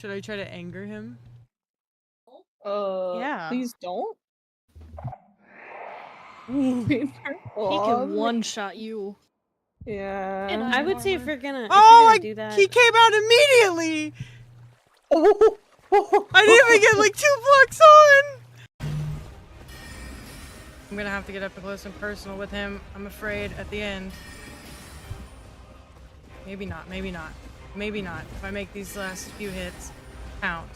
Should I try to anger him? Yeah. Please don't. He can one-shot you. Yeah. And I would say if you're gonna, do that, he came out immediately! Oh, I didn't even get like 2 blocks on! I'm gonna have to get up close and personal with him, I'm afraid, at the end. Maybe not, maybe not. Maybe not, if I make these last few hits count.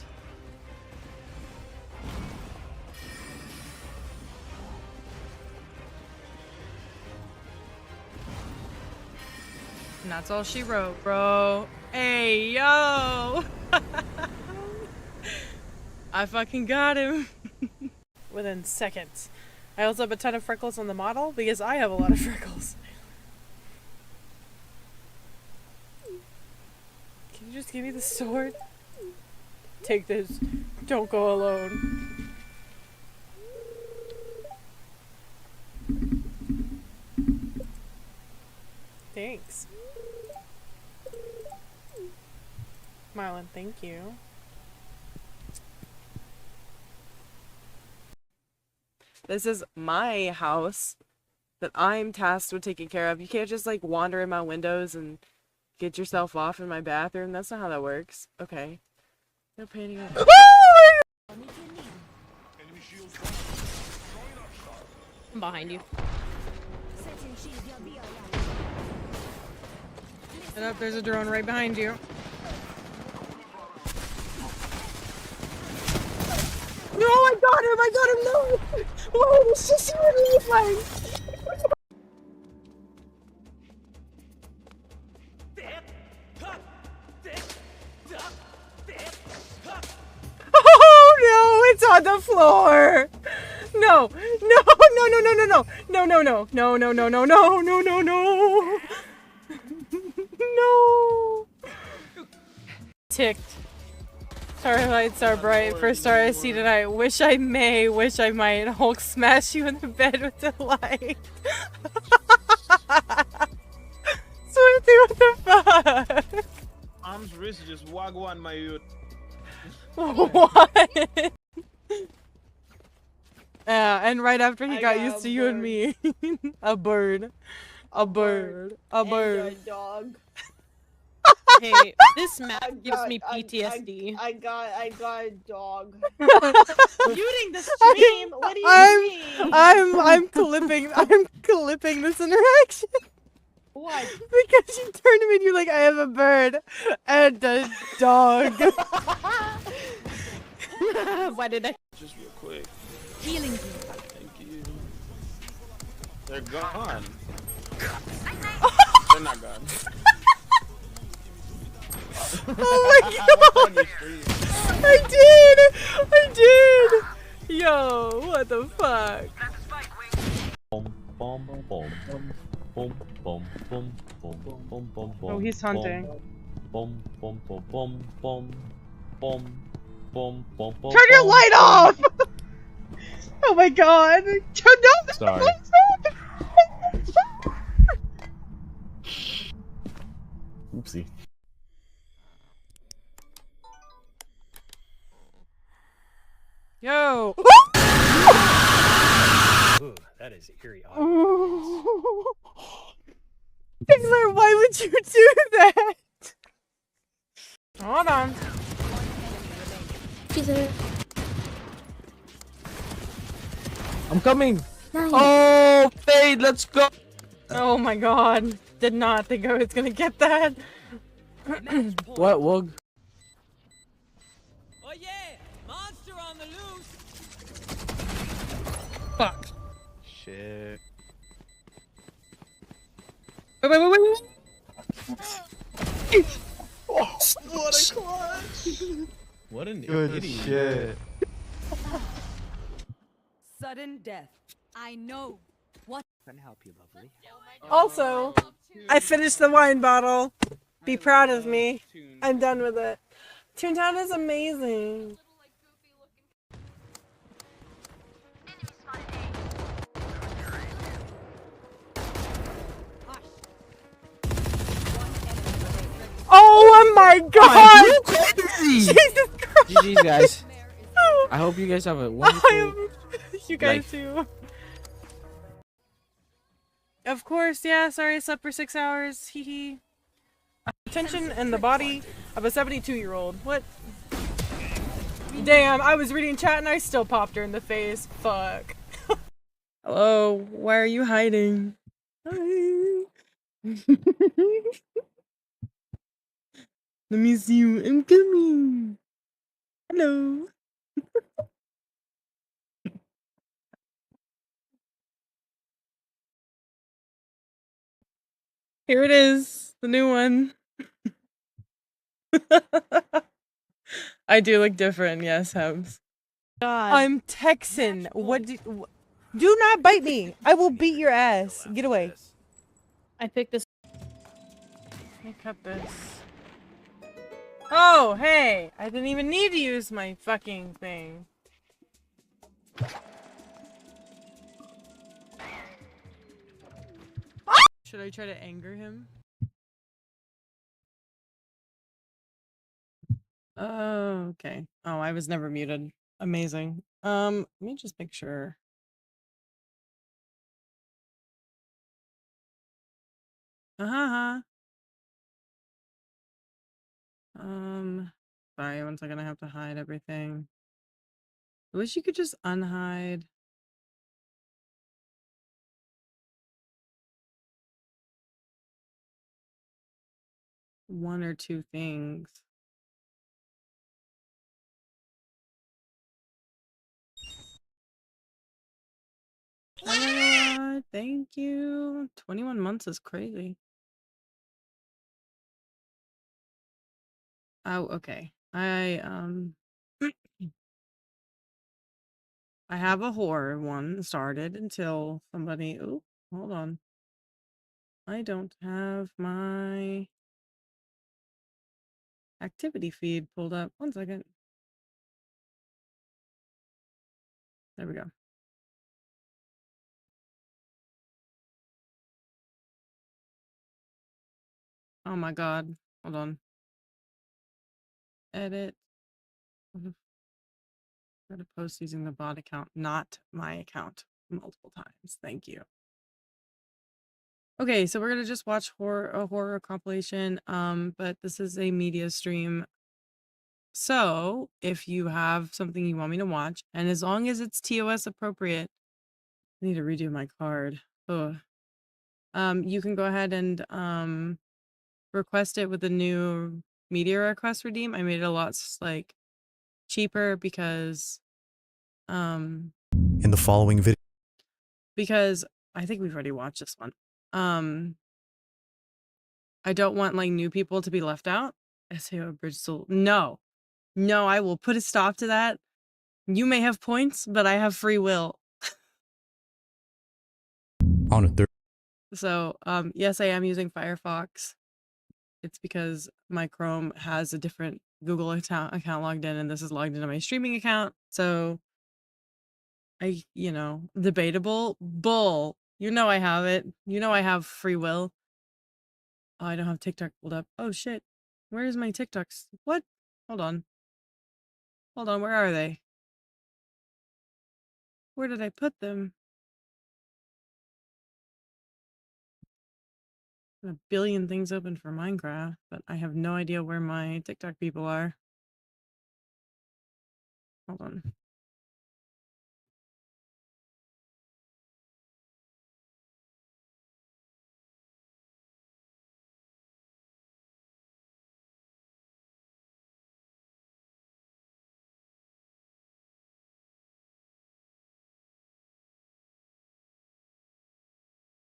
And that's all she wrote, bro. Hey, yo! I fucking got him. Within seconds. I also have a ton of freckles on the model because I have a lot of freckles. Can you just give me the sword? Take this. Don't go alone. Thanks. Marlon, thank you. This is my house that I'm tasked with taking care of. You can't just like wander in my windows and get yourself off in my bathroom. That's not how that works. Okay. No painting on. I'm behind you. And up, there's a drone right behind you. No, I got him, no! Whoa, this is so lifeline! Oh no, it's on the floor! No, no, no, no, no, no, no, no, no, no, no, no, no, no, no, no, no, no. No! Ticked. Starlights are bright. First star I see tonight. Wish I may, wish I might. Hulk smash you in the bed with the light. Sweetie, what the fuck? Arms wrist just wagwan my youth. What? Yeah, and right after he got used to you and me. A bird. A bird. A bird. And a dog. Hey, this map gives me PTSD. I got a dog. Muting the stream. What do you mean? I'm clipping this interaction. What? Because you turned to me and you're like, I have a bird and a dog. Why did I? Just real quick. Healing you. Thank you. They're gone. They're not gone. Oh my god! I did! Yo, what the fuck? Oh, he's hunting. Turn your light off! Oh my god! Turn down the Sorry. Oopsie. Yo! Ooh, that is eerie. Taylor, why would you do that? Hold on. I'm coming. Nice. Oh, Fade, let's go. Oh my god. Did not think I was gonna get that. What, Wug? Oh yeah! Monster on the loose! Fuck. Shit. Wait. Oh, what a clutch! What an Good shit. Sudden death. I know. What Can I help you, lovely? Also, I finished the wine bottle. Be proud of me. I'm done with it. Toontown is amazing. Oh my god! Easy. Jesus Christ. GG's, guys. I hope you guys have a wonderful. You guys life. too. Of course, yeah. Sorry, I slept for 6 hours. Hee hee. Attention and the body of a 72-year-old. What? Damn, I was reading chat and I still popped her in the face. Fuck. Hello, why are you hiding? Hi. Let me see you. I'm coming. Hello. Here it is, the new one. I do look different, yes, Hems. God. I'm Texan. What do not bite me. I will beat your ass. Get away. I picked this. Let me cut this. Oh, hey! I didn't even need to use my fucking thing. Should I try to anger him? Oh, okay. Oh, I was never muted. Amazing. Let me just make sure. Uh-huh. Sorry, one second, I have to hide everything. I wish you could just unhide. One or two things. Oh my god, thank you. 21 months is crazy. Oh, okay. I have a horror one started until somebody, oh, hold on. I don't have my activity feed pulled up. One second. There we go. Oh my god. Hold on. Edit. Gotta post using the bot account, not my account, multiple times. Thank you. Okay, so we're gonna just watch a horror compilation. But this is a media stream. So if you have something you want me to watch, and as long as it's TOS appropriate, I need to redo my card. Ugh. You can go ahead and request it with the new media request redeem. I made it a lot like cheaper because in the following video. Because I think we've already watched this one. I don't want like new people to be left out. SAO Bridge Soul. No. No, I will put a stop to that. You may have points, but I have free will. On a third. So, yes, I am using Firefox. It's because my Chrome has a different Google account logged in, and this is logged into my streaming account. So, debatable. Bull. You know I have it. You know I have free will. Oh, I don't have TikTok pulled up. Oh, shit. Where's my TikToks? What? Hold on. Hold on, where are they? Where did I put them? A billion things open for Minecraft, but I have no idea where my TikTok people are. Hold on.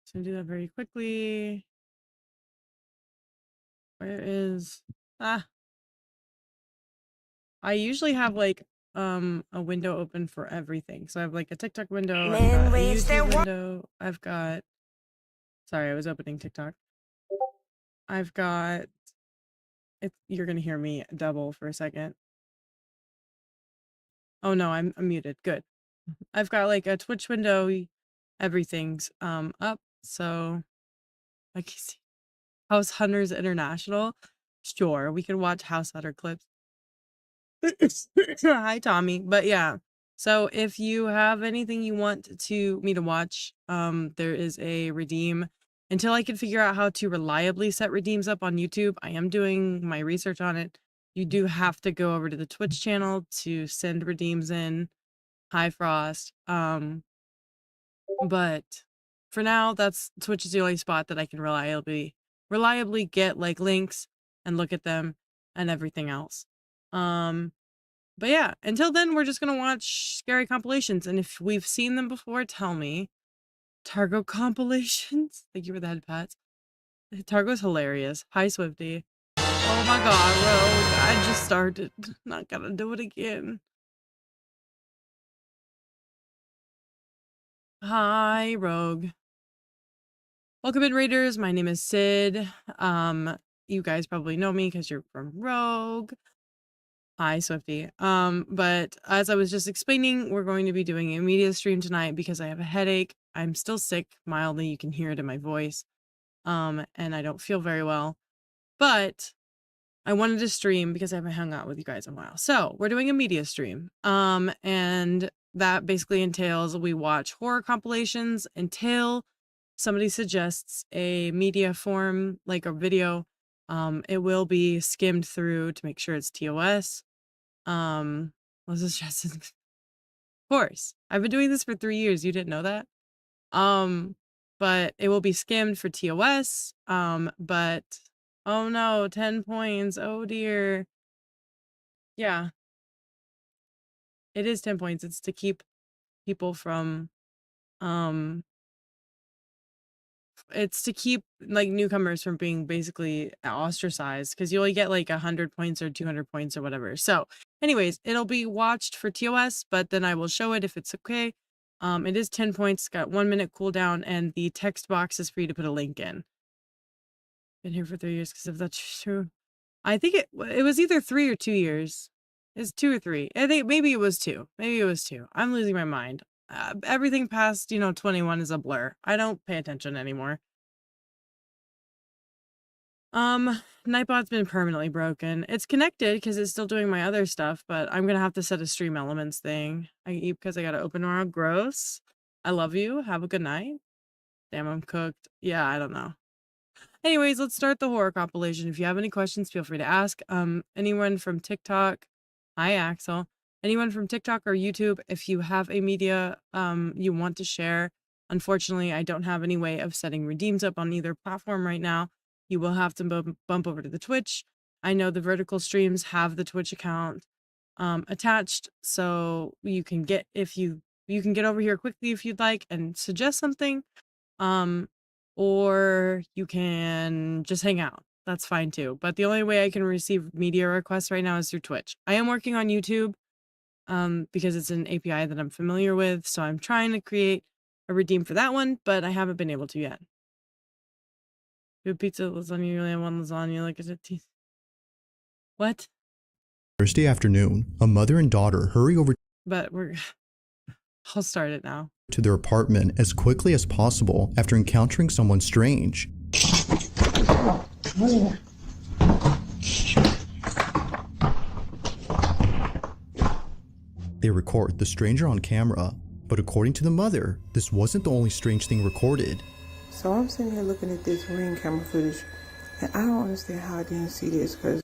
Just gonna do that very quickly. Where is... Ah! I usually have like a window open for everything. So I have like a TikTok window, I've got a YouTube window, I've got... Sorry, I was opening TikTok. I've got... You're gonna hear me double for a second. Oh no, I'm muted. Good. I've got like a Twitch window. Everything's up. So I can see House Hunters International. Sure, we can watch House Hunter clips. Hi, Tommy. But yeah. So if you have anything you want to me to watch, there is a redeem. Until I can figure out how to reliably set redeems up on YouTube, I am doing my research on it. You do have to go over to the Twitch channel to send redeems in. Hi, Frost. But for now, that's Twitch is the only spot that I can reliably get like links and look at them and everything else. But yeah, until then, we're just gonna watch scary compilations, and if we've seen them before, tell me. Targo compilations. Thank you for the head pats. Targo's hilarious. Hi, Swifty. Oh my god, Rogue. I just started. Not gonna do it again. Hi, Rogue. Welcome in, Raiders. My name is Sid. You guys probably know me because you're from Rogue. Hi, Swifty. But as I was just explaining, we're going to be doing a media stream tonight because I have a headache. I'm still sick mildly. You can hear it in my voice. And I don't feel very well. But I wanted to stream because I haven't hung out with you guys in a while. So we're doing a media stream. And that basically entails we watch horror compilations until somebody suggests a media form, like a video. It will be skimmed through to make sure it's TOS. Was this just of course. I've been doing this for 3 years. You didn't know that? But it will be skimmed for TOS. But oh no, 10 points. Oh dear. Yeah. It is 10 points. It's to keep people from it's to keep like newcomers from being basically ostracized because you only get like 100 points or 200 points or whatever. So anyways, it'll be watched for TOS, but then I will show it if it's okay. It is 10 points, got 1 minute cooldown, and the text box is for you to put a link in. Been here for 3 years because if that's true. I think it was either 3 or 2 years. It's 2 or 3. I think maybe it was 2. Maybe it was 2. I'm losing my mind. Everything past, 21 is a blur. I don't pay attention anymore. Nightbot's been permanently broken. It's connected because it's still doing my other stuff, but I'm gonna have to set a stream elements thing. I eat because I gotta open world. Gross. I love you. Have a good night. Damn, I'm cooked. Yeah, I don't know. Anyways, let's start the horror compilation. If you have any questions, feel free to ask. Anyone from TikTok, hi Axel. Anyone from TikTok or YouTube, if you have a media you want to share. Unfortunately, I don't have any way of setting redeems up on either platform right now. You will have to bump over to the Twitch. I know the vertical streams have the Twitch account attached, so you can get you can get over here quickly if you'd like and suggest something. Or you can just hang out. That's fine too. But the only way I can receive media requests right now is through Twitch. I am working on YouTube because it's an API that I'm familiar with. So I'm trying to create a redeem for that one, but I haven't been able to yet. Good pizza, lasagna, you only have one lasagna, like is it what? Thursday afternoon, a mother and daughter hurry over But I'll start it now. to their apartment as quickly as possible after encountering someone strange. They record the stranger on camera, but according to the mother, this wasn't the only strange thing recorded. So I'm sitting here looking at this ring camera footage, and I don't understand how I didn't see this, because...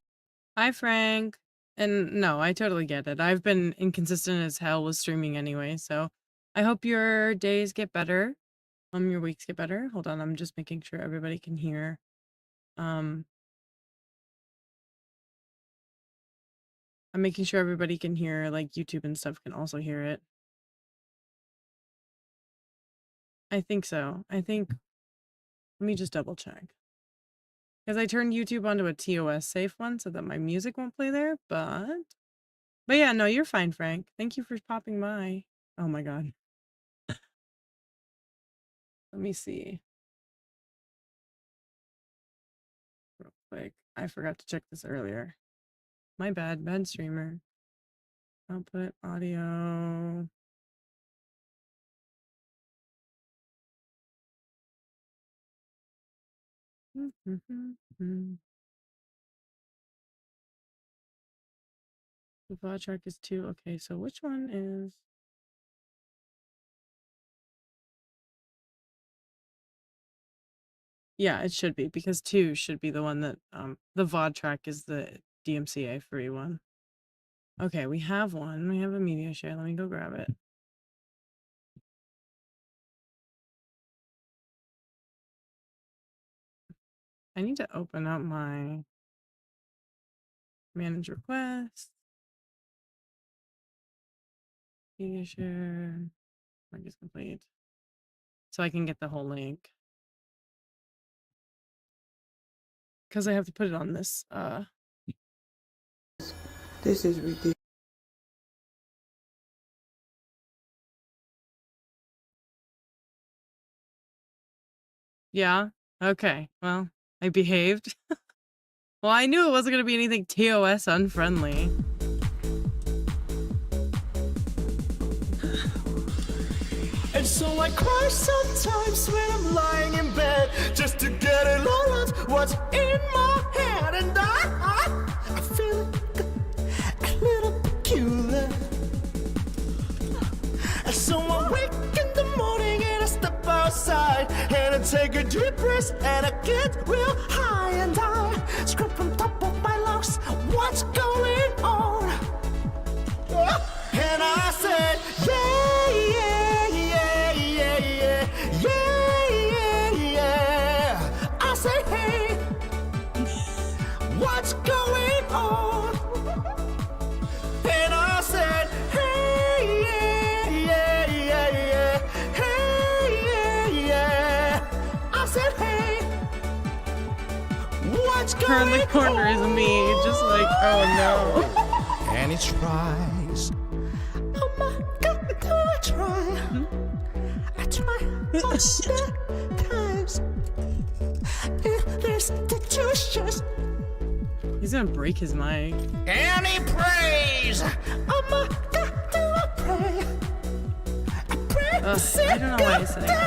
Hi, Frank. And no, I totally get it. I've been inconsistent as hell with streaming anyway, so I hope your days get better. Your weeks get better. Hold on, I'm just making sure everybody can hear. I'm making sure everybody can hear, like YouTube and stuff can also hear it. I think so. Let me just double check. Because I turned YouTube onto a TOS safe one so that my music won't play there, but yeah, no, you're fine, Frank. Thank you for popping by. Oh my god. Let me see. Real quick. I forgot to check this earlier. My bad streamer. Output audio. The VOD track is 2. Okay, so which one is... Yeah, it should be, because 2 should be the one that, the VOD track is the DMCA free one. Okay, we have one. We have a media share. Let me go grab it. I need to open up my manage requests. Media share. Link is complete. So I can get the whole link. Because I have to put it on this, This is ridiculous. Yeah. Okay. Well, I behaved. Well, I knew it wasn't going to be anything TOS unfriendly. And so I cry sometimes when I'm lying in bed, just to get it all out what's in my head. And I feel a little peculiar. And so I wake in the morning and I step outside, and I take a deep breath and I get real high, and I scream from top of my lungs, what's going on? And I said, yeah, yeah, yeah, yeah, yeah, yeah, yeah, yeah. I said, hey, what's going on? And I said, hey, yeah, yeah, yeah, yeah, hey, yeah, yeah. I said, hey, what's going on? Her in the corner is me, just like, oh no. And it tries. Oh my God, do I try? I try most times. In this institutions. He's gonna break his mic. And he prays. Oh my God, do I pray? I pray I don't know why he's saying that.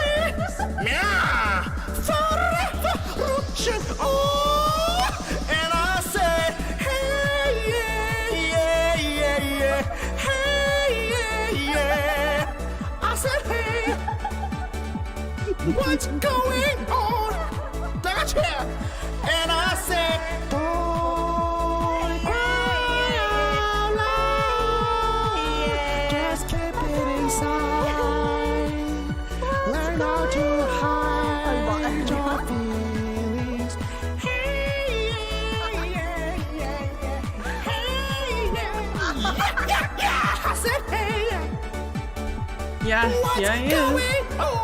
Yeah, for revolution. Oh, and I said, hey, yeah, yeah, yeah, yeah. Hey, yeah, yeah. I said, hey, what's going on? That's here. And I said, don't cry out loud. Just keep it inside. Learn how to hide your feelings. Hey, yeah, yeah, yeah, yeah. Hey, yeah, yeah, yeah. I said, hey, Yeah, what's yeah, he is. going on?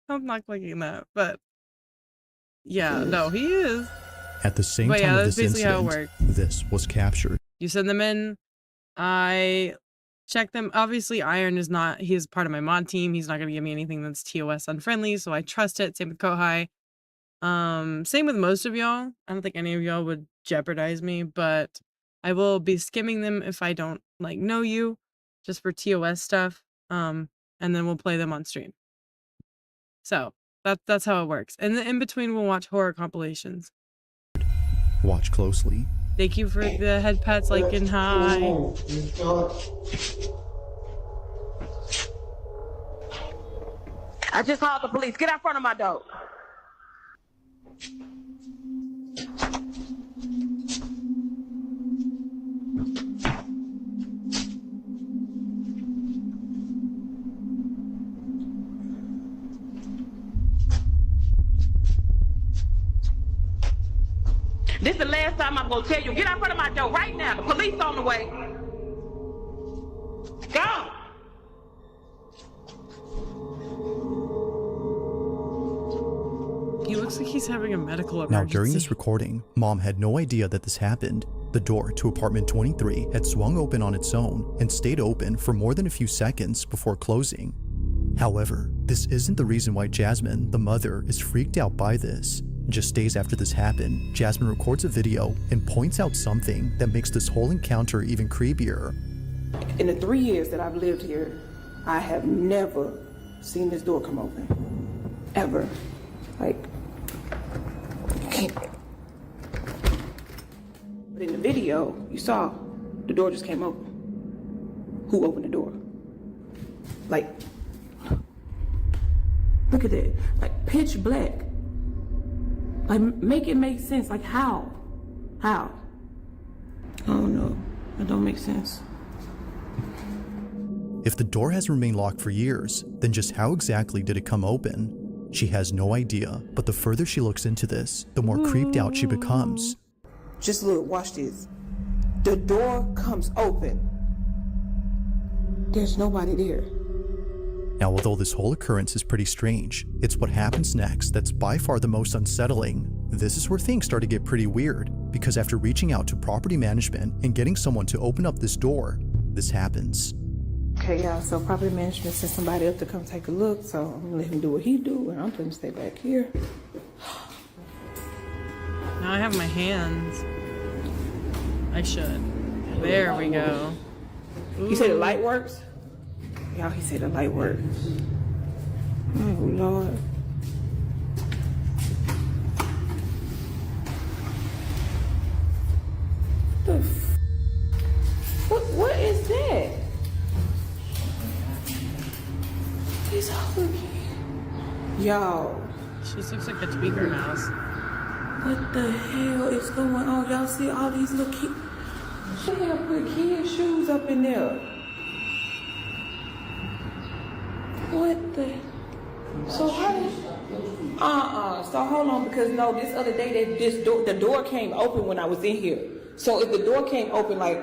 I'm not clicking that, but yeah, no, he is. At the same But time yeah, of that's this basically how it incident, worked. this was captured. You send them in. I check them. Obviously, Iron is not, he is part of my mod team. He's not going to give me anything that's TOS unfriendly, so I trust it. Same with Kohai. Same with most of y'all. I don't think any of y'all would jeopardize me, but I will be skimming them if I don't like know you, just for TOS stuff. And then we'll play them on stream. So that's how it works. And in between, we'll watch horror compilations. Watch closely. Thank you for the head pats, like, and hi. I just called the police. Get out front of my door. This is the last time I'm gonna tell you. Get out front of my door right now. The police on the way. Go. He looks like he's having a medical emergency. Now, during this recording, Mom had no idea that this happened. The door to apartment 23 had swung open on its own and stayed open for more than a few seconds before closing. However, this isn't the reason why Jasmine, the mother, is freaked out by this. Just days after this happened, Jasmine records a video and points out something that makes this whole encounter even creepier. In the 3 years that I've lived here, I have never seen this door come open. Ever. Like, Damn it. But in the video, you saw the door just came open. Who opened the door? Like, look at that. Like, pitch black. Like, make it make sense. Like, how? How? I don't know. It don't make sense. If the door has remained locked for years, then just how exactly did it come open? She has no idea, but the further she looks into this, the more creeped out she becomes. Just look, watch this. The door comes open. There's nobody there. Now, although this whole occurrence is pretty strange, it's what happens next that's by far the most unsettling. This is where things start to get pretty weird, because after reaching out to property management and getting someone to open up this door, this happens. Okay, y'all, so property management sent somebody up to come take a look, so I'm gonna let him do what he do, and I'm gonna stay back here. Now I have my hands. I should. There we go. You say the light works? Y'all, he said the light works. Oh, Lord. What is that? He's holding me. Y'all. She looks like a tweaker mouse. What the hell is going on? Y'all see all these little kids? She had put kids' shoes up in there. What the? So how did? So hold on, because no, this other day the door came open when I was in here. So if the door came open, like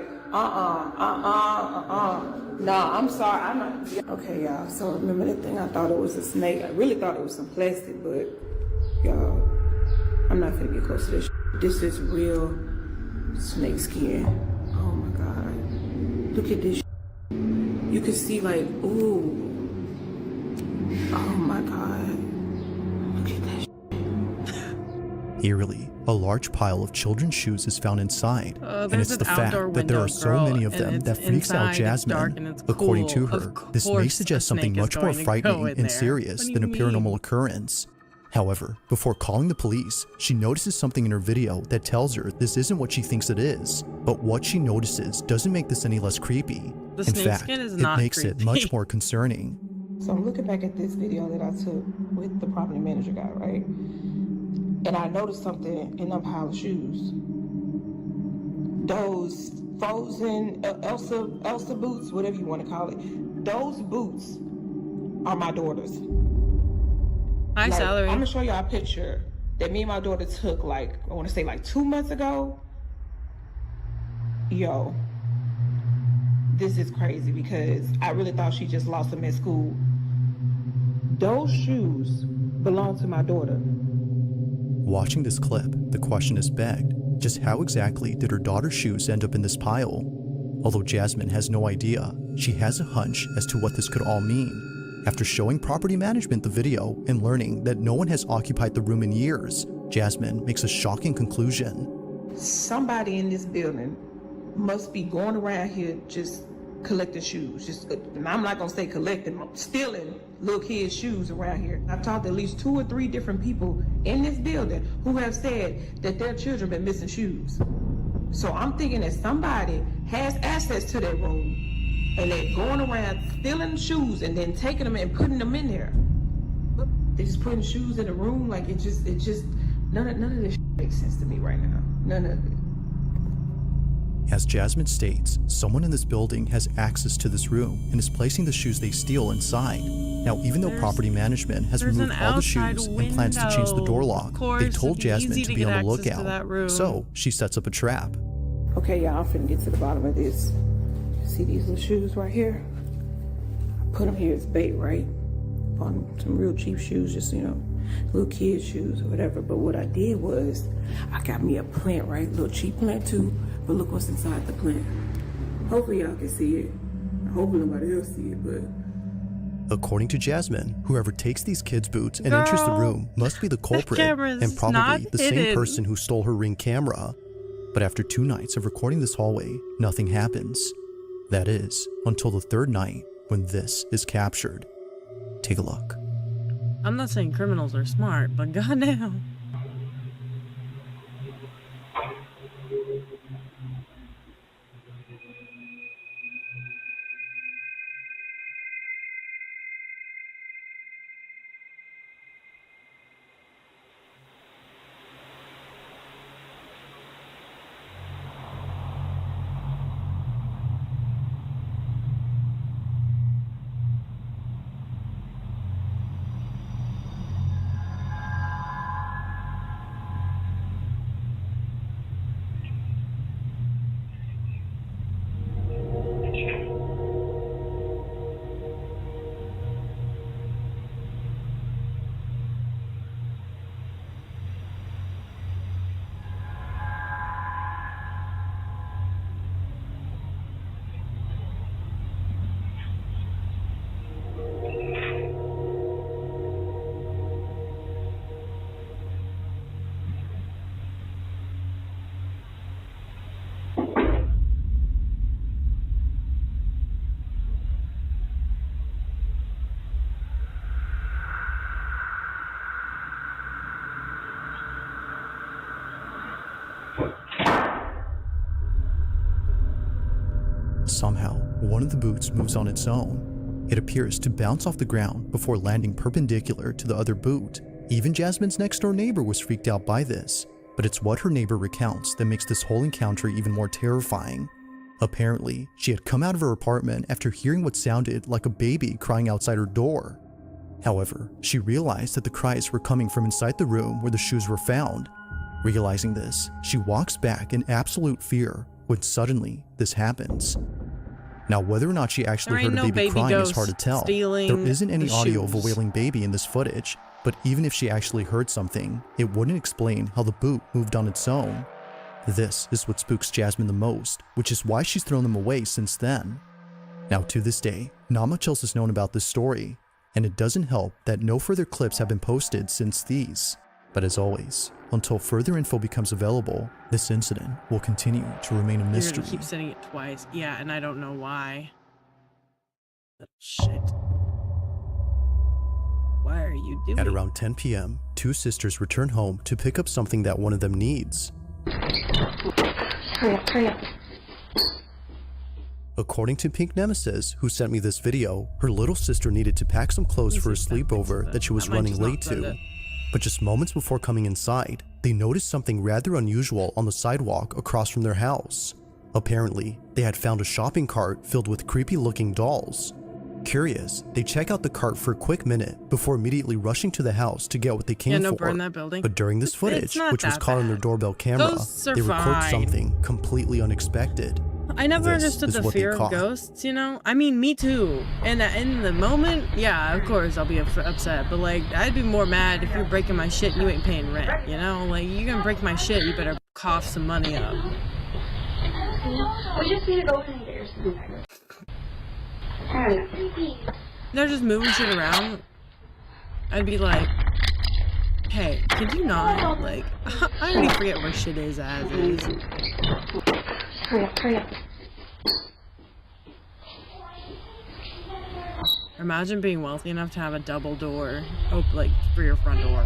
Nah, I'm sorry. I'm not. Okay, y'all. So remember that thing? I thought it was a snake. I really thought it was some plastic, but y'all, I'm not gonna get close to this. This is real snake skin. Oh my God. Look at this. You can see like, ooh. Oh my God. Look at that. Eerily, a large pile of children's shoes is found inside, and it's the fact that there are so many of them that freaks out Jasmine. According to her, this may suggest something much more frightening and serious than a paranormal occurrence. However, before calling the police, she notices something in her video that tells her this isn't what she thinks it is, but what she notices doesn't make this any less creepy. In fact, it makes it much more concerning. So I'm looking back at this video that I took with the property manager guy, right? And I noticed something in that pile of shoes. Those frozen Elsa boots, whatever you want to call it, those boots are my daughter's. Hi, Salary. I'm gonna show y'all a picture that me and my daughter took, like, I want to say like 2 months ago. Yo, this is crazy because I really thought she just lost them at school. Those shoes belong to my daughter. Watching this clip, the question is begged, just how exactly did her daughter's shoes end up in this pile? Although Jasmine has no idea, she has a hunch as to what this could all mean. After showing property management the video and learning that no one has occupied the room in years, Jasmine makes a shocking conclusion. Somebody in this building must be going around here just collecting shoes. And I'm not gonna say collecting, stealing little kids' shoes around here. I've talked to at least 2 or 3 different people in this building who have said that their children been missing shoes. So I'm thinking that somebody has access to that room and they're going around stealing shoes and then taking them and putting them in there. They're just putting shoes in the room. Like it just none of this makes sense to me right now. None of it. As Jasmine states, someone in this building has access to this room and is placing the shoes they steal inside. Now, even though property management has removed all the shoes and plans to change the door lock, they told Jasmine to be on the lookout. So she sets up a trap. Okay, y'all, I'm finna get to the bottom of this. See these little shoes right here? I put them here as bait, right? On some real cheap shoes, just, you know, little kids' shoes or whatever. But what I did was, I got me a plant, right? Little cheap plant too. But look what's inside the plant. Hopefully y'all can see it. Hopefully nobody else see it, but... According to Jasmine, whoever takes these kids' boots and enters the room must be the culprit and probably the same person who stole her Ring camera. But after 2 nights of recording this hallway, nothing happens. That is, until the 3rd night when this is captured. Take a look. I'm not saying criminals are smart, but goddamn. Somehow, one of the boots moves on its own. It appears to bounce off the ground before landing perpendicular to the other boot. Even Jasmine's next door neighbor was freaked out by this, but it's what her neighbor recounts that makes this whole encounter even more terrifying. Apparently, she had come out of her apartment after hearing what sounded like a baby crying outside her door. However, she realized that the cries were coming from inside the room where the shoes were found. Realizing this, she walks back in absolute fear when suddenly this happens. Now, whether or not she actually heard a baby crying is hard to tell. There isn't any audio of a wailing baby in this footage, but even if she actually heard something, it wouldn't explain how the boot moved on its own. This is what spooks Jasmine the most, which is why she's thrown them away since then. Now, to this day, not much else is known about this story, and it doesn't help that no further clips have been posted since these. But as always, until further info becomes available, this incident will continue to remain a mystery. You're gonna keep saying it twice. Yeah, and I don't know why. But shit. Why are you doing? At around 10 p.m., two sisters return home to pick up something that one of them needs. Hurry up. According to Pink Nemesis, who sent me this video, her little sister needed to pack some clothes for a sleepover that she was running late to. But just moments before coming inside, they noticed something rather unusual on the sidewalk across from their house. Apparently, they had found a shopping cart filled with creepy-looking dolls. Curious, they check out the cart for a quick minute before immediately rushing to the house to get what they came for. Burn that building. But during this footage, which was caught on their doorbell camera, they record something completely unexpected. I never understood the fear of ghosts, you know? I mean, me too. And in the moment, yeah, of course I'll be upset. But like, I'd be more mad if you're breaking my shit and you ain't paying rent, you know? Like, you're gonna break my shit, you better cough some money up. We just need to go in there or something. They're just moving shit around. I'd be like, hey, could you not? Like, I already forget where shit is as is. Hurry up. Imagine being wealthy enough to have a double door, like for your front door.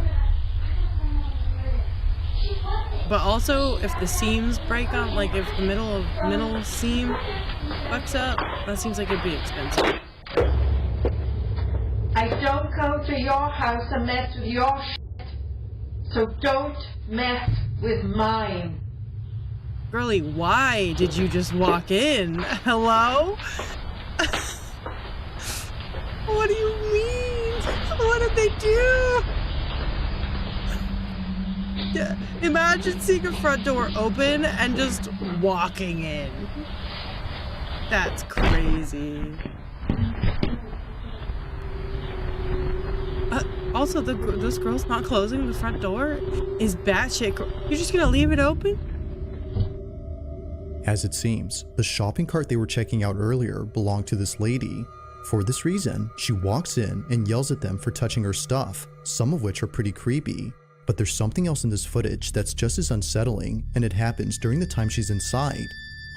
But also, if the seams break up, like if the middle seam fucks up, that seems like it'd be expensive. I don't go to your house and mess with your shit, so don't mess with mine. Girlie, why did you just walk in? Hello? What do you mean? What did they do? Imagine seeing a front door open and just walking in. That's crazy. Also, this girl's not closing the front door is batshit. You're just gonna leave it open? As it seems, the shopping cart they were checking out earlier belonged to this lady. For this reason, she walks in and yells at them for touching her stuff, some of which are pretty creepy. But there's something else in this footage that's just as unsettling, and it happens during the time she's inside.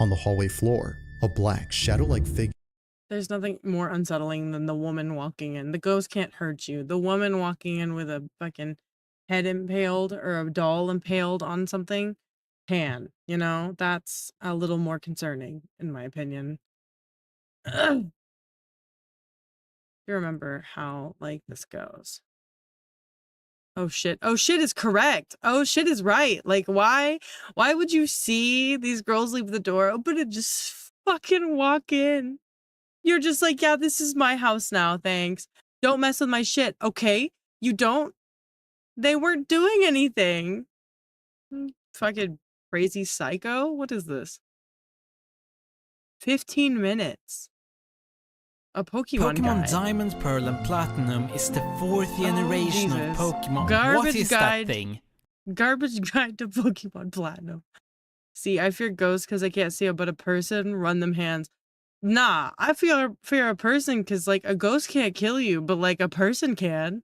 On the hallway floor, a black, shadow-like figure. There's nothing more unsettling than the woman walking in. The ghost can't hurt you. The woman walking in with a fucking head impaled or a doll impaled on something can, you know? That's a little more concerning, in my opinion. You remember how, like, this goes. Oh shit. Oh shit is correct. Oh shit is right. Like, why would you see these girls leave the door open and just fucking walk in? You're just like, yeah, this is my house now, thanks. Don't mess with my shit. Okay, you don't? They weren't doing anything. Fucking crazy psycho? What is this? 15 minutes. A Pokemon guide. Diamond, Pearl, and Platinum is the 4th generation of Pokemon. What is that thing? Garbage guide to Pokemon Platinum. See, I fear ghosts because I can't see but a person. Run them hands. Nah, I fear a person because, like, a ghost can't kill you, but, like, a person can.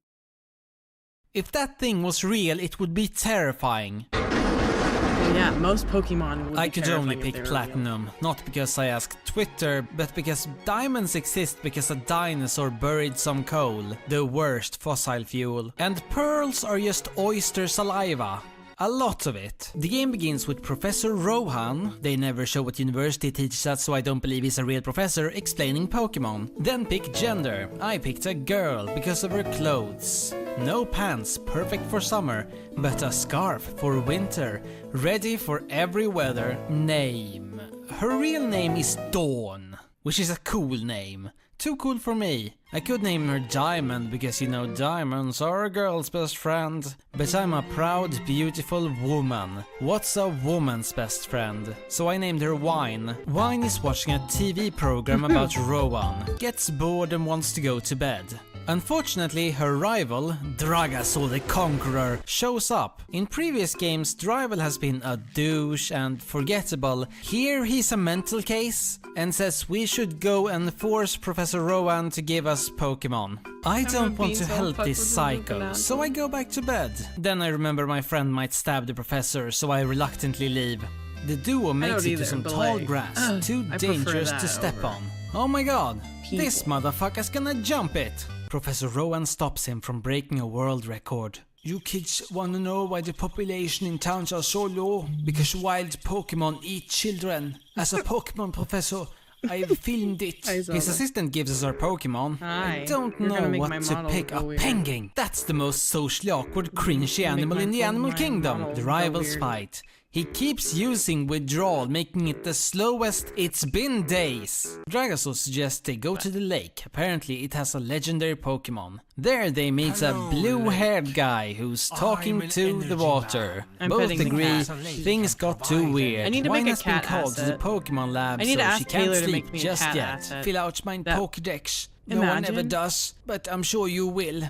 If that thing was real, it would be terrifying. Yeah, most Pokemon would I be could only terrifying if pick they were Platinum, real. not because I asked Twitter, but because diamonds exist because a dinosaur buried some coal, the worst fossil fuel. And pearls are just oyster saliva. A lot of it. The game begins with Professor Rohan, they never show what university he teaches at so I don't believe he's a real professor, explaining Pokemon. Then pick gender. I picked a girl because of her clothes. No pants, perfect for summer, but a scarf for winter, ready for every weather. Name. Her real name is Dawn, which is a cool name. Too cool for me. I could name her Diamond because you know diamonds are a girl's best friend. But I'm a proud, beautiful woman. What's a woman's best friend? So I named her Wine. Wine is watching a TV program about Rowan. Gets bored and wants to go to bed. Unfortunately, her rival, Dragasaur the Conqueror, shows up. In previous games, the rival has been a douche and forgettable. Here he's a mental case and says we should go and force Professor Rowan to give us Pokemon. I don't want to help this psycho, so I go back to bed. Then I remember my friend might stab the professor, so I reluctantly leave. The duo makes it to some tall grass, too dangerous to step on. Oh my god, this motherfucker's gonna jump it! Professor Rowan stops him from breaking a world record. You kids wanna know why the population in towns are so low? Because wild Pokemon eat children. As a Pokemon professor, I filmed it. His assistant gives us our Pokemon. I don't know what to pick. A penguin! That's the most socially awkward, cringy animal in the animal kingdom. The rivals fight. He keeps using withdrawal, making it the slowest it's been days. Dragasaur suggests they go to the lake. Apparently it has a legendary Pokemon. There they meet a blue-haired guy who's talking to the water. Both agree things got too weird. I need to Wine make a has been cat called to the asset. Pokemon lab, I need to so ask she can't Taylor to sleep make me a just cat yet. asset. Fill out my That- Pokédex. No one ever Imagine. does, but I'm sure you will.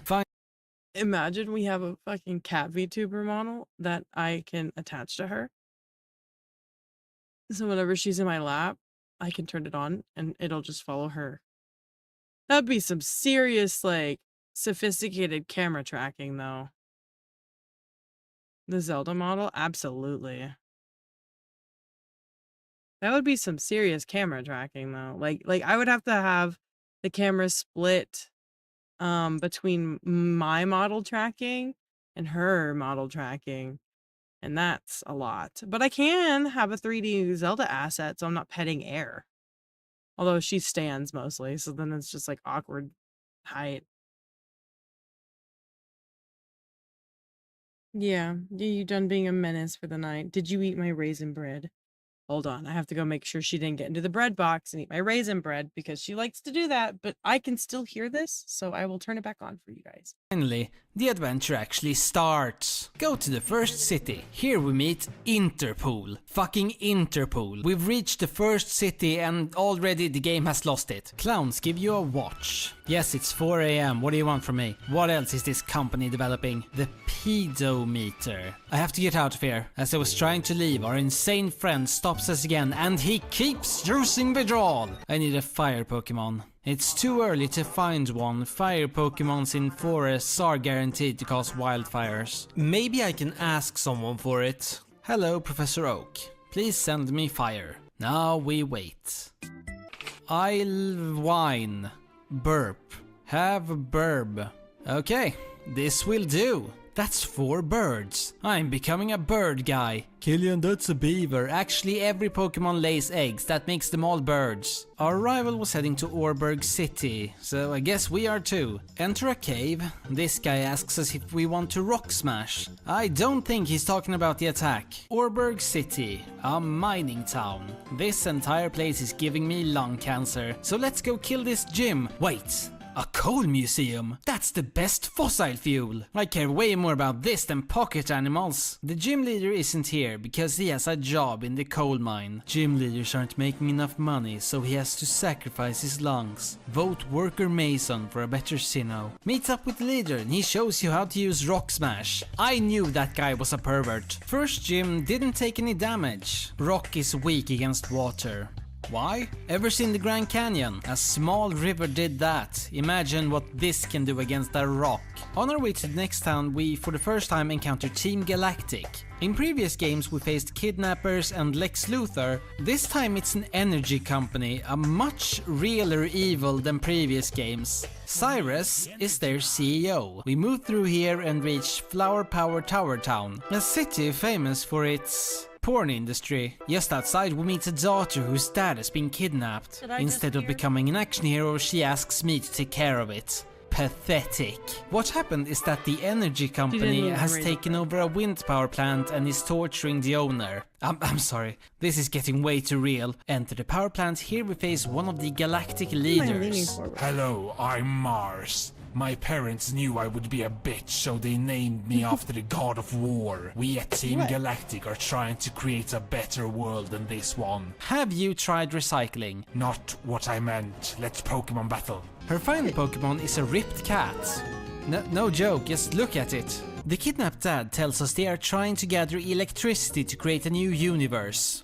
Imagine we have a fucking cat VTuber model that I can attach to her. So whenever she's in my lap, I can turn it on and it'll just follow her. That'd be some serious, like, sophisticated camera tracking, though. The Zelda model? Absolutely. That would be some serious camera tracking, though. Like I would have to have the camera split between my model tracking and her model tracking. And that's a lot. But I can have a 3D Zelda asset, so I'm not petting air. Although she stands mostly, so then it's just like awkward height. Yeah, you done being a menace for the night? Did you eat my raisin bread? Hold on, I have to go make sure she didn't get into the bread box and eat my raisin bread because she likes to do that, but I can still hear this, so I will turn it back on for you guys. Finally, the adventure actually starts. Go to the first city. Here we meet Interpol. Fucking Interpol. We've reached the first city and already the game has lost it. Clowns give you a watch. Yes, it's 4 AM. What do you want from me? What else is this company developing? The pedometer. I have to get out of here. As I was trying to leave, our insane friend stops us again and he keeps using withdrawal. I need a fire Pokemon. It's too early to find one. Fire Pokemons in forests are guaranteed to cause wildfires. Maybe I can ask someone for it. Hello, Professor Oak. Please send me fire. Now we wait. I'll whine. Burp. Have a burb. Okay, this will do. That's 4 birds. I'm becoming a bird guy. Killian, that's a beaver. Actually, every Pokemon lays eggs. That makes them all birds. Our rival was heading to Orberg City, so I guess we are too. Enter a cave. This guy asks us if we want to rock smash. I don't think he's talking about the attack. Orberg City, a mining town. This entire place is giving me lung cancer, so let's go kill this gym. Wait. A coal museum? That's the best fossil fuel! I care way more about this than pocket animals. The gym leader isn't here because he has a job in the coal mine. Gym leaders aren't making enough money, so he has to sacrifice his lungs. Vote Worker Mason for a better Sinnoh. Meet up with the leader and he shows you how to use Rock Smash. I knew that guy was a pervert. First gym didn't take any damage. Rock is weak against water. Why? Ever seen the Grand Canyon? A small river did that. Imagine what this can do against a rock. On our way to the next town, we for the first time encounter Team Galactic. In previous games we faced kidnappers and Lex Luthor. This time it's an energy company, a much realer evil than previous games. Cyrus is their CEO. We move through here and reach Flower Power Tower Town, a city famous for its porn industry. Just outside we meet a daughter whose dad has been kidnapped. Instead of becoming an action hero, she asks me to take care of it. Pathetic. What happened is that the energy company has taken over a wind power plant and is torturing the owner. I'm sorry, this is getting way too real. Enter the power plant. Here we face one of the galactic leaders. Hello, I'm Mars. My parents knew I would be a bitch, so they named me after the god of war. We at Team Galactic are trying to create a better world than this one. Have you tried recycling? Not what I meant. Let's Pokemon battle. Her final Pokemon is a ripped cat. No joke, just look at it. The kidnapped dad tells us they are trying to gather electricity to create a new universe.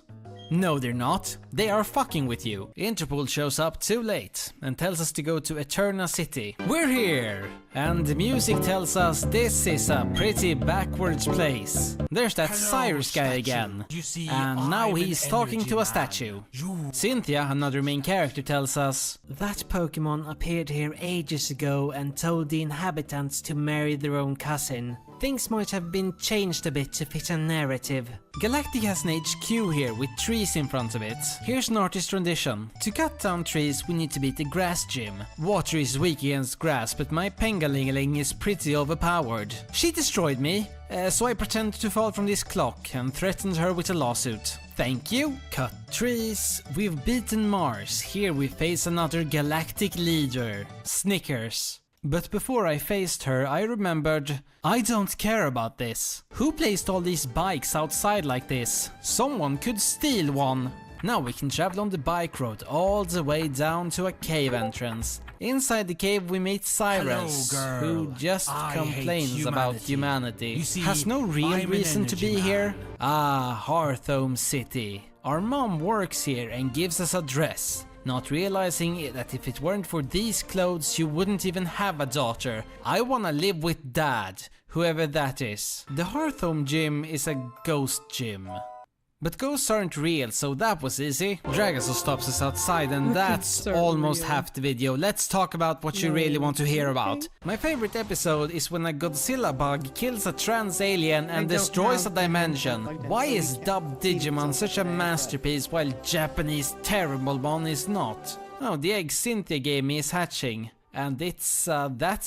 No, they're not. They are fucking with you. Interpol shows up too late and tells us to go to Eterna City. We're here! And the music tells us this is a pretty backwards place. There's that Cyrus guy again. And now he's talking to a statue. Cynthia, another main character, tells us that Pokemon appeared here ages ago and told the inhabitants to marry their own cousin. Things might have been changed a bit to fit a narrative. Galactic has an HQ here with trees in front of it. Here's an artist rendition. To cut down trees we need to beat the grass gym. Water is weak against grass, but my Pengalingaling is pretty overpowered. She destroyed me, so I pretended to fall from this clock and threatened her with a lawsuit. Thank you. Cut trees. We've beaten Mars. Here we face another galactic leader, Snickers. But before I faced her, I remembered, I don't care about this. Who placed all these bikes outside like this? Someone could steal one. Now we can travel on the bike road all the way down to a cave entrance. Inside the cave we meet Cyrus, who just complains about humanity. Has no real reason to be here. Ah, Hearthome City. Our mom works here and gives us a dress. Not realizing that if it weren't for these clothes you wouldn't even have a daughter. I wanna live with dad, whoever that is. The Hearthome gym is a ghost gym. But ghosts aren't real, so that was easy. Dragasos stops us outside and that's almost half the video. Let's talk about what you really want to hear about. My favorite episode is when a Godzilla bug kills a trans alien and destroys a dimension. Why is dubbed Digimon such a masterpiece while Japanese Terriblemon is not? Oh, the egg Cynthia gave me is hatching. And that's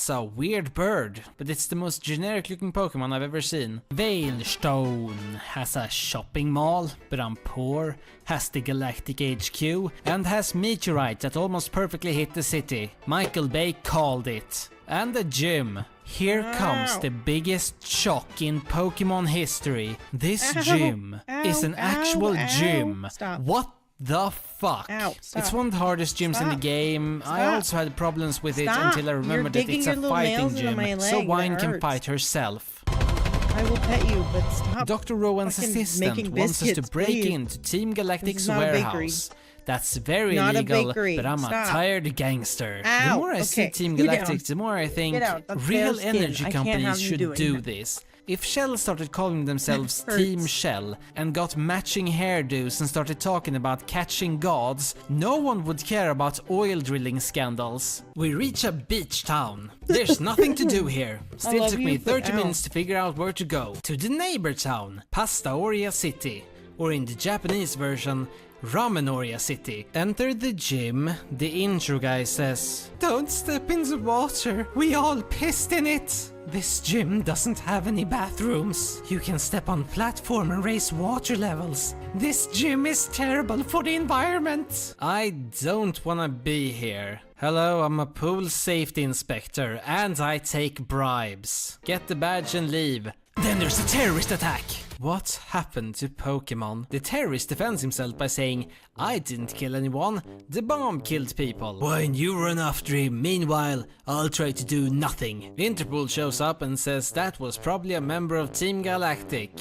a weird bird, but it's the most generic looking Pokemon I've ever seen. Veilstone has a shopping mall, but I'm poor, has the Galactic HQ, and has meteorite that almost perfectly hit the city. Michael Bay called it. And a gym. Here comes the biggest shock in Pokemon history. This gym is an actual gym. What the fuck? It's one of the hardest gyms in the game. I also had problems with it until I remembered that it's a fighting gym, so Wine can fight herself. I will pet you, but stop. Dr. Rowan's assistant wants us to break into Team Galactic's warehouse. That's very illegal, but I'm a tired gangster. The more I see Team Galactic, the more I think real energy companies should do this. If Shell started calling themselves Team Shell and got matching hairdos and started talking about catching gods, no one would care about oil drilling scandals. We reach a beach town. There's nothing to do here. Still took me 30 minutes to figure out where to go. To the neighbor town, Pastaoria City. Or in the Japanese version, Ramenoria City. Enter the gym. The intro guy says, "Don't step in the water, we all pissed in it." This gym doesn't have any bathrooms. You can step on platform and raise water levels. This gym is terrible for the environment. I don't wanna be here. Hello, I'm a pool safety inspector and I take bribes. Get the badge and leave. Then there's a terrorist attack. What happened to Pokemon? The terrorist defends himself by saying, "I didn't kill anyone, the bomb killed people." When you run after him, meanwhile, I'll try to do nothing. Interpol shows up and says that was probably a member of Team Galactic.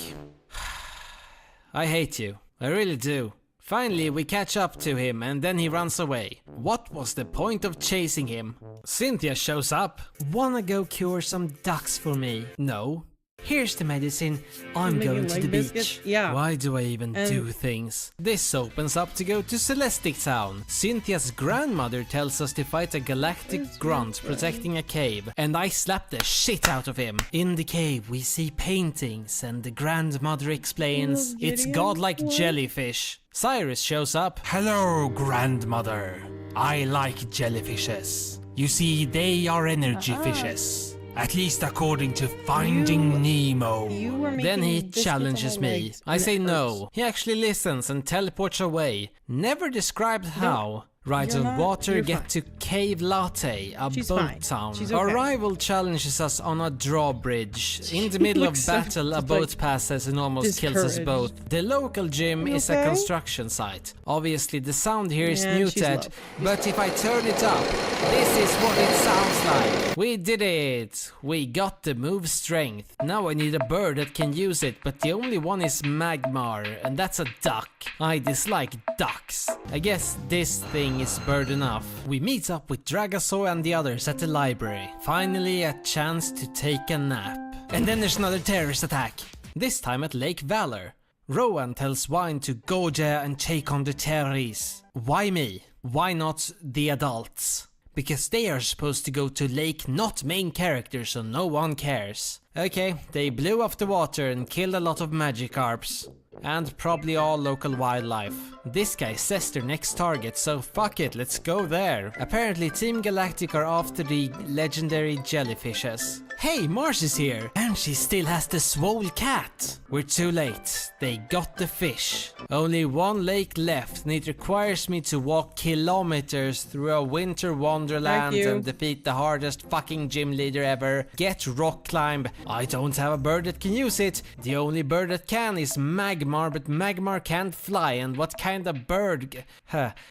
I hate you. I really do. Finally, we catch up to him and then he runs away. What was the point of chasing him? Cynthia shows up. Wanna go cure some ducks for me? No. Here's the medicine. I'm Making going to leg the biscuits? beach. Yeah. Why do I even And- do things? This opens up to go to Celestic Town. Cynthia's grandmother tells us to fight a galactic grunt protecting a cave, and I slap the shit out of him. In the cave we see paintings, and the grandmother explains it's godlike jellyfish. Cyrus shows up. Hello, grandmother. I like jellyfishes. You see, they are energy fishes. At least according to Finding Nemo. You were making Then he biscuits challenges on my me. legs, I and say it no. hurts. He actually listens and teleports away. Never described how. Rides you're on not- water you're get fine. to Cave Latte, a She's boat fine. town. She's Our okay. rival challenges us on a drawbridge. In the middle of looks so battle, a just, boat like, passes and almost kills us discouraged. both. The local gym You is a okay? construction site. Obviously the sound here is Yeah, she's muted, low. but if I turn it up, this is what it sounds like. We did it! We got the move strength. Now I need a bird that can use it, but the only one is Magmar, and that's a duck. I dislike ducks. I guess this thing is bird enough. We meet up with Dragasaur and the others at the library. Finally a chance to take a nap. And then there's another terrorist attack. This time at Lake Valor. Rowan tells Wine to go there and take on the terrorists. Why me? Why not the adults? Because they are supposed to go to Lake, not main characters, so no one cares. Okay, they blew off the water and killed a lot of Magikarps. And probably all local wildlife. This guy says their next target, so fuck it, let's go there. Apparently Team Galactic are after the legendary jellyfishes. Hey, Mars is here! And she still has the swole cat! We're too late. They got the fish. Only one lake left, and it requires me to walk kilometers through a winter wonderland Thank you. and defeat the hardest fucking gym leader ever. Get rock climb. I don't have a bird that can use it. The only bird that can is Magmar, but Magmar can't fly, and what kind of bird...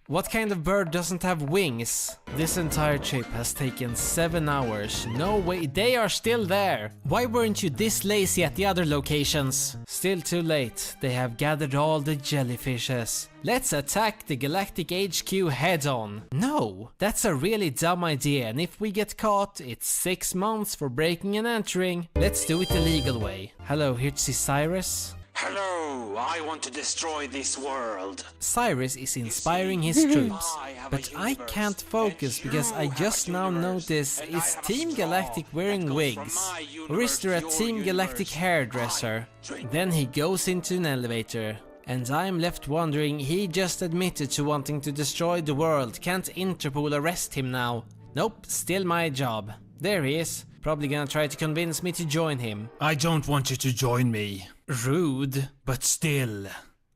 What kind of bird doesn't have wings? This entire trip has taken 7 hours. No way, they are still there. Why weren't you this lazy at the other locations? Still too late. They have gathered all the jellyfishes. Let's attack the Galactic HQ head on. No, that's a really dumb idea, and if we get caught, it's 6 months for breaking and entering. Let's do it the legal way. Hello, here to see Cyrus. Hello, I want to destroy this world. Cyrus is inspiring his troops, but I can't focus because I just now notice, is Team Galactic wearing wigs? Or is there a Team Galactic hairdresser? Then he goes into an elevator. And I'm left wondering, he just admitted to wanting to destroy the world. Can't Interpol arrest him now? Nope, still my job. There he is. Probably gonna try to convince me to join him. I don't want you to join me. Rude. But still,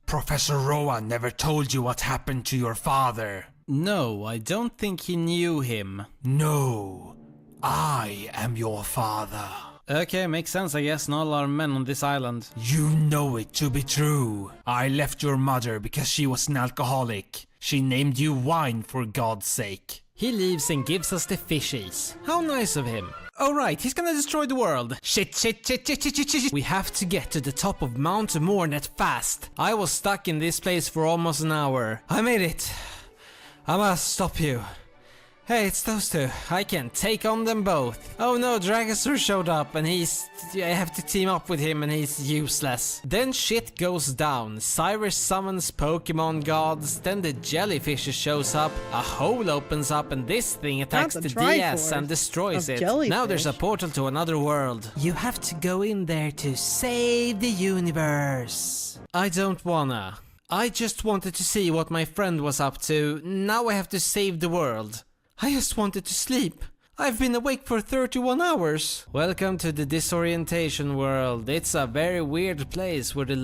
Professor Rowan never told you what happened to your father. No, I don't think he knew him. No, I am your father. Okay, makes sense I guess, not a lot of men on this island. You know it to be true. I left your mother because she was an alcoholic. She named you Wine for God's sake. He leaves and gives us the fishies. How nice of him. Oh right, he's gonna destroy the world. Shit. We have to get to the top of Mount Mornet fast. I was stuck in this place for almost an hour. I made it. I must stop you. Hey, it's those two. I can take on them both. Oh no, Dragasaur showed up and I have to team up with him and he's useless. Then shit goes down. Cyrus summons Pokemon gods, then the jellyfish shows up, a hole opens up and this thing attacks Not the the DS Triforce and destroys of it. jellyfish. Now there's a portal to another world. You have to go in there to save the universe. I don't wanna. I just wanted to see what my friend was up to. Now I have to save the world. I just wanted to sleep. I've been awake for 31 hours. Welcome to the disorientation world. It's a very weird place where the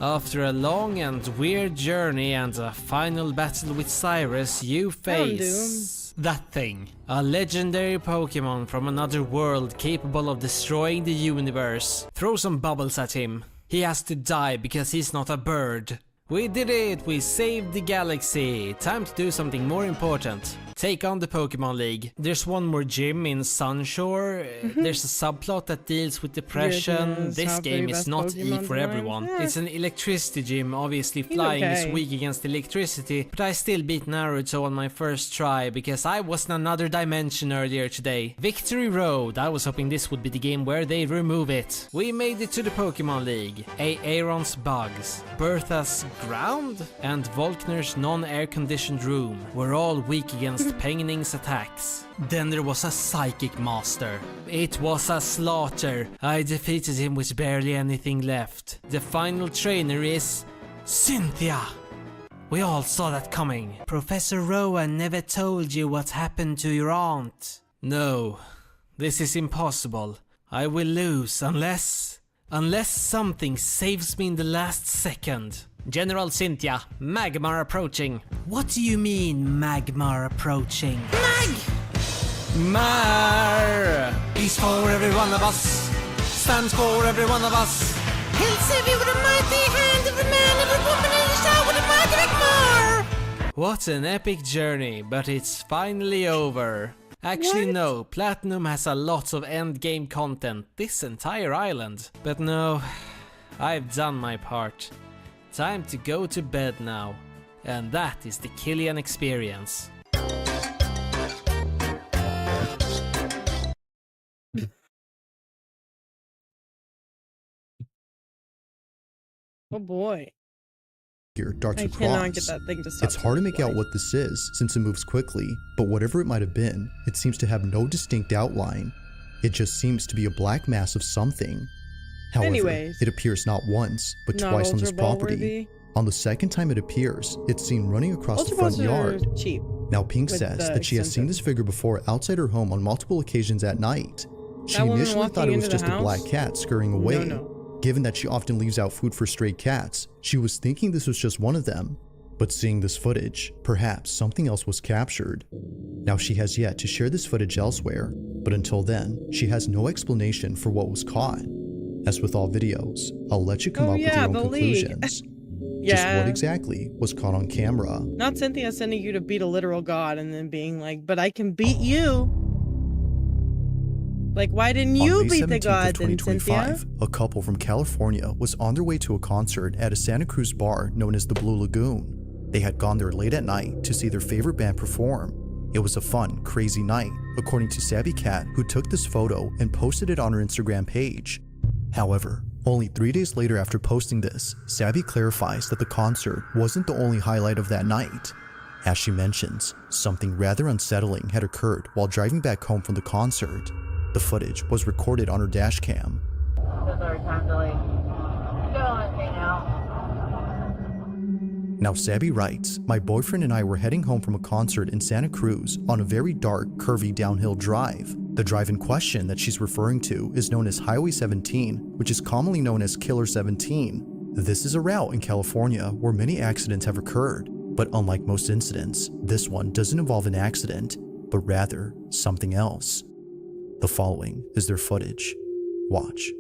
after a long and weird journey and a final battle with Cyrus, you face that thing. A legendary Pokemon from another world capable of destroying the universe. Throw some bubbles at him. He has to die because he's not a bird. We did it! We saved the galaxy! Time to do something more important. take on the Pokemon League. There's one more gym in Sunshore. There's a subplot that deals with depression. This game is not E for everyone. It's an electricity gym. Obviously flying is weak against electricity, but I still beat Naruto on my first try because I was in another dimension earlier today. Victory Road. I was hoping this would be the game where they remove it. We made it to the Pokemon League. Aaron's bugs, Bertha's ground, and Volkner's non-air conditioned room were all weak against Pengning's attacks. Then there was a psychic master. It was a slaughter. I defeated him with barely anything left. The final trainer is Cynthia. We all saw that coming. Professor Rowan never told you what happened to your aunt. No, this is impossible. I will lose unless something saves me in the last second. General Cynthia, Magmar approaching. What do you mean, Magmar approaching? Mar is for every one of us, stands for every one of us. He'll save you with a mighty hand, every man, every woman, and a shout with a mighty Magmar. What an epic journey, but it's finally over. Actually no, Platinum has a lot of endgame content, this entire island. But no, I've done my part. Time to go to bed now. And that is the Killian experience. Oh boy. Here darts I across. cannot get that thing to stop. It's hard to make out what this is since it moves quickly, but whatever it might have been, it seems to have no distinct outline. It just seems to be a black mass of something. However, Anyways, it appears not once, but not twice on this Ultra Ball property. worthy. On the second time it appears, it's seen running across Ultra the front Balls are yard. cheap. Now Pink with says the that she has seen this figure before outside her home on multiple occasions at night. She That woman initially thought walking it was into the just a black house? cat scurrying away. No. Given that she often leaves out food for stray cats, she was thinking this was just one of them. But seeing this footage, perhaps something else was captured. Now she has yet to share this footage elsewhere, but until then, she has no explanation for what was caught. As with all videos, I'll let you come up with your own conclusions. Just what exactly was caught on camera? Not Cynthia sending you to beat a literal god and then being like, but I can beat you. Like, why didn't you beat the god then, Cynthia? A couple from California was on their way to a concert at a Santa Cruz bar known as the Blue Lagoon. They had gone there late at night to see their favorite band perform. It was a fun, crazy night, according to Savvy Cat, who took this photo and posted it on her Instagram page. However, only 3 days later after posting this, Savvy clarifies that the concert wasn't the only highlight of that night. As she mentions, something rather unsettling had occurred while driving back home from the concert. The footage was recorded on her dash cam. Now Savvy writes, my boyfriend and I were heading home from a concert in Santa Cruz on a very dark, curvy downhill drive. The drive in question that she's referring to is known as Highway 17, which is commonly known as Killer 17. This is a route in California where many accidents have occurred, but unlike most incidents, this one doesn't involve an accident, but rather something else. The following is their footage. Watch.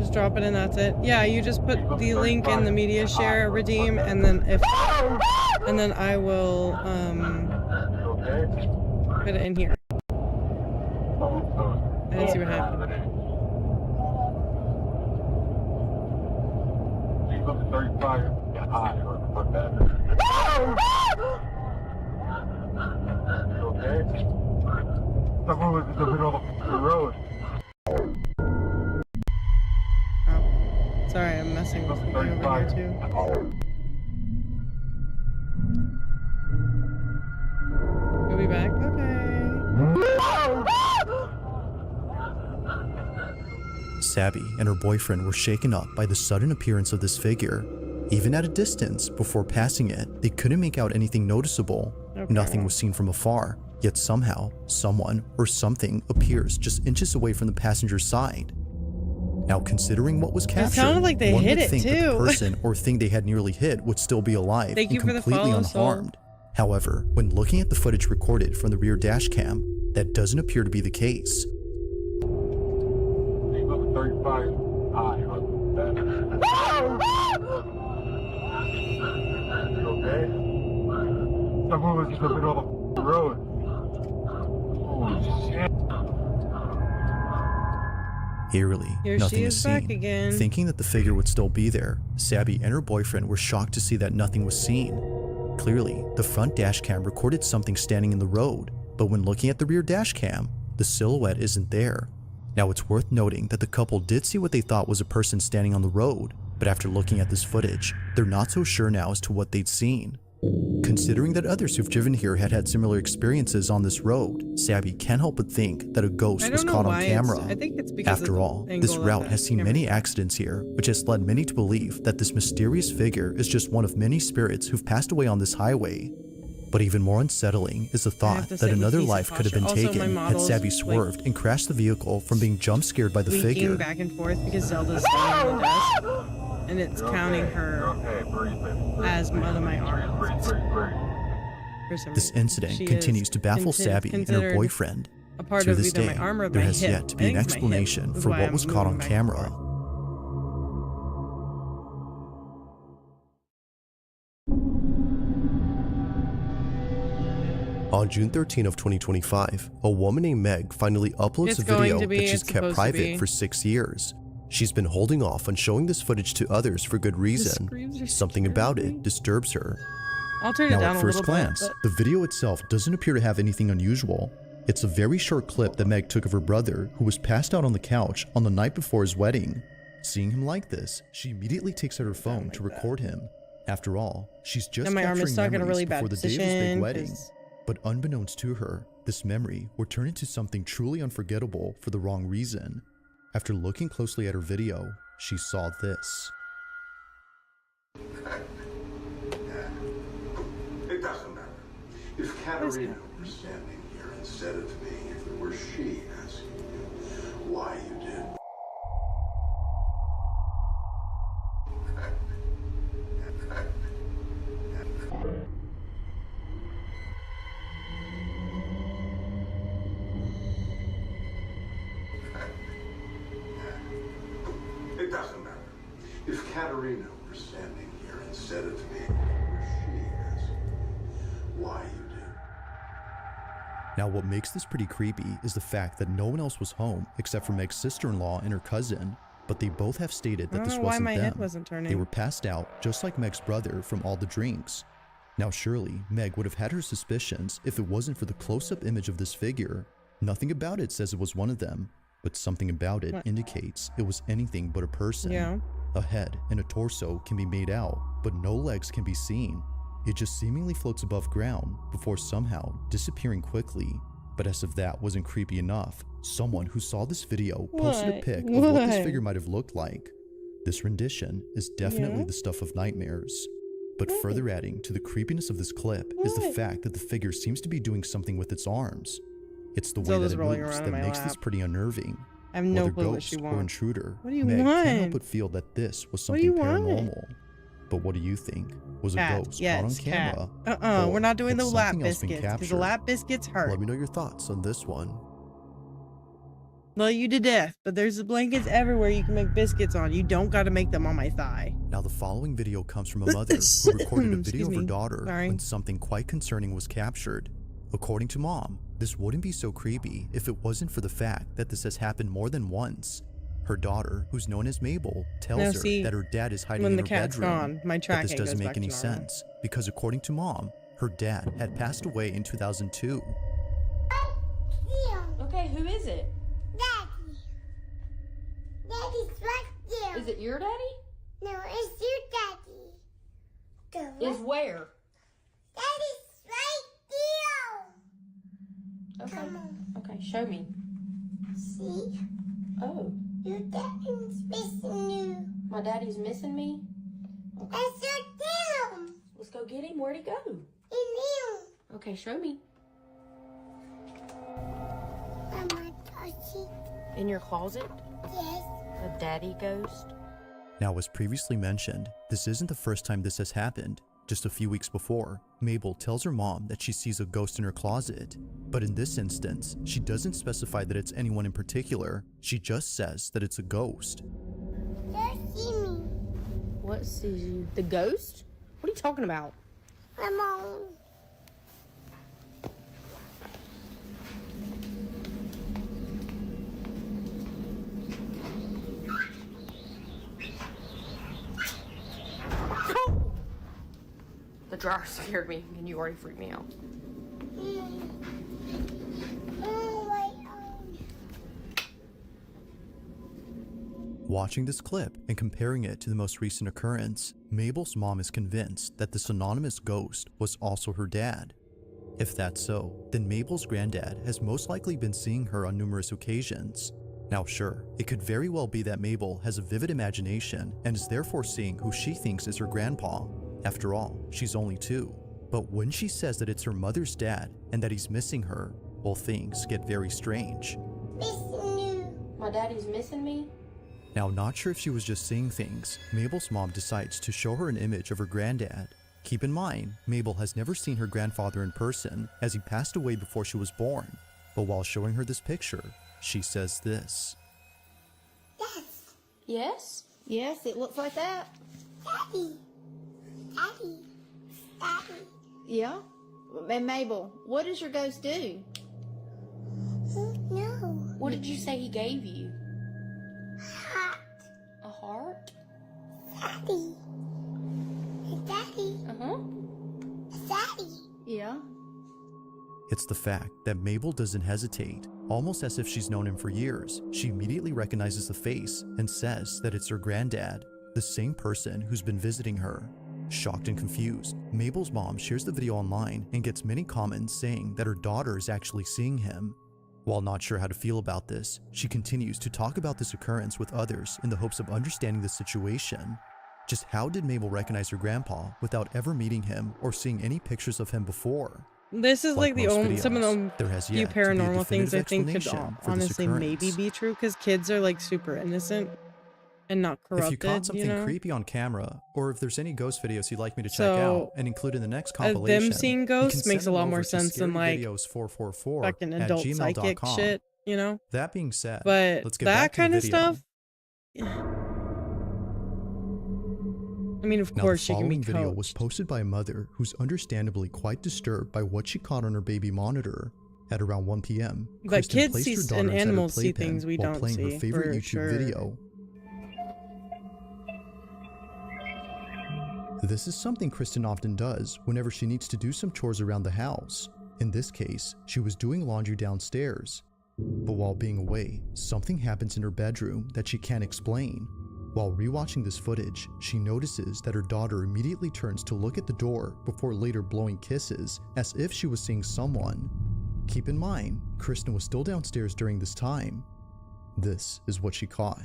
Just drop it and that's it. Yeah, you just put the link in the media share, redeem, and then I will put it in here. And see what happens. Sorry, I'm messing with something over here too. You'll be back? Okay. Savvy and her boyfriend were shaken up by the sudden appearance of this figure. Even at a distance, before passing it, they couldn't make out anything noticeable. Okay. Nothing was seen from afar, yet somehow, someone or something appears just inches away from the passenger's side. Now, considering what was captured, sounded like they one hit would it think that too. the person or thing they had nearly hit would still be alive Thank and you for the completely follow, Soul. unharmed. However, when looking at the footage recorded from the rear dash cam, that doesn't appear to be the case. 35. Okay? Someone was just in the middle of the road. Holy shit. Eerily, Here nothing she is is back seen. again. Thinking that the figure would still be there, Sabby and her boyfriend were shocked to see that nothing was seen. Clearly, the front dash cam recorded something standing in the road, but when looking at the rear dash cam, the silhouette isn't there. Now it's worth noting that the couple did see what they thought was a person standing on the road, but after looking at this footage, they're not so sure now as to what they'd seen. Considering that others who've driven here had had similar experiences on this road, Sabby can't help but think that a ghost was caught on camera. I think it's because After all, this route has seen many accidents here, which has led many to believe that this mysterious figure is just one of many spirits who've passed away on this highway. But even more unsettling is the thought that another life could have been taken had Sabby swerved and crashed the vehicle from being jump scared by the figure. Back and forth because Zelda's standing on the desk, and it's counting her as one of my arms. This incident continues to baffle Sabby and her boyfriend. A part To of this either day, my arm or there my has hip. yet to be I an think it's my hip, explanation is for why what I'm was caught on moving back and camera. forth. On June 13 of 2025, a woman named Meg finally uploads It's a going video to be, that she's it's kept supposed to be. private for 6 years. She's been holding off on showing this footage to others for good reason. screams are Something about it disturbs her. I'll turn it Now down at a first little glance, bit. the video itself doesn't appear to have anything unusual. It's a very short clip that Meg took of her brother, who was passed out on the couch on the night before his wedding. Seeing him like this, she immediately takes out her phone to record him. After all, she's just And my arm is capturing stuck in a memories really bad before the day of his big position, wedding. 'cause- But unbeknownst to her, this memory would turn into something truly unforgettable for the wrong reason. After looking closely at her video, she saw this. It doesn't matter. If Katerina were standing here instead of me, if it were she asking you why you did. It doesn't matter. If Katerina were standing here instead of me, if it were she asking you why you did. Now what makes this pretty creepy is the fact that no one else was home except for Meg's sister-in-law and her cousin, but they both have stated that this wasn't my them. head wasn't turning. They were passed out just like Meg's brother from all the drinks. Now surely Meg would have had her suspicions if it wasn't for the close-up image of this figure. Nothing about it says it was one of them, but something about it indicates it was anything but a person. Yeah. A head and a torso can be made out, but no legs can be seen. It just seemingly floats above ground before somehow disappearing quickly. But as if that wasn't creepy enough, someone who saw this video posted a pic of what this figure might have looked like. This rendition is definitely the stuff of nightmares. But further adding to the creepiness of this clip is the fact that the figure seems to be doing something with its arms. It's the way Zelda's that it rolling moves around that in my makes this lap. pretty unnerving. I have no Whether clue what ghost she or wants. intruder, What do you Meg can't help want? but feel that this was What do you something want? paranormal. But what do you think? Was a Cat. ghost Yes, caught on cat. camera? We're not doing had the lap something else been biscuits because the captured? lap biscuits hurt. Let me know your thoughts on this one. Love you to death, but there's blankets everywhere you can make biscuits on. You don't got to make them on my thigh. Now the following video comes from a mother who recorded a video Excuse of her me. daughter Sorry. when something quite concerning was captured. According to mom, this wouldn't be so creepy if it wasn't for the fact that this has happened more than once. Her daughter, who's known as Mabel, tells Now, her see, that her dad is hiding when in the her cat's bedroom. gone, my But tracking this doesn't goes make back any to normal. sense because according to mom, her dad had passed away in 2002. Okay, who is it? Daddy. Daddy's right there. Is it your daddy? No, it's your daddy. Is where? Daddy's right there. Okay. Come on. Okay, show me. See? Oh, Your daddy's missing you. my daddy's missing me? Okay. That's your dad. Let's go get him. Where'd he go? In you. Okay, show me. Mama, Toshi. In your closet? Yes. A daddy ghost? Now, as previously mentioned, this isn't the first time this has happened. Just a few weeks before, Mabel tells her mom that she sees a ghost in her closet. But in this instance, she doesn't specify that it's anyone in particular. She just says that it's a ghost. There's see me. What sees you? The ghost? What are you talking about? My mom. The dryer scared me, and you already freaked me out. Watching this clip and comparing it to the most recent occurrence, Mabel's mom is convinced that this anonymous ghost was also her dad. If that's so, then Mabel's granddad has most likely been seeing her on numerous occasions. Now sure, it could very well be that Mabel has a vivid imagination and is therefore seeing who she thinks is her grandpa. After all, she's only 2. But when she says that it's her mother's dad and that he's missing her, well, things get very strange. Missing you. My daddy's missing me? Now, not sure if she was just seeing things, Mabel's mom decides to show her an image of her granddad. Keep in mind, Mabel has never seen her grandfather in person, as he passed away before she was born. But while showing her this picture, she says this. Yes. Yes? Yes, it looks like that. Daddy. Daddy. Daddy. Yeah? And Mabel, what does your ghost do? No. What did you say he gave you? Heart. A heart? Daddy. Daddy. Uh-huh. Daddy. Yeah. It's the fact that Mabel doesn't hesitate. Almost as if she's known him for years, she immediately recognizes the face and says that it's her granddad, the same person who's been visiting her. Shocked and confused, Mabel's mom shares the video online and gets many comments saying that her daughter is actually seeing him. While not sure how to feel about this, she continues to talk about this occurrence with others in the hopes of understanding the situation. Just how did Mabel recognize her grandpa without ever meeting him or seeing any pictures of him before? This is like the most only some of videos, the there has few yet to be a paranormal things I definitive think could explanation for this honestly maybe occurrence. be true because kids are like super innocent and not corrupted. If you caught something you know? creepy on camera, or if there's any ghost videos you'd like me to check So, out and include in the next compilation, them seeing you can ghosts send makes a them lot over more to sense than like scaryvideos444 fucking at adult psychic gmail.com. shit, you know? That being said, But let's get that back to kind the of video. stuff. I mean, of Now, course, the she can be following video coached. was posted by a mother who's understandably quite disturbed by what she caught on her baby monitor. At around 1 p.m., But Kristen kids placed see her daughter and inside her animals see playpen things we while don't playing her see, favorite for YouTube sure. video. This is something Kristen often does whenever she needs to do some chores around the house. In this case, she was doing laundry downstairs. But while being away, something happens in her bedroom that she can't explain. While rewatching this footage, she notices that her daughter immediately turns to look at the door before later blowing kisses as if she was seeing someone. Keep in mind, Kristen was still downstairs during this time. This is what she caught.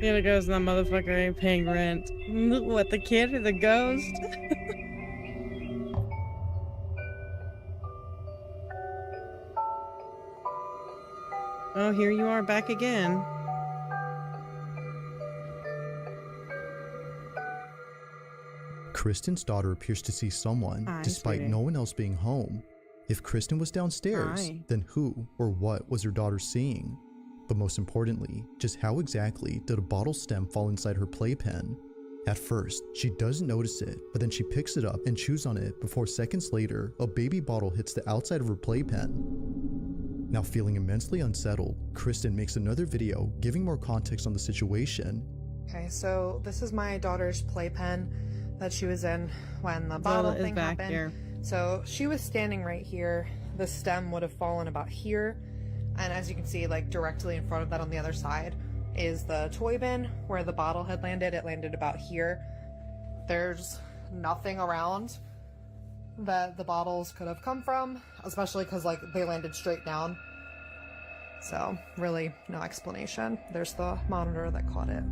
Here it goes, and that motherfucker ain't paying rent. What, the kid or the ghost? Oh, here you are back again. Kristen's daughter appears to see someone, Hi, despite sweetie. no one else being home. If Kristen was downstairs, Hi. then who or what was her daughter seeing? But most importantly, just how exactly did a bottle stem fall inside her playpen? At first, she doesn't notice it, but then she picks it up and chews on it before seconds later, a baby bottle hits the outside of her playpen. Now feeling immensely unsettled, Kristen makes another video giving more context on the situation. Okay, so this is my daughter's playpen that she was in when the bottle is thing back happened. here. So she was standing right here. The stem would have fallen about here. And as you can see, like directly in front of that on the other side is the toy bin where the bottle had landed. It landed about here. There's nothing around that the bottles could have come from, especially because like they landed straight down. So really no explanation. There's the monitor that caught it.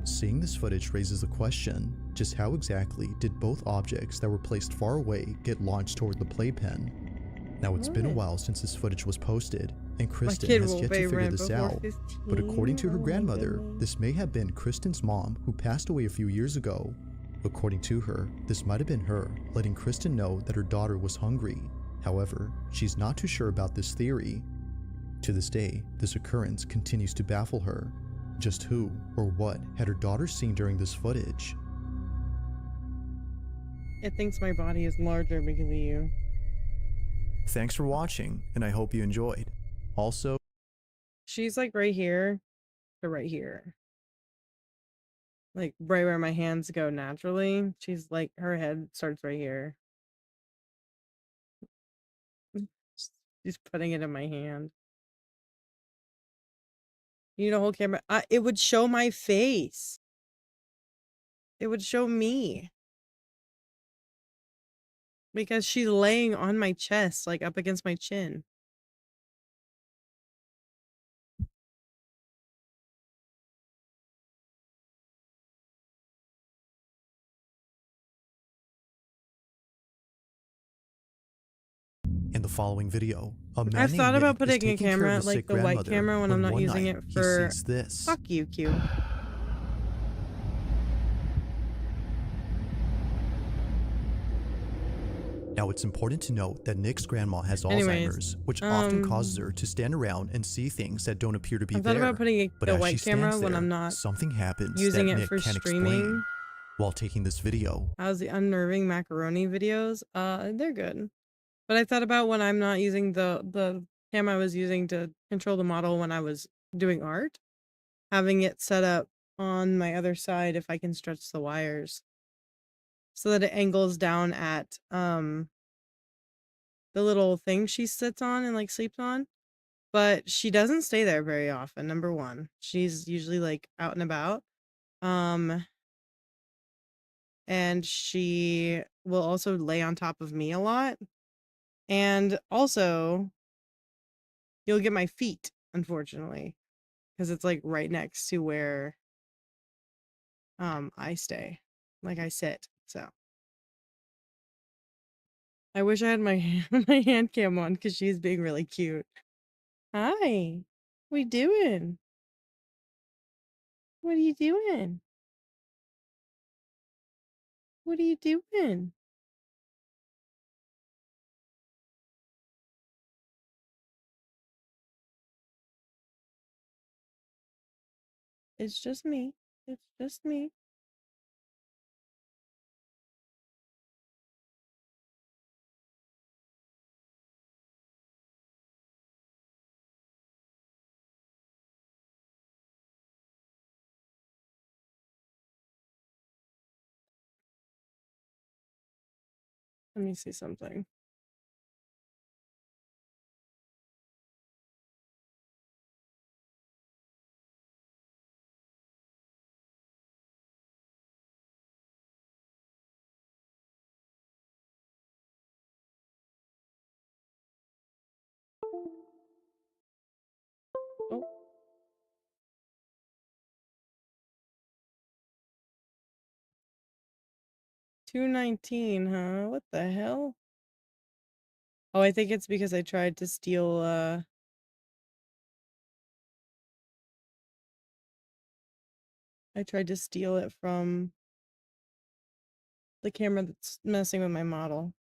Seeing this footage raises the question, just how exactly did both objects that were placed far away get launched toward the playpen? Now it's been a while since this footage was posted, and Kristen has yet to figure this out. But according to her grandmother, this may have been Kristen's mom who passed away a few years ago. According to her, this might have been her letting Kristen know that her daughter was hungry. However, she's not too sure about this theory. To this day, this occurrence continues to baffle her. Just who or what had her daughter seen during this footage? It thinks my body is larger because of you. Thanks for watching, and I hope you enjoyed. Also, She's like right here to right here. Like right where my hands go naturally. She's like, her head starts right here. She's putting it in my hand. You need a whole camera. It would show my face. It would show me. Because she's laying on my chest, like up against my chin. in the following video, a man I've named thought Nick about is putting a taking care of camera, his like sick the white grandmother camera, when I'm not one using night it he for. sees this. Fuck you, Q. Now, it's important to note that Nick's grandma has Anyways, Alzheimer's, which often causes her to stand around and see things that don't appear to be I thought there. about putting But the as she white camera stands when there, I'm not something happens using that it Nick for can't streaming. explain. While taking this video, How's the unnerving macaroni videos? They're good. But I thought about when I'm not using the camera I was using to control the model when I was doing art, having it set up on my other side if I can stretch the wires so that it angles down at the little thing she sits on and like sleeps on. But she doesn't stay there very often. Number one, she's usually like out and about. And she will also lay on top of me a lot. And also, you'll get my feet, unfortunately, because it's like right next to where I stay. Like I sit. So I wish I had my my hand cam on because she's being really cute. Hi. What you doing? What are you doing? What are you doing? It's just me. It's just me. Let me see something. Oh. $2.19, huh? What the hell? Oh, I think it's because I tried to steal I tried to steal it from the camera that's messing with my model.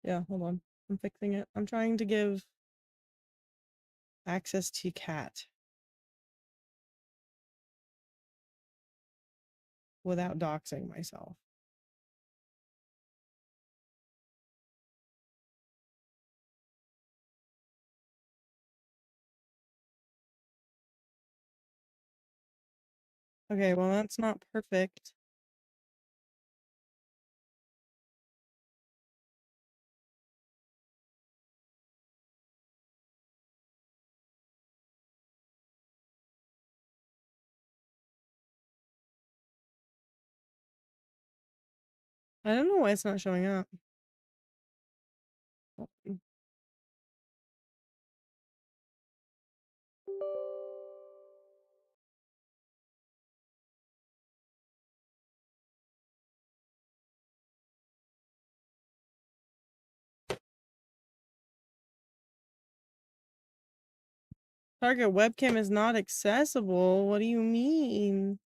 Yeah, hold on. I'm fixing it. I'm trying to give access to cat without doxing myself. Okay, well, that's not perfect. I don't know why it's not showing up. Target webcam is not accessible. What do you mean?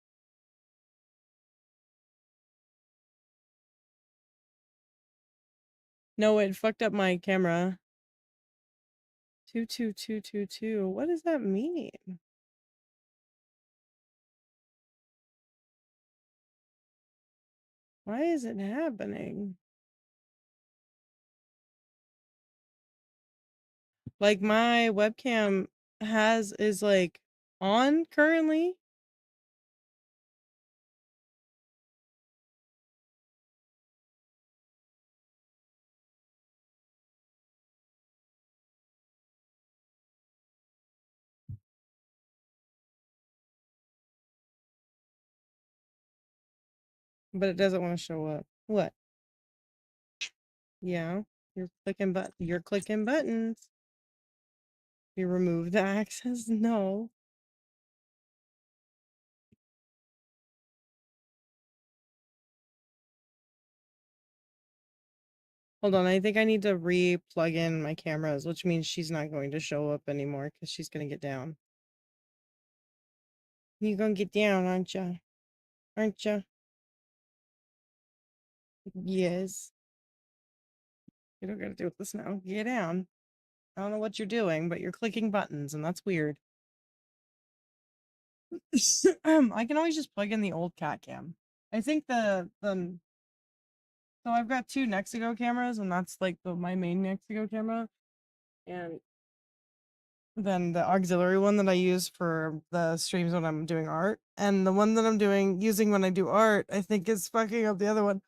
No, it fucked up my camera. 22222. What does that mean? Why is it happening? Like my webcam is like on currently. But it doesn't want to show up. What? Yeah. You're clicking buttons. You remove the access? No. Hold on, I think I need to re-plug in my cameras, which means she's not going to show up anymore because she's gonna get down. You're gonna get down, aren't ya? Aren't ya? Yes. You don't gotta do this now. Get down. I don't know what you're doing, but you're clicking buttons, and that's weird. I can always just plug in the old cat cam. I think so I've got two Nexigo cameras, and that's like my main Nexigo camera, and then the auxiliary one that I use for the streams when I'm doing art, and the one that I'm using when I do art, I think is fucking up the other one.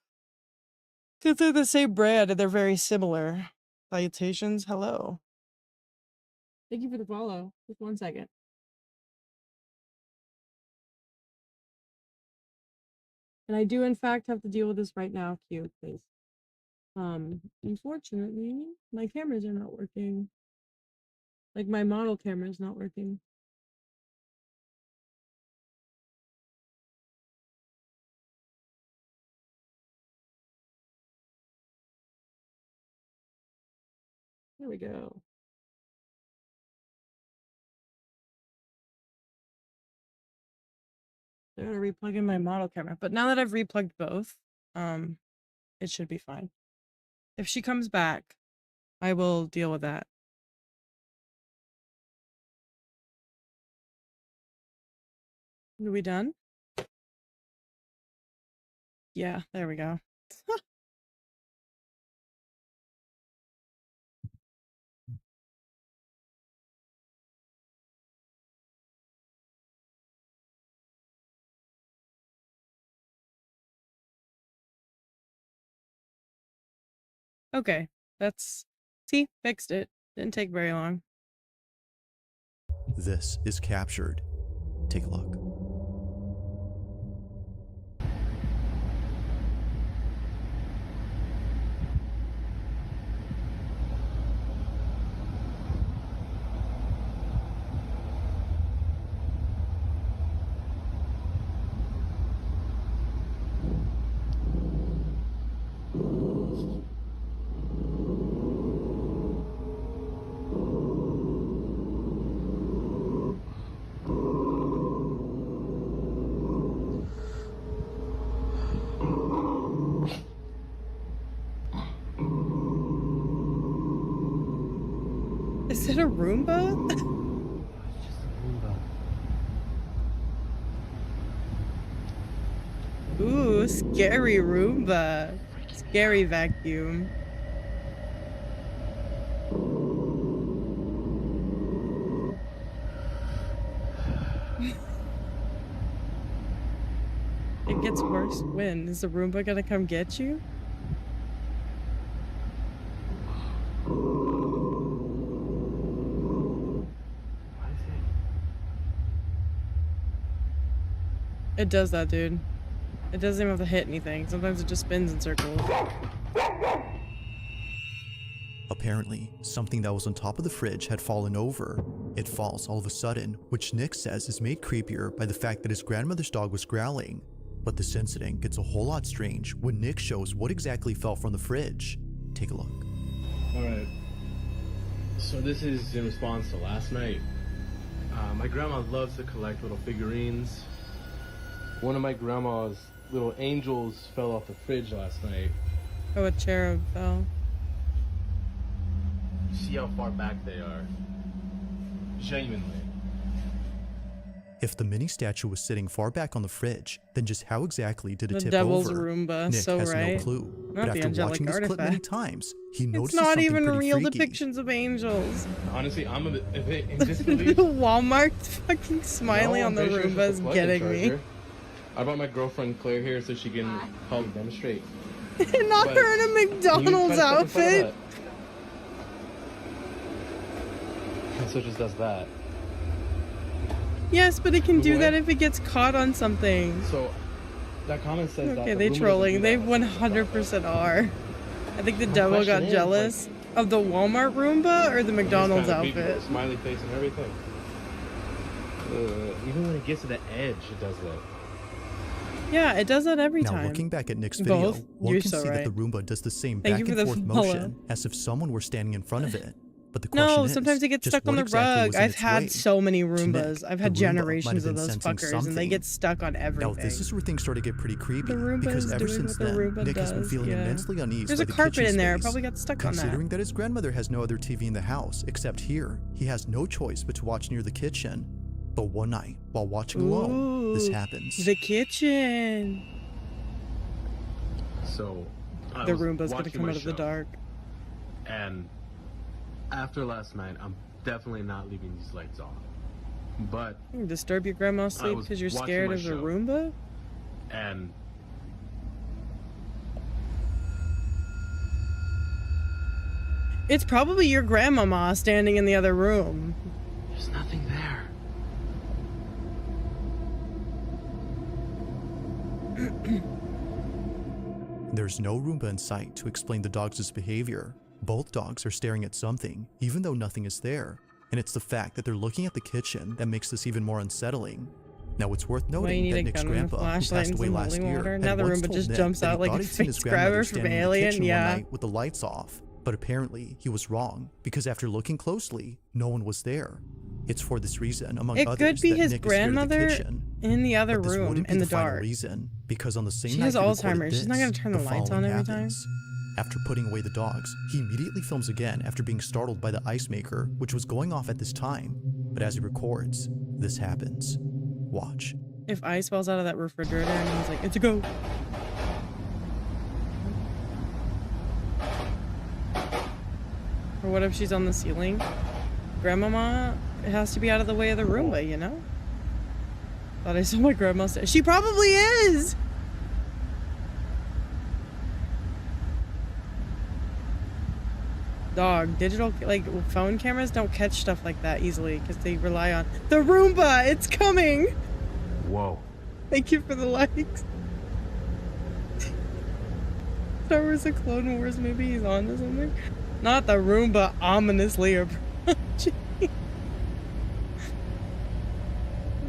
Because they're the same brand and they're very similar. Salutations, hello. Thank you for the follow. Just 1 second. And I do in fact have to deal with this right now, Q, please. Unfortunately, my cameras are not working. Like my model camera is not working. There we go. I'm gonna replug in my model camera. But now that I've replugged both, it should be fine. If she comes back, I will deal with that. Are we done? Yeah, there we go. Okay, see, fixed it. Didn't take very long. This is captured. Take a look. Is it a Roomba? Ooh, scary Roomba. Scary vacuum. It gets worse when? Is the Roomba gonna come get you? It does that, dude. It doesn't even have to hit anything. Sometimes it just spins in circles. Apparently, something that was on top of the fridge had fallen over. It falls all of a sudden, which Nick says is made creepier by the fact that his grandmother's dog was growling. But this incident gets a whole lot strange when Nick shows what exactly fell from the fridge. Take a look. Alright, so this is in response to last night. My grandma loves to collect little figurines. One of my grandma's little angels fell off the fridge last night. Oh, a cherub fell. See how far back they are. Genuinely. If the mini statue was sitting far back on the fridge, then just how exactly did it The tip devil's over? Roomba, Nick so has right. no clue. Not But the after angelic watching this clip many artifact. times, he It's notices not something even pretty real freaky. depictions of angels. Honestly, I'm a bit in disbelief. Walmart fucking smiley No, on the I'm pretty sure Roomba it's is the plug-in getting me. charger. I brought my girlfriend Claire here so she can help demonstrate. Not But her in a can you McDonald's try to step in front of outfit. that? And so it just does that. Yes, but it can Move do away. that if it gets caught on something. So that comment says that. Okay, the they Roomba doesn't trolling. do They that. 100% are. I think the My devil question got is, jealous of the Walmart Roomba or the It's McDonald's kinda creepy with outfit. a smiley face and everything. Even when it gets to the edge, it does that. Yeah, it does that every Now, time. looking back at Nick's video, Both? one You're can so see right. that the Roomba does the same Thank back you for and the forth follow. motion as if someone were standing in front of it. But the question No, is, sometimes it gets just stuck on what the exactly rug. was in I've its had way? so many To Nick, Roombas. I've had the Roomba might generations have of been those sensing fuckers, and they something. get stuck on everything. Now, this is where things start to get pretty creepy, The Roomba because is ever doing since what the then, Roomba Nick has been does, feeling yeah. immensely uneasy There's by a the carpet kitchen in there. It space. probably got stuck on that. Considering that his grandmother has no other TV in the house except here, he has no choice but to watch near the kitchen. But one night, while watching alone, this Ooh, happens. The kitchen. So I The was Roomba's gonna watching come my out of the show, dark. And after last night, I'm definitely not leaving these lights on. But You disturb your grandma's sleep was because you're watching scared my of the show. Roomba? and It's probably your grandmama standing in the other room. there's nothing there. There's no Roomba in sight to explain the dogs' behavior. Both dogs are staring at something, even though nothing is there. And it's the fact that they're looking at the kitchen that makes this even more unsettling. Now, it's worth Why you noting need that a Nick's gun and a grandpa, who flashlight passed and away some last holy year, water? had Now the once Roomba told just Nick jumps that he out like thought a he'd seen his face grandmother grabber from standing in the Alien, kitchen one yeah. night with the lights off. But apparently, he was wrong, because after looking closely, no one was there. It's for this reason, among It others, could be that his Nick is scared of the grandmother kitchen. in the other But this room wouldn't be in the final dark. reason, because on the same She night has he recorded Alzheimer's. She's not gonna this, turn the lights on following every time. happens. After putting away the dogs, he immediately films again after being startled by the ice maker, which was going off at this time. But as he records, this happens. Watch. If ice falls out of that refrigerator and he's like, it's a go. Or what if she's on the ceiling? Grandmama, it has to be out of the way of the Roomba, you know? Thought I saw my grandma say, she probably is! Dog, digital, like, phone cameras don't catch stuff like that easily because they rely on the Roomba! It's coming! Whoa. Thank you for the likes. Star Wars The Clone Wars movie, he's on to something. Not the Roomba ominously approaching.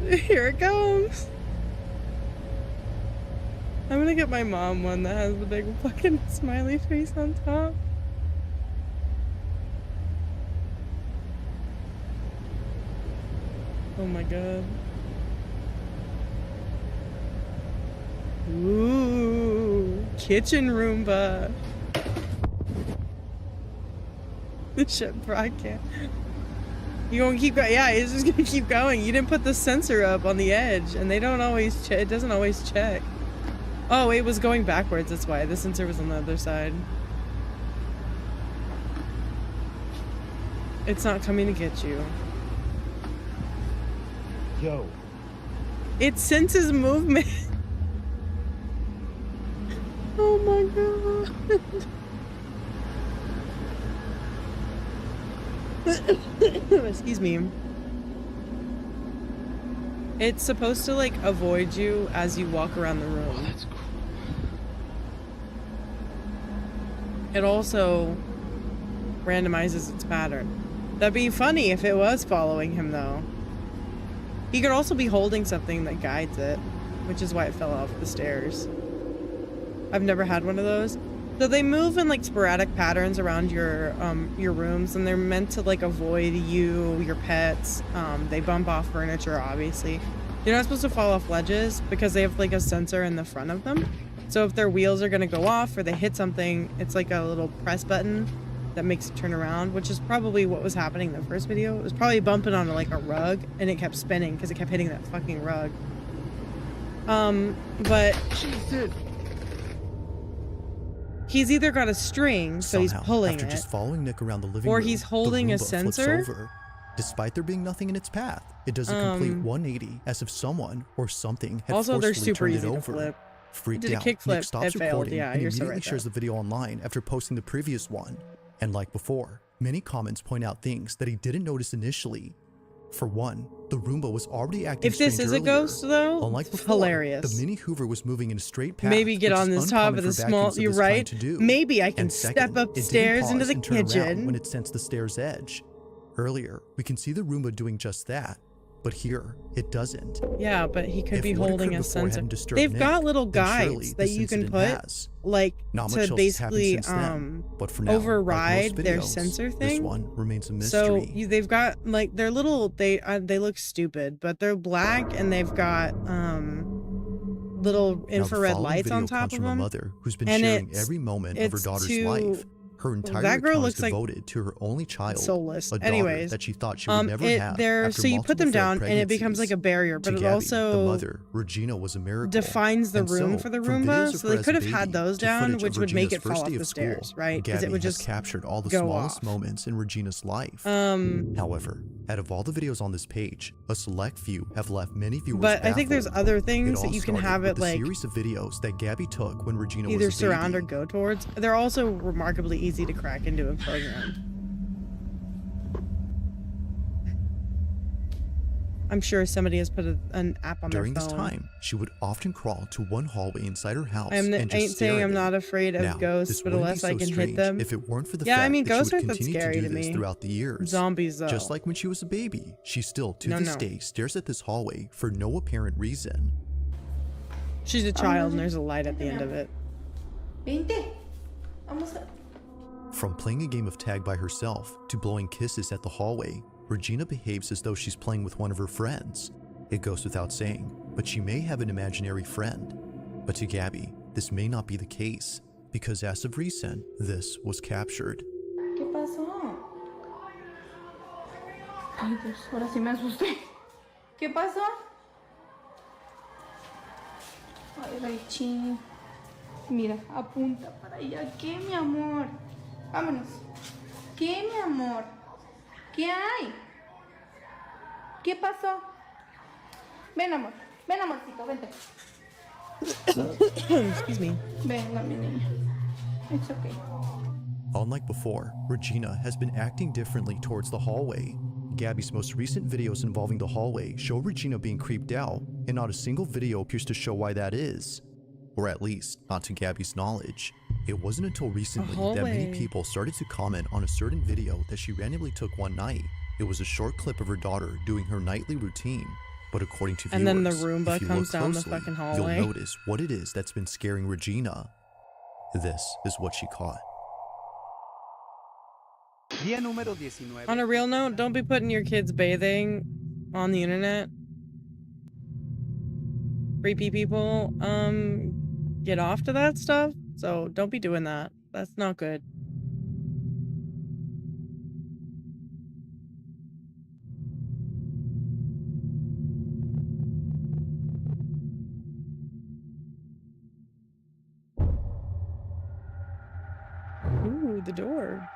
Here it comes. I'm gonna get my mom one that has the big fucking smiley face on top. Oh my god. Ooh, kitchen Roomba. This shit broadcast. You gonna keep going? Yeah, it's just gonna keep going. You didn't put the sensor up on the edge, and they don't always. It doesn't always check. Oh, it was going backwards. That's why the sensor was on the other side. It's not coming to get you. Yo. It senses movement. Oh my god. Excuse me. It's supposed to like avoid you as you walk around the room. Oh, that's cool. It also randomizes its pattern. That'd be funny if it was following him though. He could also be holding something that guides it, which is why it fell off the stairs. I've never had one of those. So they move in like sporadic patterns around your rooms, and they're meant to like avoid you, your pets. They bump off furniture, obviously. You're not supposed to fall off ledges because they have like a sensor in the front of them. So if their wheels are gonna go off or they hit something, it's like a little press button that makes it turn around, which is probably what was happening in the first video. It was probably bumping on like a rug and it kept spinning because it kept hitting that fucking rug. But he's either got a string, so he's pulling after it, just following Nick around the living or room, he's holding the a Roomba flips sensor. over. Despite there being nothing in its path, it does a complete 180 as if someone or something had Also, they're forcefully super turned easy it to over. flip. Freaked Did a out, kickflip, Nick stops it failed. recording Yeah, and you're so immediately right shares there. the video online after posting the previous one. And like before, many comments point out things that he didn't notice initially. For one, the Roomba was already acting If this strange is a earlier. ghost, though, Unlike it's before, hilarious. the mini Hoover was moving in a straight path. Maybe get which on is this top uncommon of the for small. vacuums of You're this kind right. to do. Maybe I can And step second, it didn't upstairs into pause the and turn around kitchen. when it sensed the stair's edge. Earlier, we can see the Roomba doing just that, but here it doesn't. Yeah, but he could If be what holding occurred a before sensor. hadn't disturbed They've Nick, got little then surely guides that this you can incident put, has. like, Not much to else has happened basically since then, but for now, like override most their videos, sensor this thing. one remains a So mystery. they've got like they're little. They look stupid, but they're black and they've got little Now, the infrared following lights on video top comes of from a them. mother who's been And sharing it's- every moment of her it's daughter's to- life. Her entire that girl account looks is like devoted to her only child, soulless. a daughter Anyways, that she thought she would never have. After so you put them multiple down failed and it becomes like a barrier, pregnancies. but To it Gabby, also the mother, Regina was a miracle. defines the And room so, for the from Roomba. videos of So her they as could a have had baby those to down, footage which of would make Regina's it fall first off day the of school, stairs, right? Because it Gabby would has just captured all the go smallest off. moments in Regina's life. However, out of all the videos on this page, a select few have left many viewers But I think there's baffled. other It things all that you can started have with it the like series of videos that Gabby took when Regina either was a surround baby. or go towards. They're also remarkably easy to crack into a program. I'm sure somebody has put an app on During their this phone. time, she would often crawl to one hallway inside her house I and just ain't stare saying at I'm it. not afraid of Now, ghosts, this but wouldn't unless be I so can hit strange them. if it weren't for the Yeah, I fact mean, that she ghosts would aren't that continue scary to to do this me. throughout the years. Zombies, though. Just like when she was a baby, she still, to No, this no. day, stares at this hallway for no apparent reason. She's a child and there's a light at the end of it. From playing a game of tag by herself to blowing kisses at the hallway, Regina behaves as though she's playing with one of her friends. It goes without saying, but she may have an imaginary friend. But to Gabby, this may not be the case, because as of recent, this was captured. ¿Qué pasó? Ay, Dios, ahora sí me asusté. ¿Qué pasó? Ay, Raichín. Mira, apunta para allá. ¿Qué, mi amor? Vámonos. ¿Qué, mi amor? ¿Qué hay? ¿Qué pasó? Ven, amor. Ven, amorcito, vente. Excuse me. Venga, mi niña. It's okay. Unlike before, Regina has been acting differently towards the hallway. Gabby's most recent videos involving the hallway show Regina being creeped out, and not a single video appears to show why that is. Or at least, not to Gabby's knowledge. It wasn't until recently that many hallway. people started to comment on a certain video that she randomly took one night. It was a short clip of her daughter doing her nightly routine. But according to viewers, And then the Roomba if you comes look down the closely, fucking hallway. you'll notice what it is that's been scaring Regina. This is what she caught. On a real note, don't be putting your kids bathing on the internet. Creepy people, get off to that stuff. So don't be doing that. That's not good. Ooh, the door.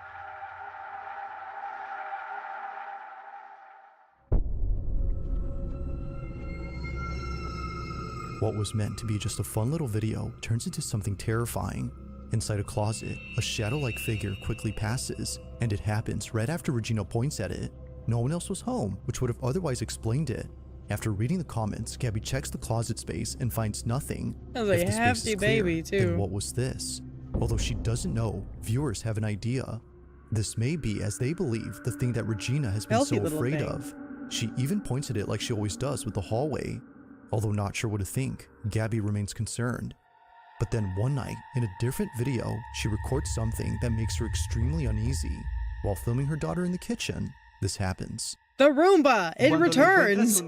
What was meant to be just a fun little video turns into something terrifying. Inside a closet, a shadow-like figure quickly passes, and it happens right after Regina points at it. No one else was home, which would have otherwise explained it. After reading the comments, Gabby checks the closet space and finds nothing. I was like, If the space hefty is clear, baby, then too. what was this? Although she doesn't know, viewers have an idea. This may be, as they believe, the thing that Regina has been Healthy so little afraid thing. of. She even points at it like she always does with the hallway. Although not sure what to think, Gabby remains concerned. But then one night, in a different video, she records something that makes her extremely uneasy. While filming her daughter in the kitchen, this happens. The Roomba! It returns!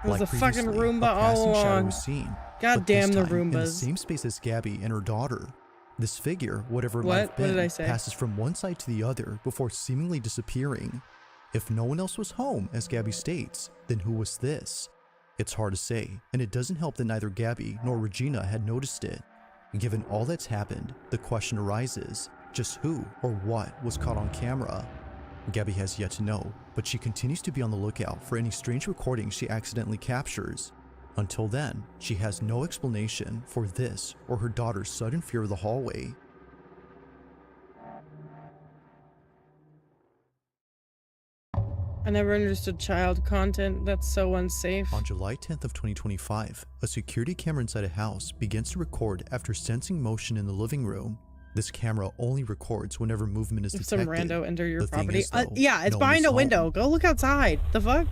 It was Like a fucking previously, Roomba a all passing shadow along. was seen, God but this damn the time in the Roombas. same space as Gabby and her daughter. This figure, whatever it might What? have What been, did I say? passes from one side to the other before seemingly disappearing. If no one else was home, as Gabby states, then who was this? It's hard to say, and it doesn't help that neither Gabby nor Regina had noticed it. Given all that's happened, the question arises, just who or what was caught on camera? Gabby has yet to know, but she continues to be on the lookout for any strange recordings she accidentally captures. Until then, she has no explanation for this or her daughter's sudden fear of the hallway. I never understood child content. That's so unsafe. On July 10th of 2025, a security camera inside a house begins to record after sensing motion in the living room. This camera only records whenever movement is If detected. some rando enter your The thing property. is, though, Yeah, it's no one behind is a window. home. Go look outside. The fuck?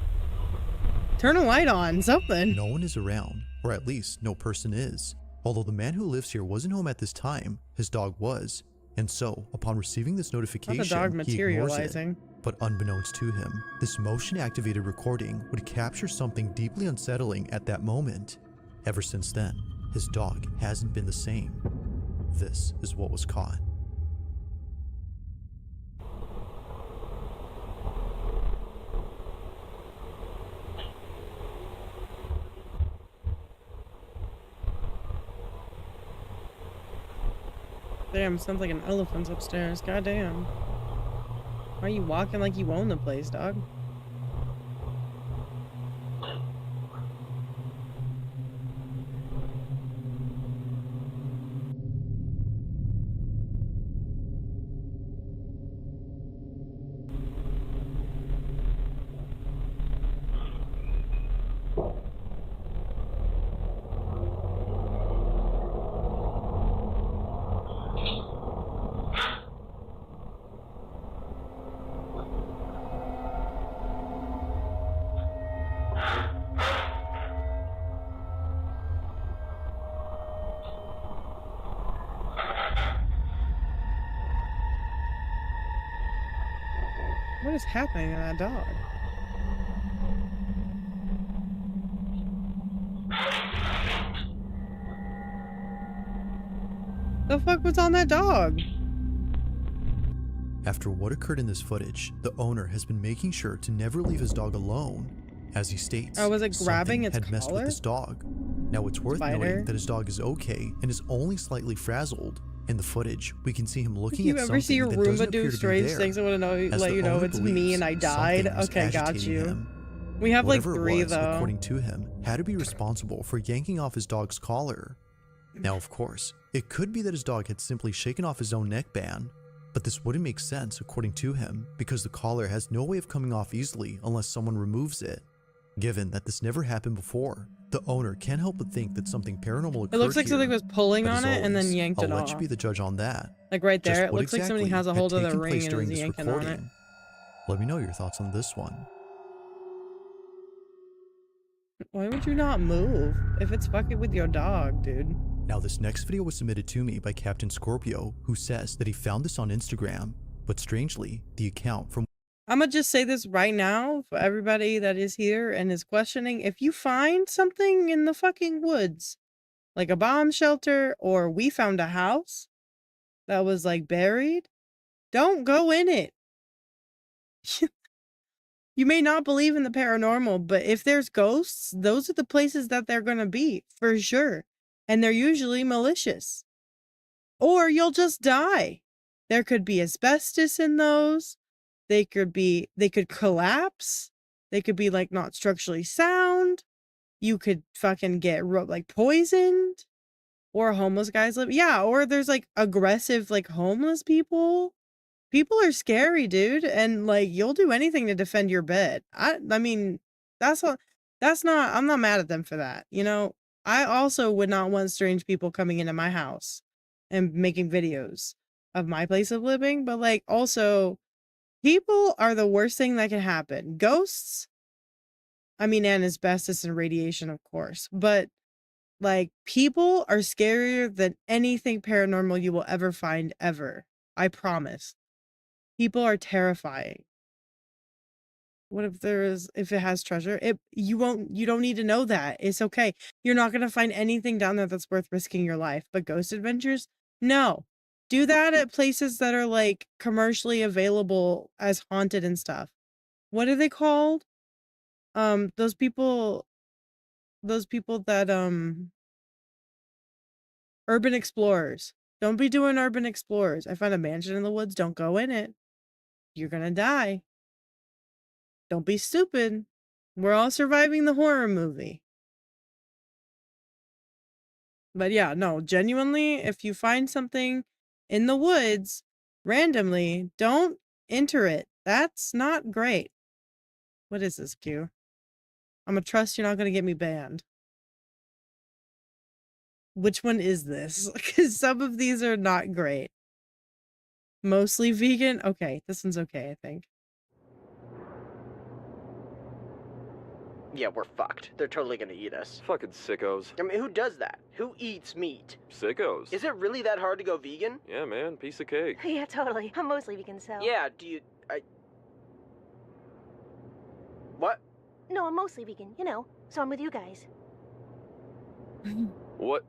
Turn a light on. Something. No one is around, or at least no person is. Although the man who lives here wasn't home at this time, his dog was. And so, upon receiving this notification, Not the dog he ignores it. materializing. But unbeknownst to him, this motion-activated recording would capture something deeply unsettling at that moment. Ever since then, his dog hasn't been the same. This is what was caught. Damn, sounds like an elephant's upstairs. Goddamn. Why are you walking like you own the place, dog? What is happening to that dog? The fuck was on that dog? After what occurred in this footage, the owner has been making sure to never leave his dog alone. As he states, Oh, was it grabbing something its had messed with collar? his dog. Now it's worth Spider? noting that his dog is okay and is only slightly frazzled. In the footage, we can see him If looking you at ever something see your that doesn't Roomba appear do to be strange there, things, I want to know, as let the you know owner it's me believes and I died. something was Okay, got agitating you. him. We have like Whatever 3 it was, though. according to him, had to be responsible for yanking off his dog's collar. Now, of course, it could be that his dog had simply shaken off his own neckband, but this wouldn't make sense according to him because the collar has no way of coming off easily unless someone removes it. Given that this never happened before, the owner can't help but think that something paranormal occurred It looks like here. something was pulling But on as it and then always, yanked it I'll let off. you be the judge on that. Like right Just there, it what looks like somebody exactly has a had hold of the taken ring place and during is this yanking on it. recording? Let me know your thoughts on this one. Why would you not move if it's fucking with your dog, dude? Now, this next video was submitted to me by Captain Scorpio, who says that he found this on Instagram, but strangely, the account from I'm gonna just say this right now for everybody that is here and is questioning. If you find something in the fucking woods, like a bomb shelter, or we found a house that was like buried, don't go in it. You may not believe in the paranormal, but if there's ghosts, those are the places that they're gonna be, for sure. And they're usually malicious. Or you'll just die. There could be asbestos in those. They could collapse. They could be like not structurally sound. You could fucking get like poisoned, or homeless guys live. Yeah, or there's like aggressive like homeless people. People are scary, dude, and like you'll do anything to defend your bed. I mean, that's what that's not I'm not mad at them for that. You know, I also would not want strange people coming into my house and making videos of my place of living, but like also people are the worst thing that can happen. Ghosts, I mean, and asbestos and radiation, of course, but like people are scarier than anything paranormal you will ever find ever. I promise. People are terrifying. What if if it has treasure? You don't need to know that. It's okay. You're not going to find anything down there that's worth risking your life. But ghost adventures? No. Do that at places that are like commercially available as haunted and stuff. What are they called? Those people that urban explorers. Don't be doing urban explorers. I found a mansion in the woods. Don't go in it. You're gonna die. Don't be stupid. We're all surviving the horror movie. But yeah, no, genuinely, if you find something in the woods randomly, don't enter it. That's not great. What is this, Q? I'm gonna trust you're not gonna get me banned. Which one is this? Because some of these are not great. Mostly vegan? Okay, this one's okay, I think. Yeah, we're fucked. They're totally gonna eat us. Fucking sickos. I mean, who does that? Who eats meat? Sickos. Is it really that hard to go vegan? Yeah, man, piece of cake. Yeah, totally. I'm mostly vegan, so. Yeah, What? No, I'm mostly vegan, you know, so I'm with you guys. What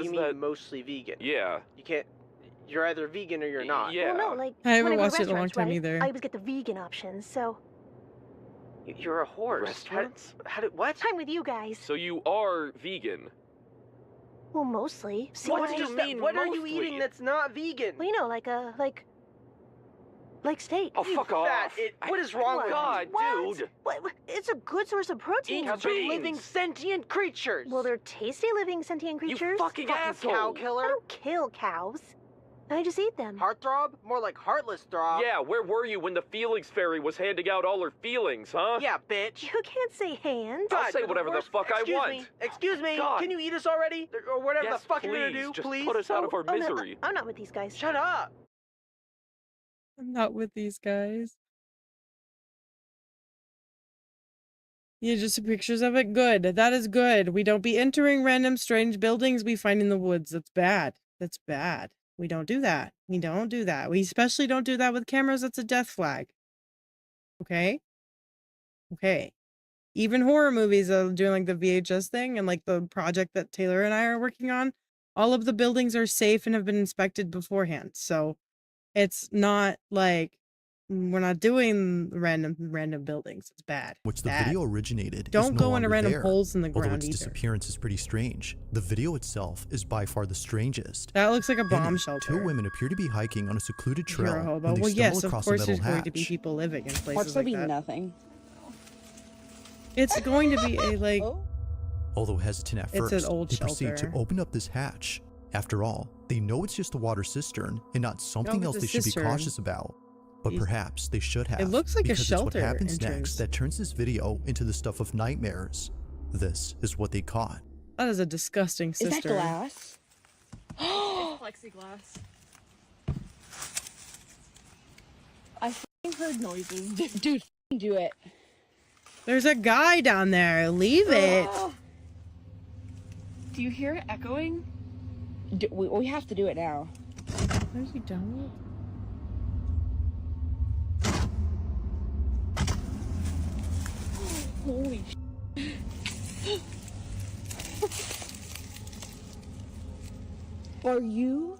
is you mean that? Mostly vegan? Yeah. You can't. You're either vegan or you're not. Yeah. Well, no, like, I haven't when go to watched it in a long restaurants, time right, either. I always get the vegan options, so. You're a horse. Restaurants? What? I'm with you guys. So you are vegan. Well, mostly. See, What I- do you mean? What are you eating that's not vegan? Well, you know, like steak. Oh, fuck off. What is wrong with God, you? What? dude. What? It's a good source of protein. Cows are living sentient creatures. Well, they're tasty living sentient creatures. fucking asshole. Cow killer. I don't kill cows. I just eat them. Heartthrob? More like heartless throb. Yeah, where were you when the feelings fairy was handing out all her feelings, huh? Yeah, bitch. You can't say hands. I'll say whatever the fuck I want. Excuse me. God. Can you eat us already? Or whatever Yes, the fuck you're gonna please. do, Just please? put us out of our Oh, no, misery. I'm not with these guys. Shut up. I'm not with these guys. Yeah, just pictures of it. Good. That is good. We don't be entering random strange buildings we find in the woods. That's bad. That's bad. We don't do that. We don't do that. We especially don't do that with cameras. That's a death flag. Okay? Okay. Even horror movies are doing like the VHS thing and like the project that Taylor and I are working on. All of the buildings are safe and have been inspected beforehand. So it's not like we're not doing random buildings. It's bad. Which the Bad. video originated. Don't is no go into longer random there. holes in the Although ground its either. disappearance is pretty strange, the video itself is by far the strangest. That looks like a In bomb it, shelter. Two women appear to be hiking on a secluded If you're a trail hobo. when they Well, stumble yes, of across course a there's metal going to be hatch. people living in places Watch there like be that. nothing. It's going to be a like. Although hesitant at It's first, an old they proceed to shelter. open up this hatch. After all, they know it's just a water cistern and not something it's else a they should be cistern. cautious about. But perhaps they should have. It looks like a because it's shelter what happens entrance. next that turns this video into the stuff of nightmares. This is what they caught. That is a disgusting Is cistern. that glass? Plexiglass. I f***ing heard noises. Dude, f***ing do it. There's a guy down there. Leave it. Do you hear it echoing? We have to do it now. Where's he done? Holy Are you?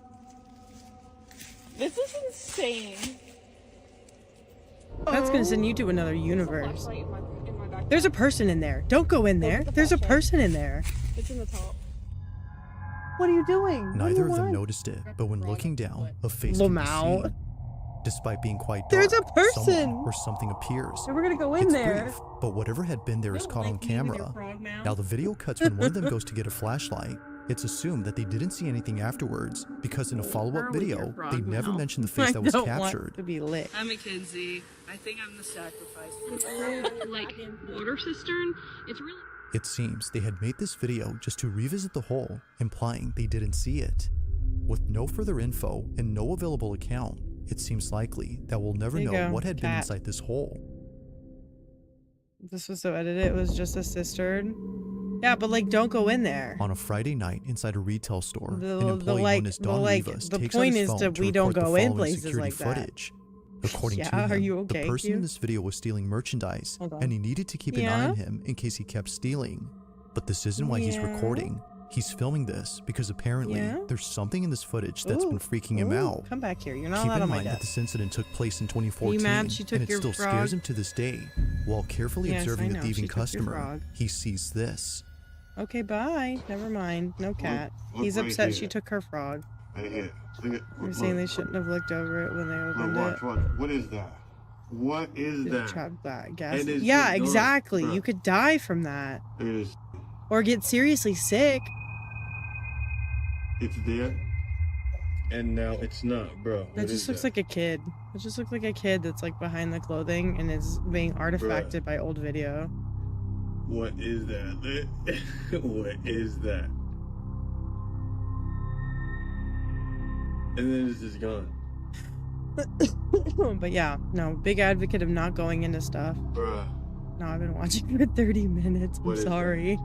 This is insane. That's gonna send you to another universe. Flashlight in my back. There's a person in there. Don't go in there. There's a person in there. It's in the top. What are you doing? Neither of them noticed it, but when looking down, a face can be Lamau. seen. Despite being quite dark, There's a person! someone or something appears. And we're gonna go in It's there. brief, but whatever had been there is caught on camera. Now the video cuts when one of them goes to get a flashlight. It's assumed that they didn't see anything afterwards because in a follow-up video, they never mentioned the face that was captured. To be lit. I'm Mackenzie. I think I'm the sacrifice. Like water cistern. It's really. It seems they had made this video just to revisit the hole, implying they didn't see it. With no further info and no available account, it seems likely that we'll never There you know go, what had been cat. inside this hole. This was so edited. It was just a cistern. Yeah, but like, don't go in there. On a Friday night inside a retail store, The- an the, employee like- known as the, Don like, Rivas the takes out point his is phone that to we don't record the go in following places security like that. footage. According to Yeah, him, are you the okay, person in Q? this video was stealing merchandise, Hold on. and he needed to keep an eye Yeah? on him in case he kept stealing. But this isn't why he's Yeah? recording. He's filming this because apparently Yeah? there's something in this footage that's been freaking him Ooh, out. Come back here. You're not Keep allowed in on my mind that desk. this incident took place in 2014, mad she took and it your still frog? scares him to this day. While carefully Yes, observing I a know, she thieving took your customer, frog. he sees this. Okay, bye. Never mind. No cat. look He's right upset here. she took her frog. Right here. Look at, You're look, saying they shouldn't have looked over it when they look, opened watch, it. watch. What is that? What is that? Trap that gas. And it's Yeah, just gone, exactly. bruh. You could die from that. It is. Or get seriously sick. It's there, and now it's not, bro. That just looks like a kid. It just looks like a kid that's like behind the clothing and is being artifacted by old video. What is that? What is that? And then it's just gone. But yeah, no, big advocate of not going into stuff. Bruh. No, I've been watching for 30 minutes. I'm What is that? sorry.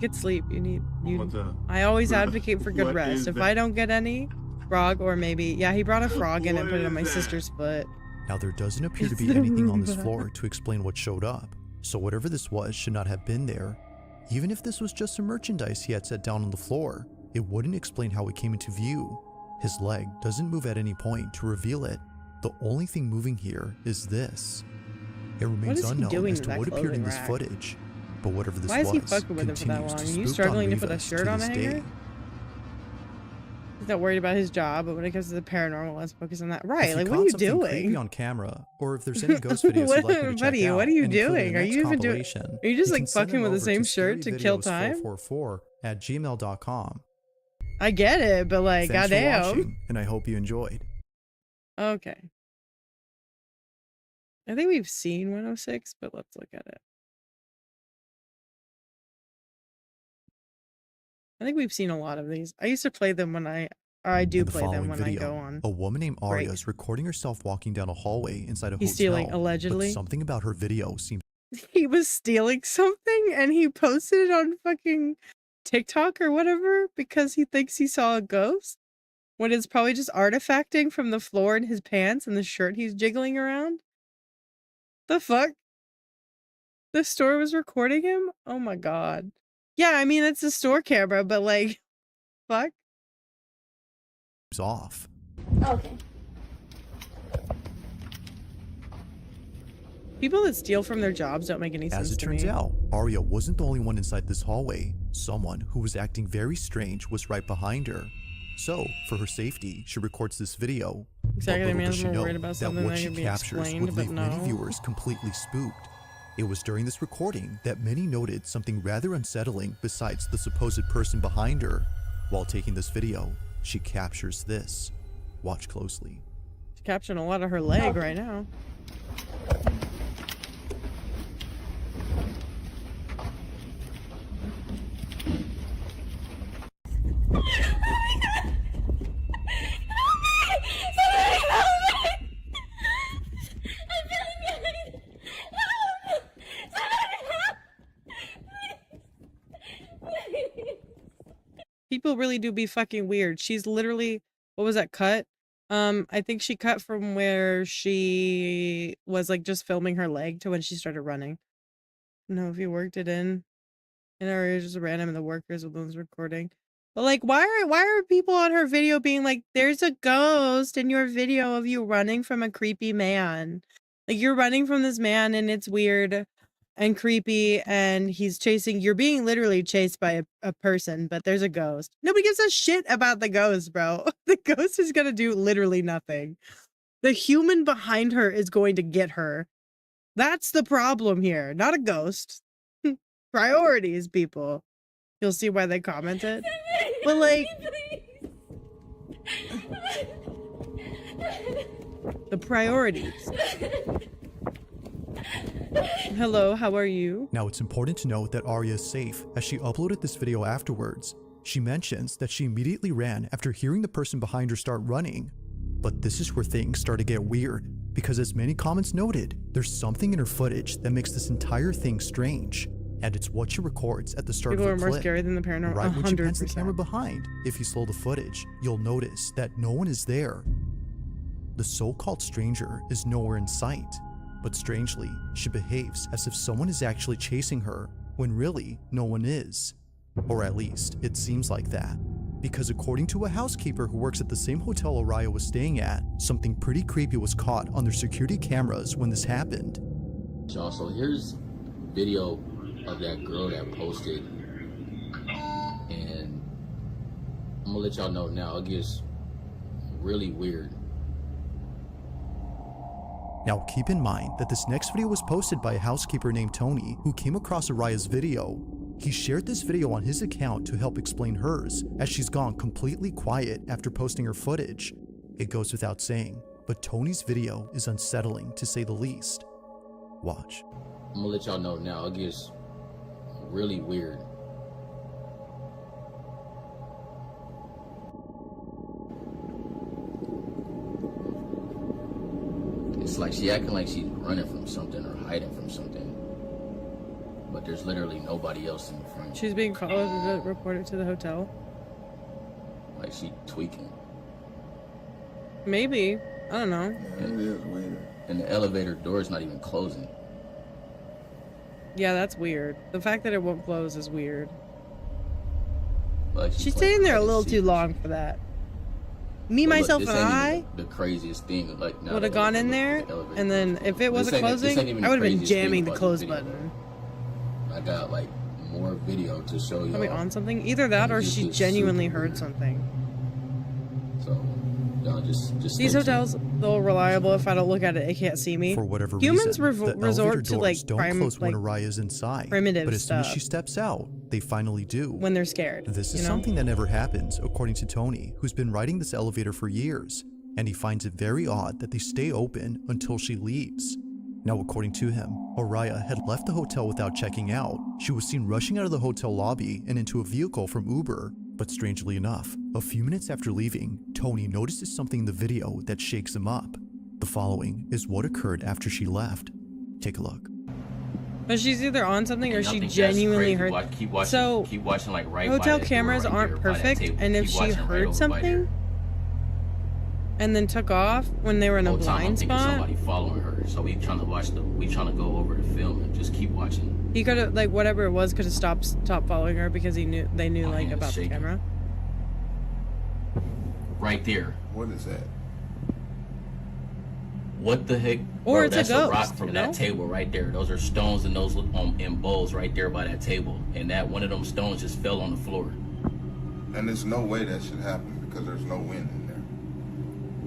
Get sleep. What's that? I always Bruh, advocate for good what rest. is If that? I don't get any, frog or maybe, yeah, he brought a frog in and What put it on is my that? sister's foot. Now there doesn't appear to It's be the anything on this Roomba. floor to explain what showed up, so whatever this was should not have been there. Even if this was just some merchandise he had set down on the floor, it wouldn't explain how it came into view. His leg doesn't move at any point to reveal it. The only thing moving here is this. It remains is he unknown doing as to to that what appeared in clothing this rack? footage, but whatever this Why is he was fucking with him for that continues long? to Are you spook struggling Don to put a Rivas shirt on this a day. hanger? He's not worried about his job, but when it comes to the paranormal, let's focus on that. Right, If like, you what are caught you something creepy doing? on camera, or if there's any ghost videos you'd like me to check Buddy, out what are you and include in the doing? Are next you even doing? compilation, Are you just can like send fucking them with the over same shirt to kill time? scaryvideos444@gmail.com. I get it, but like, Thanks for goddamn. watching, and I hope you enjoyed. Okay. I think we've seen 106, but let's look at it. I think we've seen a lot of these. I used to play them when I do In the play them following when video, I go on. a woman named Aria break. is recording herself walking down a hallway inside a He's hotel. stealing, allegedly. But something about her video seems He was stealing something and he posted it on fucking TikTok or whatever because he thinks he saw a ghost. When it's probably just artifacting from the floor in his pants and the shirt he's jiggling around. The fuck? The store was recording him? Oh my god. Yeah, I mean, it's a store camera, but like, fuck? off. Okay. People that steal from their jobs don't make any sense As it to turns me. out, Aria wasn't the only one inside this hallway. Someone who was acting very strange was right behind her. So, for her safety, she records this video. Exactly, But little does man's she more know worried about that something what that she can be captures explained, would but leave many no. viewers completely spooked. It was during this recording that many noted something rather unsettling besides the supposed person behind her. While taking this video, she captures this. Watch closely. She's capturing a lot of her leg right now. People really do be fucking weird. She's literally, what was that cut? I think she cut from where she was like just filming her leg to when she started running. No, if you worked it in or it was just random and the workers were the ones recording. But like, why are people on her video being like, there's a ghost in your video of you running from a creepy man? Like you're running from this man and it's weird. and creepy, and he's chasing. You're being literally chased by a person, but there's a ghost. Nobody gives a shit about the ghost, bro. The ghost is gonna do literally nothing. The human behind her is going to get her. That's the problem here, not a ghost. Priorities, people. You'll see why they commented. But like, the priorities. Hello, how are you? Now, it's important to note that Arya is safe, as she uploaded this video afterwards. She mentions that she immediately ran after hearing the person behind her start running. But this is where things start to get weird, because as many comments noted, there's something in her footage that makes this entire thing strange. And it's what she records at the start People of are the more clip. scary than the paranormal. Right when she pans the 100%. camera behind, if you slow the footage, you'll notice that no one is there. The so-called stranger is nowhere in sight. But strangely, she behaves as if someone is actually chasing her, when really, no one is. Or at least, it seems like that. Because according to a housekeeper who works at the same hotel Araya was staying at, something pretty creepy was caught on their security cameras when this happened. So here's video of that girl that posted, and I'm gonna let y'all know now, it gets really weird. Now keep in mind that this next video was posted by a housekeeper named Tony who came across Araya's video. He shared this video on his account to help explain hers, as she's gone completely quiet after posting her footage. It goes without saying, but Tony's video is unsettling to say the least. Watch. I'm gonna let y'all know now, it gets really weird. It's like she acting like she's running from something or hiding from something. But there's literally nobody else in the front. She's being followed and reported to the hotel. Like she tweaking. Maybe. I don't know. And the elevator door is not even closing. Yeah, that's weird. The fact that it won't close is weird. Like She's staying there a little too long for that. Me, But look, myself, this and ain't I even the craziest thing. Like now would that have gone I in look there, at the elevator and then if it wasn't This ain't closing, even the I would have been craziest thing jamming the about close this video, button. I got like more video to show you. Are we on something? Either that or she genuinely heard something. So, y'all just These hotels, though reliable, if I don't look at it, it can't see me. For whatever Humans reason, the resort elevator to doors like don't close when Araya is inside. primitive but as soon as stuff she steps out, they finally do. when they're scared. This is you know? something that never happens, according to Tony, who's been riding this elevator for years, and he finds it very odd that they stay open until she leaves. Now, according to him, Araya had left the hotel without checking out. She was seen rushing out of the hotel lobby and into a vehicle from Uber. But strangely enough, a few minutes after leaving, Tony notices something in the video that shakes him up. The following is what occurred after she left. Take a look. But she's either on something or And I she think that's genuinely crazy. heard. Keep watching, So keep watching like right by hotel that door cameras right aren't there, by that perfect, table. and if Keep she watching right heard over by something there. and then took off when they were in a Whole time I'm blind thinking spot, somebody following her. So we trying to go over the film and just keep watching. he could have, like, whatever it was, could have stopped following her because they knew like hand's about shaking. the camera. Right there. What is that? What the heck? Or Bro, it's a that's ghost, rock from you that know? table right there. Those are stones and those in bowls right there by that table. And that one of them stones just fell on the floor. And there's no way that should happen because there's no wind in there.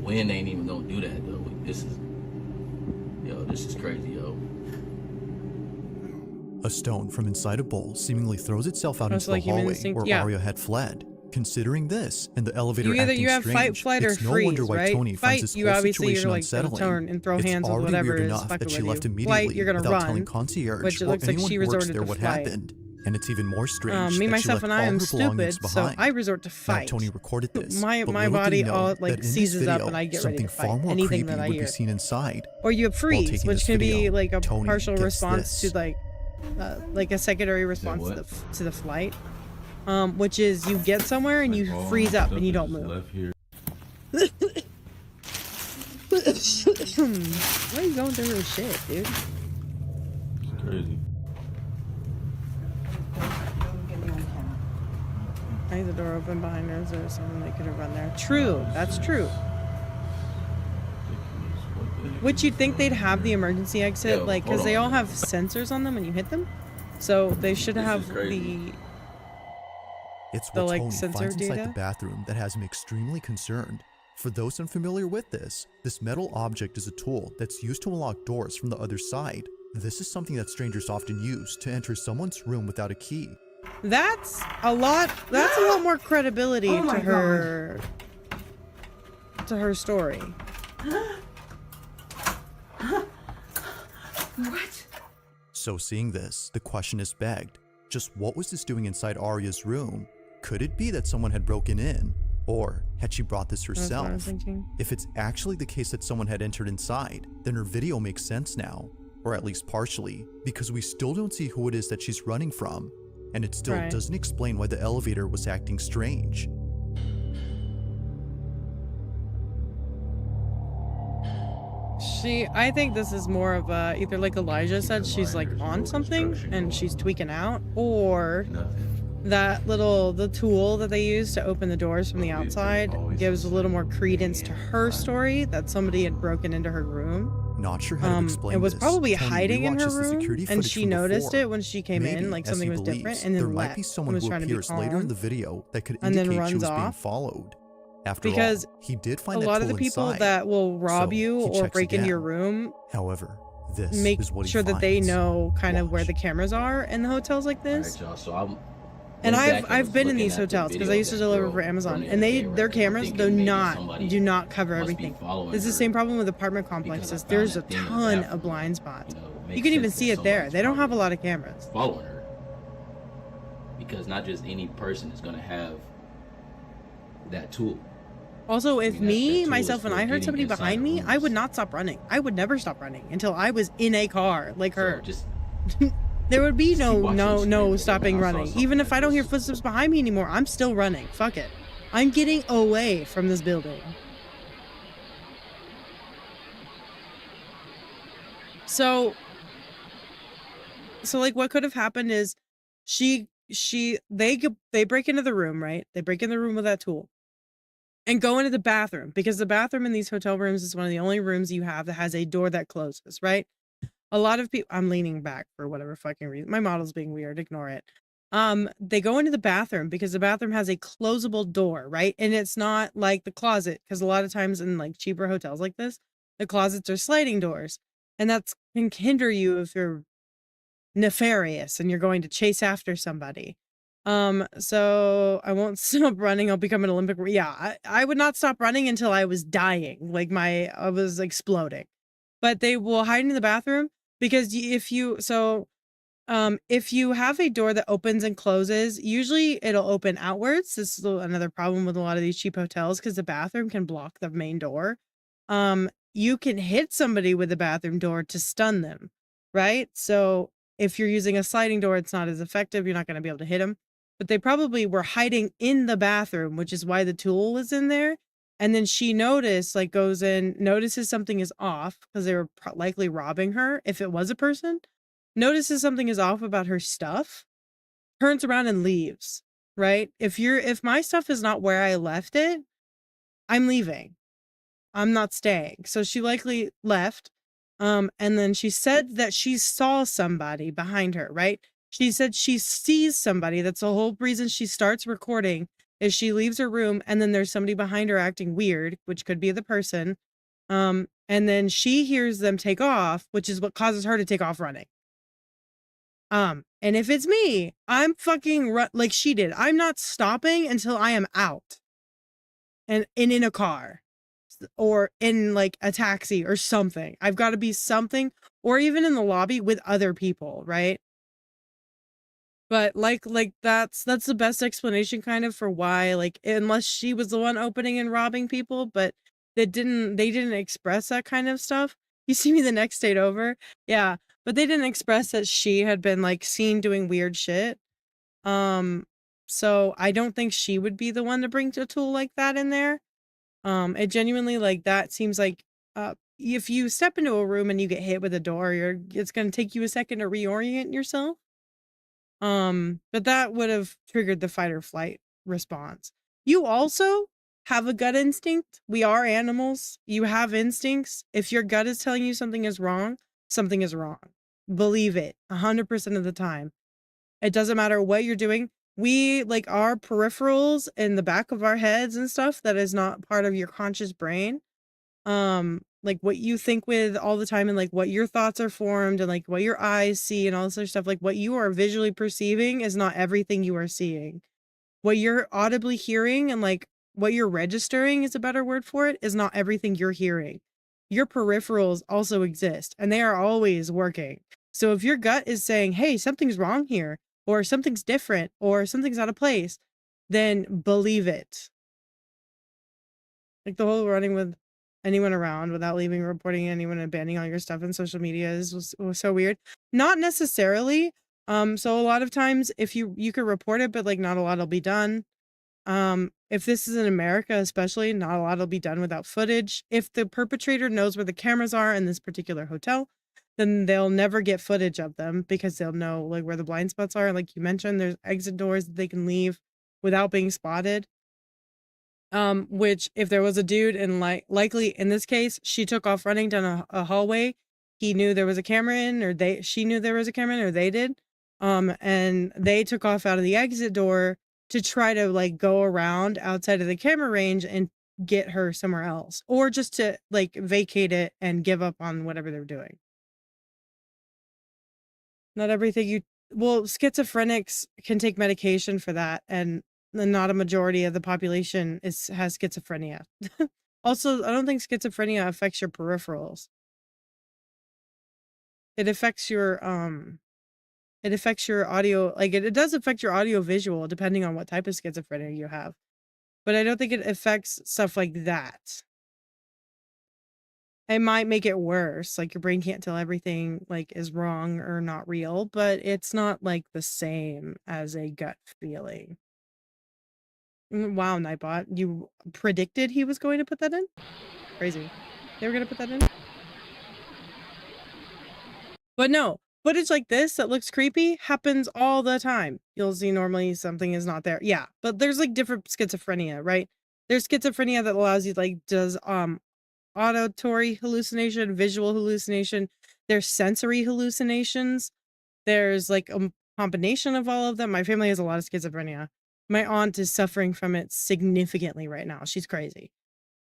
Wind ain't even gonna do that though. This is crazy, yo. A stone from inside a bowl seemingly throws itself out That's into like the human hallway instinct, where yeah. Arya had fled. Considering this and the elevator You acting have fight, strange, flight, or it's no freeze, wonder why right? Tony Fight, finds this you whole obviously situation you're like unsettling. turn and throw It's hands with already whatever weird is enough fucking that she with left you. immediately Flight, you're gonna without run, telling concierge which it or looks like anyone she who works resorted there to what flight. happened. And it's even more strange Me, that myself, she and left I all am her stupid, belongings so behind. I resort to Now, fight. Tony recorded this, My but little did body he know all that like in this seizes up video, and I get ready something to fight far more anything creepy that I would hear. be seen inside. Or you have freeze, taking which this can be video, like a Tony partial gets response this. to like a secondary response to the flight, which is you get somewhere and you freeze up and you don't move. Why are you going through this shit, dude? It's crazy. I need the door open behind her. Is there something they could have run there? True, that's true. Which you'd think they'd have the emergency exit, Yo, like, hold because they on. all have sensors on them when you hit them. So they should This is have crazy. It's the what like Tony sensor finds inside data. the bathroom that has him extremely concerned. For those unfamiliar with this metal object is a tool that's used to unlock doors from the other side. This is something that strangers often use to enter someone's room without a key. That's a lot more credibility Oh my to her story. What? So seeing this, the question is begged. Just what was this doing inside Arya's room? Could it be that someone had broken in? Or had she brought this That's what I was herself? thinking. If it's actually the case that someone had entered inside, then her video makes sense now. Or at least partially, because we still don't see who it is that she's running from. And it still Right. doesn't explain why the elevator was acting strange. I think this is more of a, either like Elijah said, she's like on something and she's tweaking out, or the tool that they use to open the doors from the outside gives a little more credence to her story that somebody had broken into her room. Not sure how to explain It was this. probably Tony hiding in her rewatches the room, security and footage she from noticed before. it when she came in, Maybe, like as something he was believes, different, and then there left might be and someone was who trying to be appears later in calm. the video that could And then indicate she runs was being off. followed. After Because all, he did find a that lot of tool the people inside, that will rob so you he or checks break into your again. room However, this make is what he sure that they finds. know kind of where the cameras are in the hotels like this. Alright, y'all. So I'm. And went back I've was been in looking these at the hotels because video I of used to that deliver girl for from Amazon, the and other day, their right? 'Cause I'm cameras thinking do maybe not somebody cover must be everything. following It's the her same problem with apartment because I complexes. found There's a that thing in the ton bathroom. of blind spots. You know, You makes can even sense see that it there. somebody's They don't have a probably lot of cameras. following her because not just any person is gonna have that tool. Also, if I mean, that me, tool myself, is and for I heard getting somebody inside behind me, I rooms. would not stop running. I would never stop running until I was in a car like her. Just There would be keep watching the no screen, stopping and I saw running. something Even if that I don't hear just- footsteps behind me anymore, I'm still running. Fuck it. I'm getting away from this building. So like what could have happened is they break into the room, right? They break in the room with that tool and go into the bathroom, because the bathroom in these hotel rooms is one of the only rooms you have that has a door that closes, right? A lot of people, I'm leaning back for whatever fucking reason. My model's being weird. Ignore it. They go into the bathroom because the bathroom has a closable door, right? And it's not like the closet, because a lot of times in like cheaper hotels like this, the closets are sliding doors, and that's can hinder you if you're nefarious and you're going to chase after somebody. So I won't stop running. I'll become an Olympic. Yeah, I would not stop running until I was dying, like I was exploding. But they will hide in the bathroom because if you have a door that opens and closes, usually it'll open outwards. This is another problem with a lot of these cheap hotels, because the bathroom can block the main door. You can hit somebody with the bathroom door to stun them, right? So if you're using a sliding door, it's not as effective. You're not going to be able to hit them. But they probably were hiding in the bathroom, which is why the tool was in there. And then she goes in, notices something is off, because they were likely robbing her. If it was a person, notices something is off about her stuff, turns around and leaves, right? If my stuff is not where I left it, I'm leaving. I'm not staying. So she likely left. And then she said that she saw somebody behind her, right? She said she sees somebody. That's the whole reason she starts recording, is she leaves her room and then there's somebody behind her acting weird, which could be the person. And then she hears them take off, which is what causes her to take off running. And if it's me, I'm fucking like she did. I'm not stopping until I am out and in a car or in like a taxi or something. I've got to be something, or even in the lobby with other people, right? But like that's the best explanation kind of for why, like, unless she was the one opening and robbing people, but they didn't express that kind of stuff. You see me the next date over? Yeah, but they didn't express that she had been like seen doing weird shit. So I don't think she would be the one to bring a tool like that in there. It genuinely, like, that seems like if you step into a room and you get hit with a door, it's going to take you a second to reorient yourself. But that would have triggered the fight or flight response. You also have a gut instinct. We are animals. You have instincts. If your gut is telling you something is wrong, something is wrong. Believe it 100% of the time. It doesn't matter what you're doing. We, like, our peripherals in the back of our heads and stuff that is not part of your conscious brain. Like what you think with all the time and like what your thoughts are formed and like what your eyes see and all this other stuff, like what you are visually perceiving is not everything you are seeing. What you're audibly hearing and like what you're registering is a better word for it, is not everything you're hearing. Your peripherals also exist and they are always working. So if your gut is saying, hey, something's wrong here, or something's different, or something's out of place, then believe it. Like the whole running with anyone around without leaving, reporting anyone, abandoning all your stuff in social media was so weird. Not necessarily. So a lot of times if you could report it, but like not a lot will be done. If this is in America, especially, not a lot will be done without footage. If the perpetrator knows where the cameras are in this particular hotel, then they'll never get footage of them because they'll know like where the blind spots are. Like you mentioned, there's exit doors that they can leave without being spotted. Which if there was a dude and likely in this case, she took off running down a hallway. He knew there was a camera in, or she knew there was a camera in, or they did. And they took off out of the exit door to try to like go around outside of the camera range and get her somewhere else, or just to like vacate it and give up on whatever they're doing. Not everything schizophrenics can take medication for that, and not a majority of the population has schizophrenia. Also, I don't think schizophrenia affects your peripherals. It affects your audio, like it does affect your audio visual depending on what type of schizophrenia you have. But I don't think it affects stuff like that. It might make it worse, like your brain can't tell everything like is wrong or not real, but it's not like the same as a gut feeling. Wow, Nightbot, you predicted he was going to put that in? Crazy. They were gonna put that in? But no, footage like this that looks creepy happens all the time. You'll see normally something is not there. Yeah, but there's like different schizophrenia, right? There's schizophrenia that allows you like does auditory hallucination, visual hallucination. There's sensory hallucinations. There's like a combination of all of them. My family has a lot of schizophrenia. My aunt is suffering from it significantly right now. She's crazy.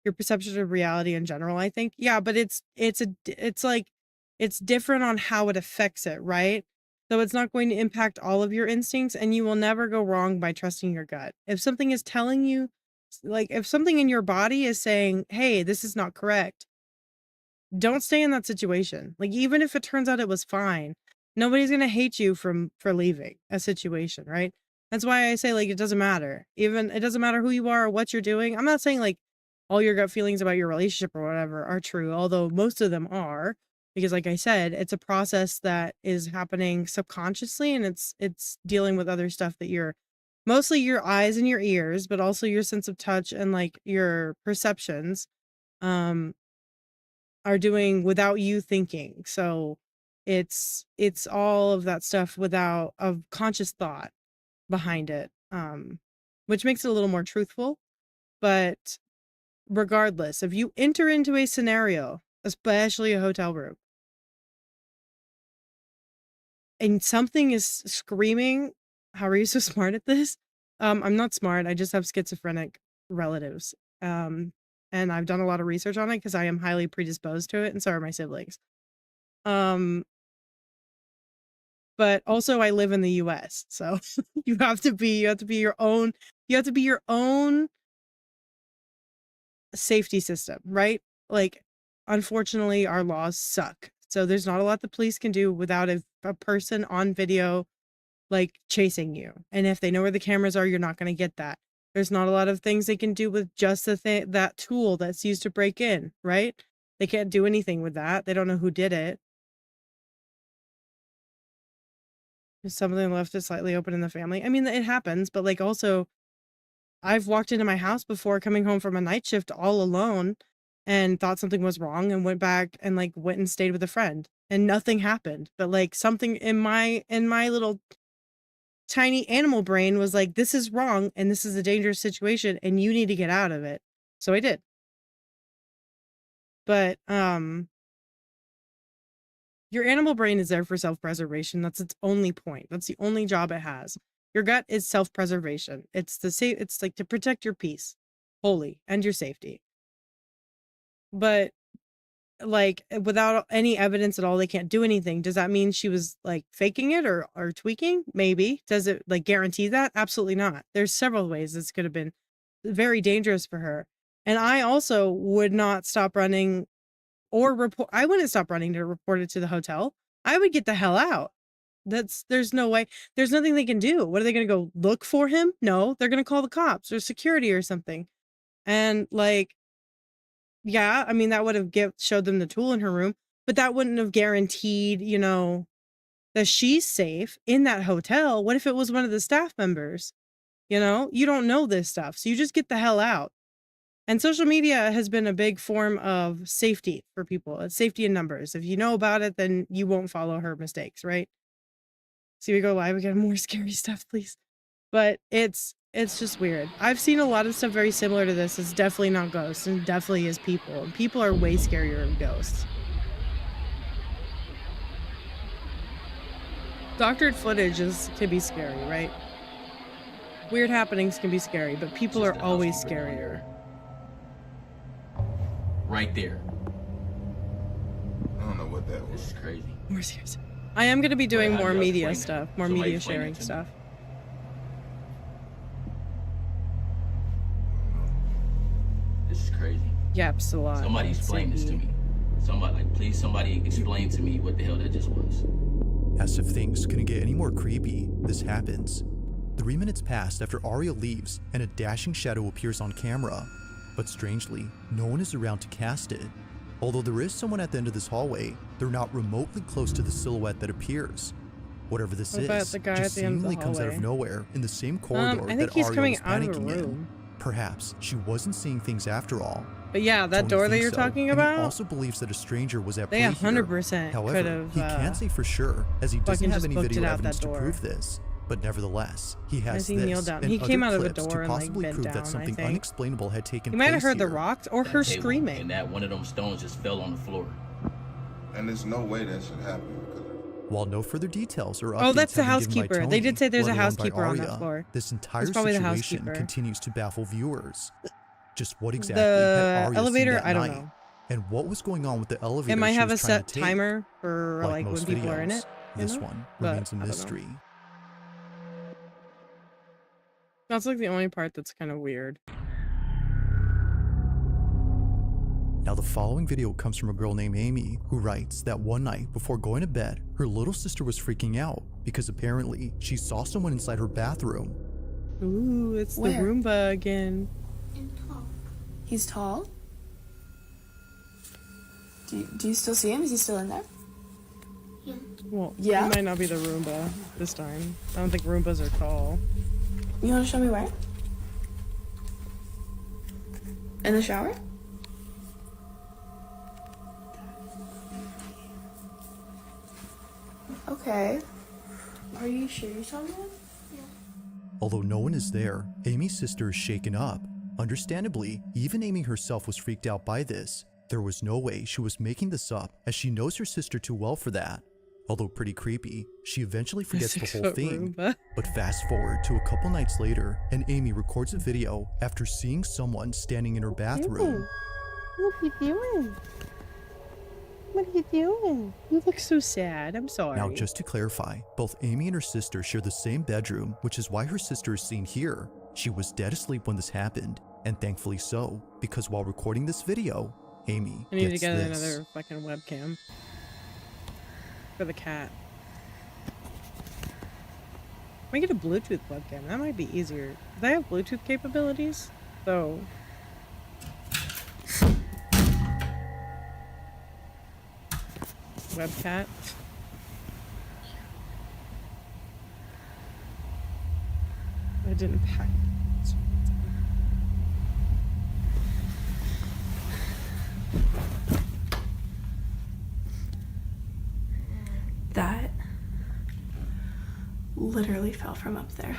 Your perception of reality in general, I think. Yeah, but it's different on how it affects it, right? So it's not going to impact all of your instincts, and you will never go wrong by trusting your gut. If something is telling you, like if something in your body is saying, hey, this is not correct, don't stay in that situation. Like even if it turns out it was fine, nobody's going to hate you for leaving a situation, right? That's why I say like it doesn't matter. Even it doesn't matter who you are or what you're doing. I'm not saying like all your gut feelings about your relationship or whatever are true, although most of them are, because like I said, it's a process that is happening subconsciously, and it's dealing with other stuff that you're mostly your eyes and your ears, but also your sense of touch and like your perceptions are doing without you thinking. So it's all of that stuff without a conscious thought behind it, which makes it a little more truthful. But regardless, if you enter into a scenario, especially a hotel room, and something is screaming, how are you so smart at this? I'm not smart. I just have schizophrenic relatives. And I've done a lot of research on it because I am highly predisposed to it, and so are my siblings. But also I live in the US, so you have to be your own safety system, right? Like, unfortunately, our laws suck. So there's not a lot the police can do without a person on video, like, chasing you. And if they know where the cameras are, you're not going to get that. There's not a lot of things they can do with just that tool that's used to break in, right? They can't do anything with that. They don't know who did it. Something left it slightly open in the family. I mean, it happens, but like also I've walked into my house before coming home from a night shift all alone and thought something was wrong and went back and like went and stayed with a friend and nothing happened. But like something in my little tiny animal brain was like, this is wrong and this is a dangerous situation and you need to get out of it. So I did. But your animal brain is there for self-preservation. That's its only point. That's the only job it has. Your gut is self-preservation. It's it's like to protect your peace wholly and your safety. But like without any evidence at all, they can't do anything. Does that mean she was like faking it or tweaking? Maybe. Does it like guarantee that? Absolutely not. There's several ways this could have been very dangerous for her. And I also would not stop running or report. I wouldn't stop running to report it to the hotel. I would get the hell out. There's no way. There's nothing they can do. What are they going to go look for him? No, they're going to call the cops or security or something. And like, yeah, I mean, that would have showed them the tool in her room, but that wouldn't have guaranteed, you know, that she's safe in that hotel. What if it was one of the staff members? You know, you don't know this stuff. So you just get the hell out. And social media has been a big form of safety for people. It's safety in numbers. If you know about it, then you won't follow her mistakes, right? See, we go live, we get more scary stuff, please. But it's just weird. I've seen a lot of stuff very similar to this. It's definitely not ghosts, and definitely is people. And people are way scarier than ghosts. Doctored footage can be scary, right? Weird happenings can be scary, but people are always scarier. Right there. I don't know what that was. This is crazy. More serious. I am going to be doing more media stuff, more media sharing stuff. This is crazy. Yep, it's a lot. Somebody explain this to me. Please, somebody explain to me what the hell that just was. As if things couldn't get any more creepy, this happens. 3 minutes passed after Aria leaves and a dashing shadow appears on camera. But strangely, no one is around to cast it. Although there is someone at the end of this hallway, they're not remotely close to the silhouette that appears. Whatever this is, just seemingly comes out of nowhere in the same corridor I think that he's Aria coming was out of a panicking in. room. Perhaps she wasn't seeing things after all. But yeah, that Tony door that thinks you're so, talking and about, he also believes that a stranger was at they play 100% here. However, could have, he can't say for sure, as he doesn't fucking have just any booked video it out evidence that to door. prove this. But nevertheless, he has As he this kneeled down. and He other came out of a clips door to and, like, possibly bent prove down, that I something think. unexplainable had taken He place might have heard the here. rocks or her Table, screaming. And that one of them stones just fell on the floor. And there's no way that should happen because While no further details or updates Oh, that's the have been given by housekeeper. They did say there's Tony, a let alone by housekeeper on that Aria, floor. This entire It's probably the situation housekeeper. continues to baffle viewers. Just what exactly The had Aria elevator, seen that I don't night? know. And what was going on with the elevator It might she have a was trying set to take? timer for like when most people are in videos, it. You this know? one But remains a I don't know. mystery. That's like the only part that's kind of weird. Now the following video comes from a girl named Amy who writes that one night before going to bed, her little sister was freaking out because apparently she saw someone inside her bathroom. Ooh, it's Where? the Roomba again. He's tall? Do you still see him? Is he still in there? Well, Yeah? it might not be the Roomba this time. I don't think Roombas are tall. You want to show me where? In the shower? Okay. Are you sure you saw him? Although no one is there, Amy's sister is shaken up. Understandably, even Amy herself was freaked out by this. There was no way she was making this up, as she knows her sister too well for that. Although pretty creepy, she eventually forgets the whole 6-foot thing. Roomba. But fast forward to a couple nights later, and Amy records a video after seeing someone standing in her bathroom. What are you doing? What are you doing? You look so sad. I'm sorry. Now, just to clarify, both Amy and her sister share the same bedroom, which is why her sister is seen here. She was dead asleep when this happened, and thankfully so, because while recording this video, Amy I need to gets get this. another fucking webcam for the cat. I get a Bluetooth webcam. That might be easier. They have Bluetooth capabilities, so. Webcat. I didn't pack. That literally fell from up there.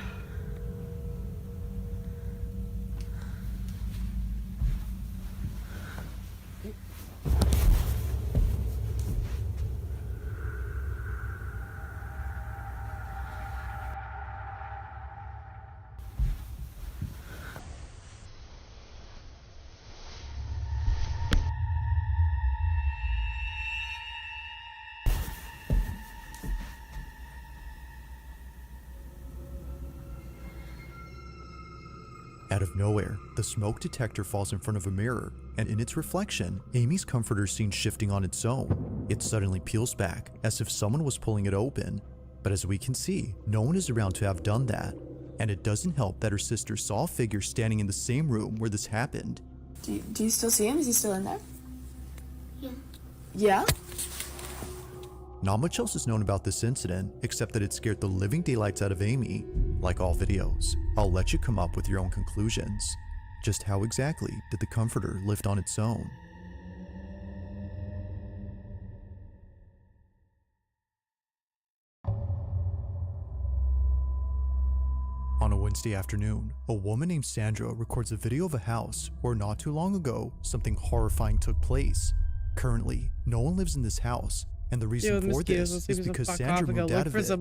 Out of nowhere, the smoke detector falls in front of a mirror, and in its reflection, Amy's comforter is seen shifting on its own. It suddenly peels back, as if someone was pulling it open. But as we can see, no one is around to have done that. And it doesn't help that her sister saw a figure standing in the same room where this happened. Do you still see him? Is he still in there? Yeah. Yeah? Not much else is known about this incident, except that it scared the living daylights out of Amy. Like all videos, I'll let you come up with your own conclusions. Just how exactly did the comforter lift on its own? On a Wednesday afternoon, a woman named Sandra records a video of a house where not too long ago, something horrifying took place. Currently, no one lives in this house, and the reason for this is because Sandra moved out of it. She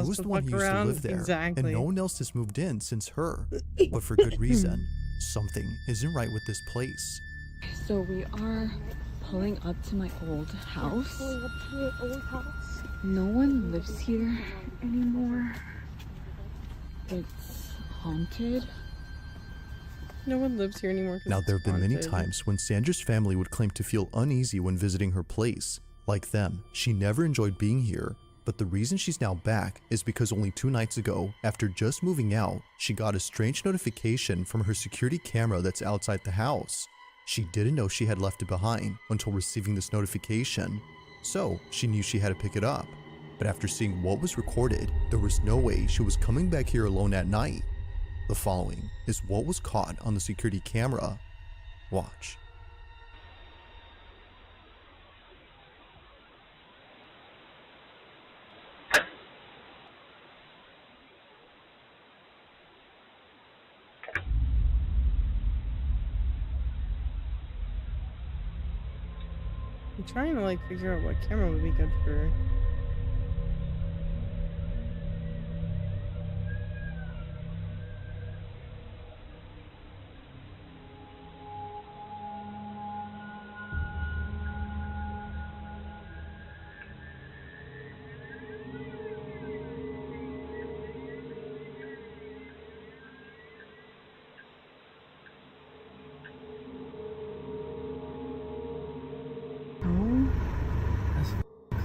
was the one who used to live there, and no one else has moved in since her. But for good reason. Something isn't right with this place. So we are pulling up to my old house. Pulling up to your old house. No one lives here anymore. It's haunted. No one lives here anymore. Now, there have been many times when Sandra's family would claim to feel uneasy when visiting her place. Like them, she never enjoyed being here, but the reason she's now back is because only 2 nights ago, after just moving out, she got a strange notification from her security camera that's outside the house. She didn't know she had left it behind until receiving this notification, so she knew she had to pick it up. But after seeing what was recorded, there was no way she was coming back here alone at night. The following is what was caught on the security camera. Watch. I'm trying to like figure out what camera would be good for.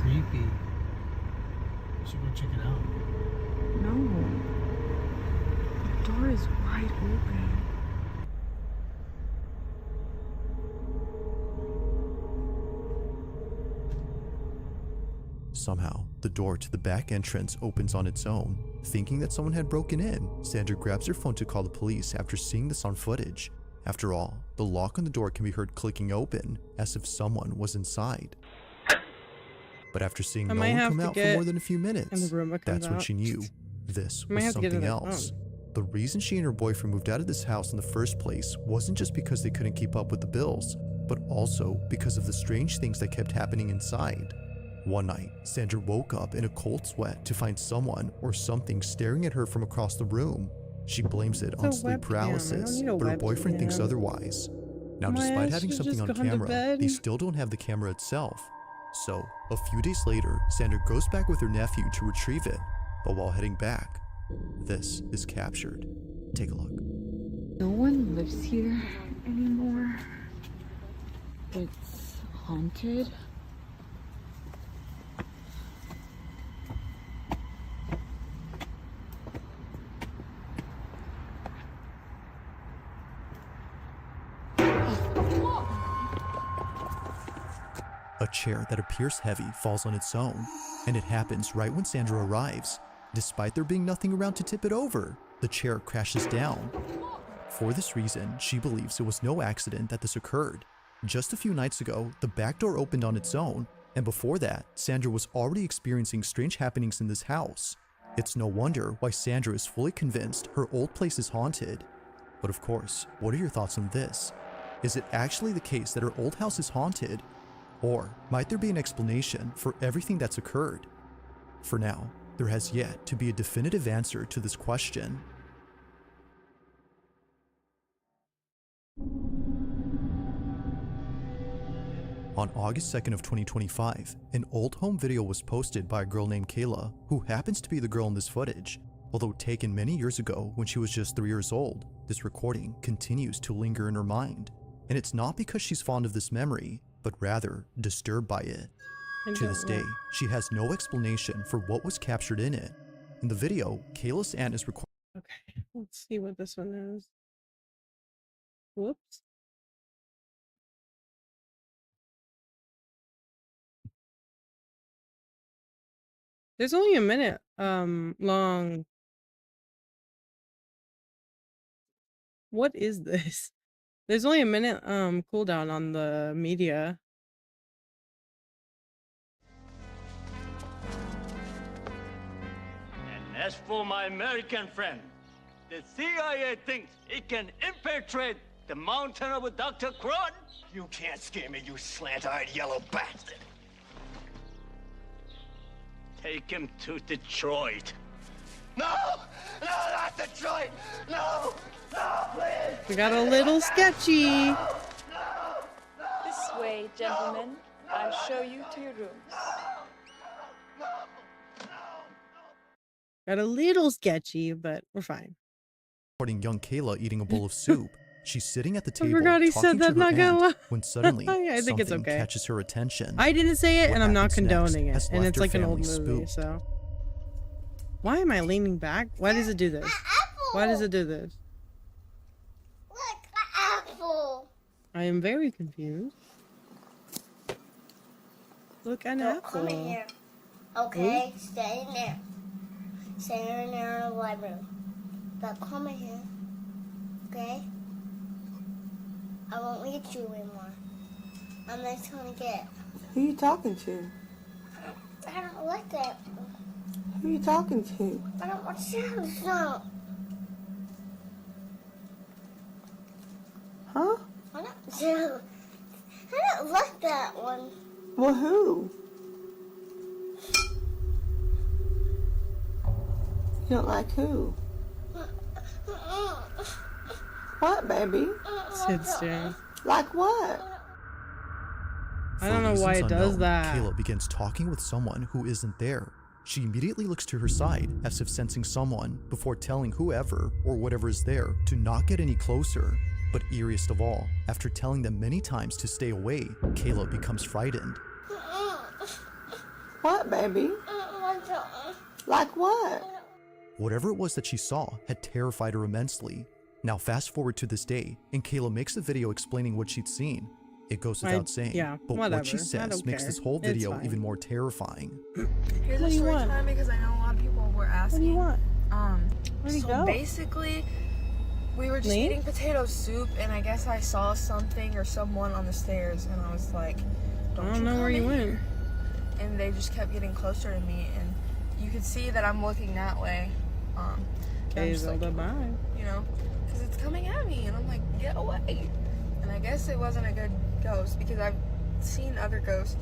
Creepy. We should go check it out. No. The door is wide open. Somehow, the door to the back entrance opens on its own. Thinking that someone had broken in, Sandra grabs her phone to call the police after seeing this on footage. After all, the lock on the door can be heard clicking open, as if someone was inside. But after seeing no one come out for more than a few minutes, that's when she knew this was something else. The reason she and her boyfriend moved out of this house in the first place wasn't just because they couldn't keep up with the bills, but also because of the strange things that kept happening inside. One night, Sandra woke up in a cold sweat to find someone or something staring at her from across the room. She blames it on sleep paralysis, but her boyfriend thinks otherwise. Now, despite having something on camera, they still don't have the camera itself. So, a few days later, Sandra goes back with her nephew to retrieve it, but while heading back, this is captured. Take a look. No one lives here anymore. It's haunted. A chair that appears heavy falls on its own, and it happens right when Sandra arrives. Despite there being nothing around to tip it over, the chair crashes down. For this reason, she believes it was no accident that this occurred. Just a few nights ago, the back door opened on its own, and before that, Sandra was already experiencing strange happenings in this house. It's no wonder why Sandra is fully convinced her old place is haunted. But of course, what are your thoughts on this? Is it actually the case that her old house is haunted? Or might there be an explanation for everything that's occurred? For now, there has yet to be a definitive answer to this question. On August 2nd of 2025, an old home video was posted by a girl named Kayla, who happens to be the girl in this footage, although taken many years ago when she was just 3 years old. this recording continues to linger in her mind, and it's not because she's fond of this memory, but rather disturbed by it. To this day, she has no explanation for what was captured in it. In the video, Kayla's aunt is recording. Okay, let's see what this one is. Whoops. There's only a minute long. What is this? There's only a minute cooldown on the media. And as for my American friend, the CIA thinks it can infiltrate the mountain of Dr. Crud. You can't scare me, you slant-eyed yellow bastard. Take him to Detroit. No! No, not Detroit! No! No, please! We got a little sketchy. This way, gentlemen. I'll show you to your rooms. Got a little sketchy, but we're fine. Recording young Kayla eating a bowl of soup. She's sitting at the table forgot he talking said that, to her not gonna lie. aunt when suddenly I think it's something okay. catches her attention. I didn't say it, What and I'm not happens next condoning it. has And left it's her like an old family movie, spooked. so. Why am I leaning back? Why does it do this? Why does it do this? Apple. I am very confused. Look, an apple. Come in here. Okay, stay in there. Stay in there in the library. But come in here. Okay? I won't let you anymore. I'm just gonna get. Who you talking to? I don't like that. Who you talking to? I don't want to. No. Huh? I don't like that one. Well, who? You don't like who? What, baby? Sit still. Like what? I don't know For why it reasons does unknown, that. Kayla begins talking with someone who isn't there. She immediately looks to her side as if sensing someone before telling whoever or whatever is there to not get any closer. But eeriest of all, after telling them many times to stay away, Kayla becomes frightened. What, baby? Like what? Whatever it was that she saw had terrified her immensely. Now fast forward to this day, and Kayla makes a video explaining what she'd seen. It goes without saying, yeah, but whatever. what she I says don't makes care. this whole It's video fine. even more terrifying. Here's What a do you story want? time because I know a lot of people were asking. What do you want? Where'd he go? Basically, we were just Me? eating potato soup, and I guess I saw something or someone on the stairs, and I was like, I don't know where you went. And they just kept getting closer to me, and you could see that I'm looking that way. Okay, just like, Zelda, bye. you know, because it's coming at me, and I'm like, get away. And I guess it wasn't a good ghost because I've seen other ghosts,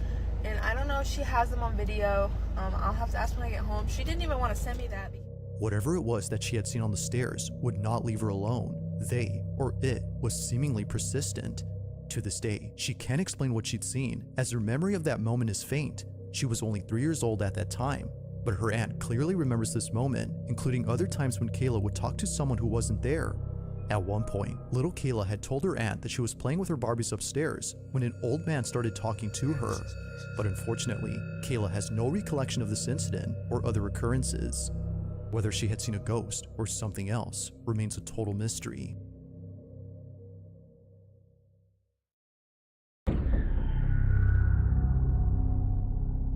and I don't know if she has them on video. I'll have to ask when I get home. She didn't even want to send me that. Whatever it was that she had seen on the stairs would not leave her alone. They, or it, was seemingly persistent. To this day, she can't explain what she'd seen, as her memory of that moment is faint. She was only 3 years old at that time, but her aunt clearly remembers this moment, including other times when Kayla would talk to someone who wasn't there. At one point, little Kayla had told her aunt that she was playing with her Barbies upstairs when an old man started talking to her. But unfortunately, Kayla has no recollection of this incident or other occurrences. Whether she had seen a ghost or something else remains a total mystery.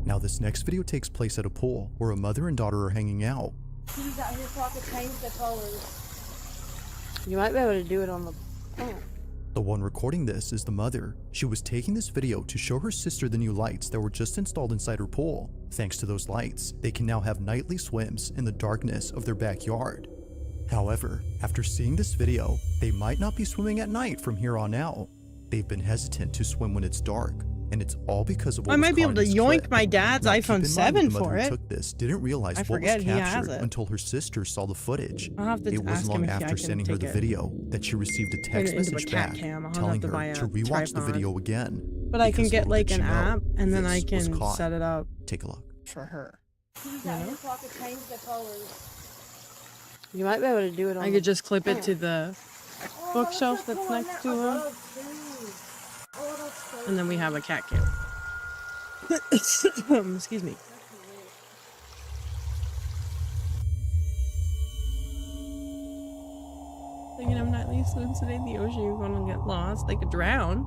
Now this next video takes place at a pool where a mother and daughter are hanging out. He's out here so I could change the colors. You might be able to do it on the plant. The one recording this is the mother. She was taking this video to show her sister the new lights that were just installed inside her pool. Thanks to those lights, they can now have nightly swims in the darkness of their backyard. However, after seeing this video, they might not be swimming at night from here on out. They've been hesitant to swim when it's dark, and it's all because of what I was might be caught able in to this yoink clip. my dad's Now, keep iPhone in mind 7 that the mother for who it. took this didn't realize I what forget was he has captured it. until her sister saw the footage. I'll have to It wasn't ask him long if I after can sending her take the it. video that she received a Turn text it into a message cat back cam. I'll telling have to buy her a to rewatch the tripod. video again. But I can because get little like did an she know, app, and then I this was can caught. set it up Take a look. for her. He's out here so I could change the colors. You might be able to do it on I could just clip it to the bookshelf that's next to her. And then we have a cat cave. Excuse me. Thinking of nightly swims today in the ocean, you're gonna get lost. They could drown.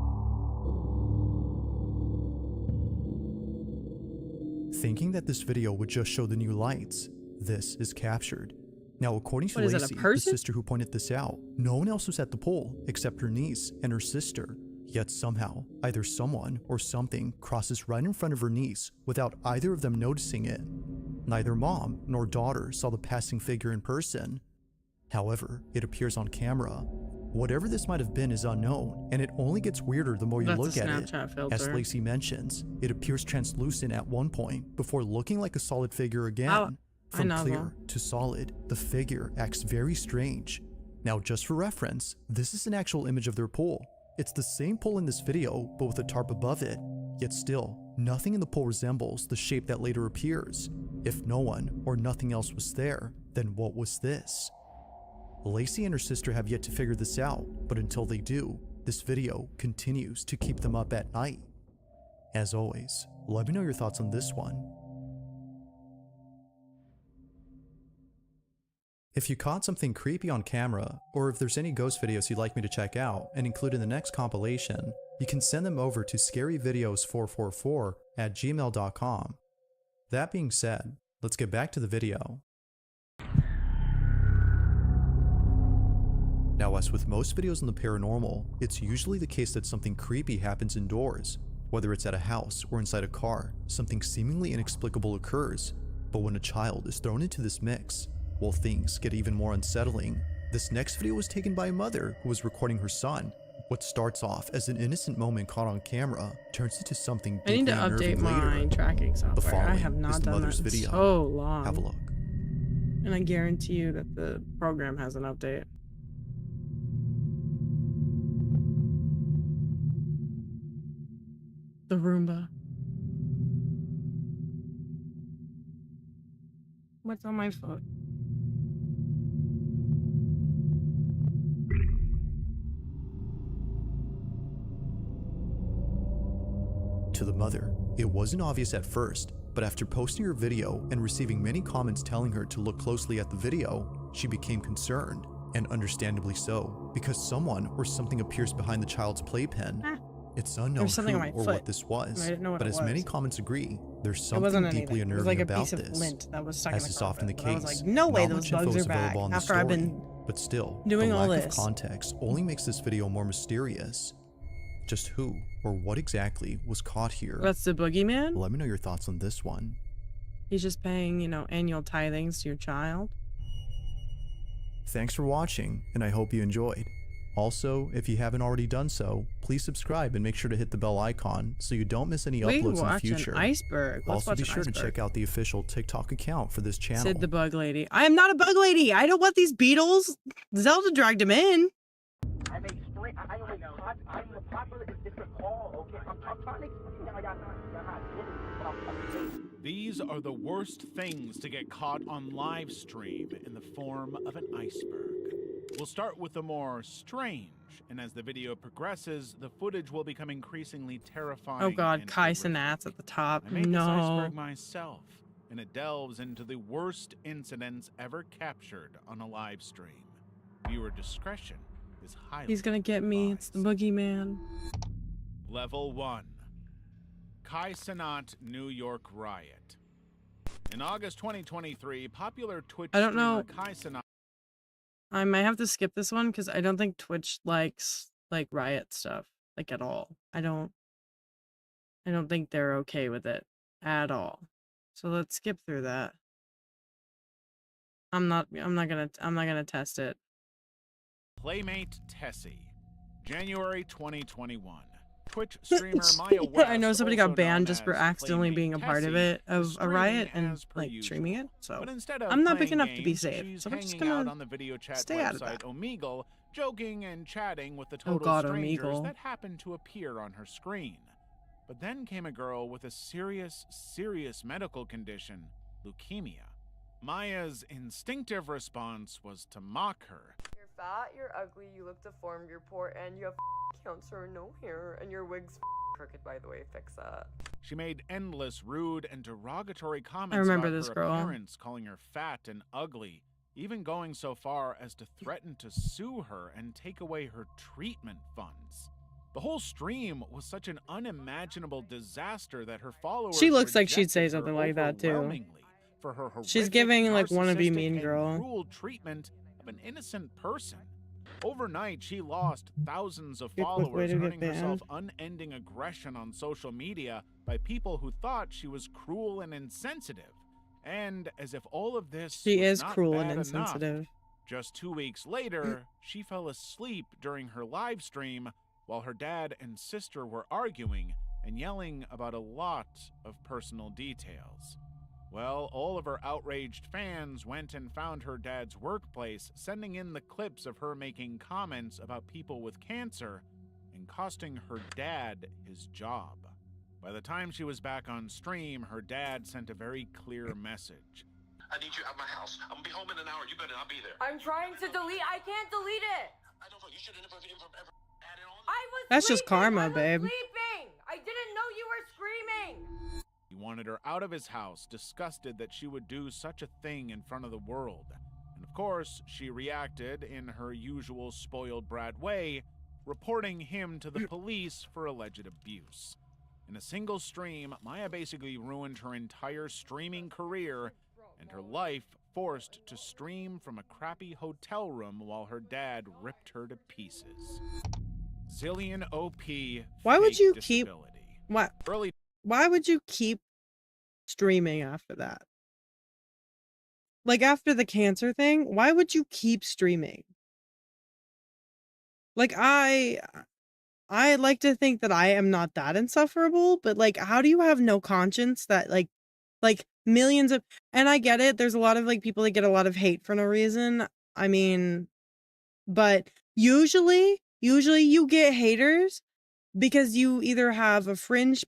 Thinking that this video would just show the new lights, this is captured. Now, according to What is that, a Lacey, the person? sister who pointed this out, no one else was at the pool except her niece and her sister. Yet somehow, either someone or something crosses right in front of her niece without either of them noticing it. Neither mom nor daughter saw the passing figure in person. However, it appears on camera. Whatever this might have been is unknown, and it only gets weirder the more you That's look a at it. Snapchat filter. As Lacey mentions, it appears translucent at one point before looking like a solid figure again. From clear to solid, the figure acts very strange. Now, just for reference, this is an actual image of their pool. It's the same pool in this video, but with a tarp above it. Yet still, nothing in the pool resembles the shape that later appears. If no one or nothing else was there, then what was this? Lacey and her sister have yet to figure this out, but until they do, this video continues to keep them up at night. As always, let me know your thoughts on this one. If you caught something creepy on camera, or if there's any ghost videos you'd like me to check out and include in the next compilation, you can send them over to scaryvideos444@gmail.com. That being said, let's get back to the video. Now, as with most videos on the paranormal, it's usually the case that something creepy happens indoors. Whether it's at a house or inside a car, something seemingly inexplicable occurs. But when a child is thrown into this mix, well, things get even more unsettling. This next video was taken by a mother who was recording her son. What starts off as an innocent moment caught on camera turns into something I need deeply to update unnerving my later. tracking The software. I following have is not the done that mother's in video. so long. Have a look. And I guarantee you that the program has an update. The Roomba. What's on my foot? To the mother, it wasn't obvious at first, but after posting her video and receiving many comments telling her to look closely at the video, she became concerned, and understandably so, because someone or something appears behind the child's playpen. It's unknown something who on my or foot, what this was, and I didn't know what but it as many was. comments agree, there's It something wasn't deeply anything. It was unnerving like a about piece of this. lint that was stuck in As the is often the carpet, but I was case, like, no way not those much info bugs is are back available on the after I've story, been but still, doing the all lack this. of context only makes this video more mysterious. Just who or what exactly was caught here? That's the boogeyman? Let me know your thoughts on this one. He's just paying, you know, annual tithings to your child. Thanks for watching, and I hope you enjoyed. Also, if you haven't already done so, please subscribe and make sure to hit the bell icon so you don't miss any We uploads in the watch future. an iceberg. Let's Also, watch be an sure to iceberg. check out the official TikTok account for this channel. Sid the bug lady. I am not a bug lady. I don't want these beetles. Zelda dragged him in. I'm explaining. I only know. I'm the popular. It's a call. Okay, I'm trying to explain. Y'all not getting what I'm saying. These are the worst things to get caught on live stream in the form of an iceberg. We'll start with the more strange, and as the video progresses, the footage will become increasingly terrifying. Oh god, and Kai horrific. Sinat's at the top. I made this No. iceberg myself, and it delves into the worst incidents ever captured on a live stream. Viewer discretion is highly He's gonna get me. It's the boogeyman. Level 1. Kai Cenat New York Riot. In August 2023, popular Twitch I don't know. streamer Kai Cenat I might have to skip this one because I don't think Twitch likes like riot stuff like at all. I don't think they're okay with it at all. So let's skip through that. I'm not gonna test it. Playmate Tessie. January 2021. Twitch streamer Maya West, I know somebody got also banned known just for as accidentally Playmate being a part of Tessie, it, of is a riot, streaming and as per like usual. streaming it. So But instead of I'm not big playing enough to be games, safe. she's So I'm just hanging out gonna on the video chat stay out of website that. Omegle, joking and chatting with the Oh total god, strangers Omegle. that happened to appear on her screen. But then came a girl with a serious medical condition, leukemia. Maya's instinctive response was to mock her. You're fat, you're ugly, you look deformed, you're poor, and you have cancer and no hair, and your wig's crooked, by the way. Fix that. She made endless rude and derogatory comments remember about this her girl. appearance, calling her fat and ugly, even going so far as to threaten to sue her and take away her treatment funds. The whole stream was such an unimaginable disaster that her followers She looks like she'd say rejected her something like that too. overwhelmingly for her She's horrific, giving like wannabe narcissistic, mean and girl. cruel treatment of an innocent person. Overnight, she lost thousands of Good way followers, to get earning herself banned. unending aggression on social media by people who thought she was cruel and insensitive. And as if all of this She was is not cruel bad and enough, insensitive. just 2 weeks later, she fell asleep during her live stream while her dad and sister were arguing and yelling about a lot of personal details. Well, all of her outraged fans went and found her dad's workplace, sending in the clips of her making comments about people with cancer and costing her dad his job. By the time she was back on stream, her dad sent a very clear message. I need you at my house. I'm gonna be home in an hour. You better not be there. I'm trying to delete. I can't delete it. I don't know. You should have never ever added on. I was That's just sleeping. karma, I was babe. sleeping. I didn't know you were screaming. He wanted her out of his house, disgusted that she would do such a thing in front of the world. And of course, she reacted in her usual spoiled brat way, reporting him to the police for alleged abuse. In a single stream, Maya basically ruined her entire streaming career and her life, forced to stream from a crappy hotel room while her dad ripped her to pieces. Zillion OP. Why would you disability. keep what? Early. Why would you keep streaming after that? Like after the cancer thing, why would you keep streaming? Like I like to think that I am not that insufferable, but like how do you have no conscience that like millions of, and I get it, there's a lot of like people that get a lot of hate for no reason. I mean, but usually you get haters because you either have a fringe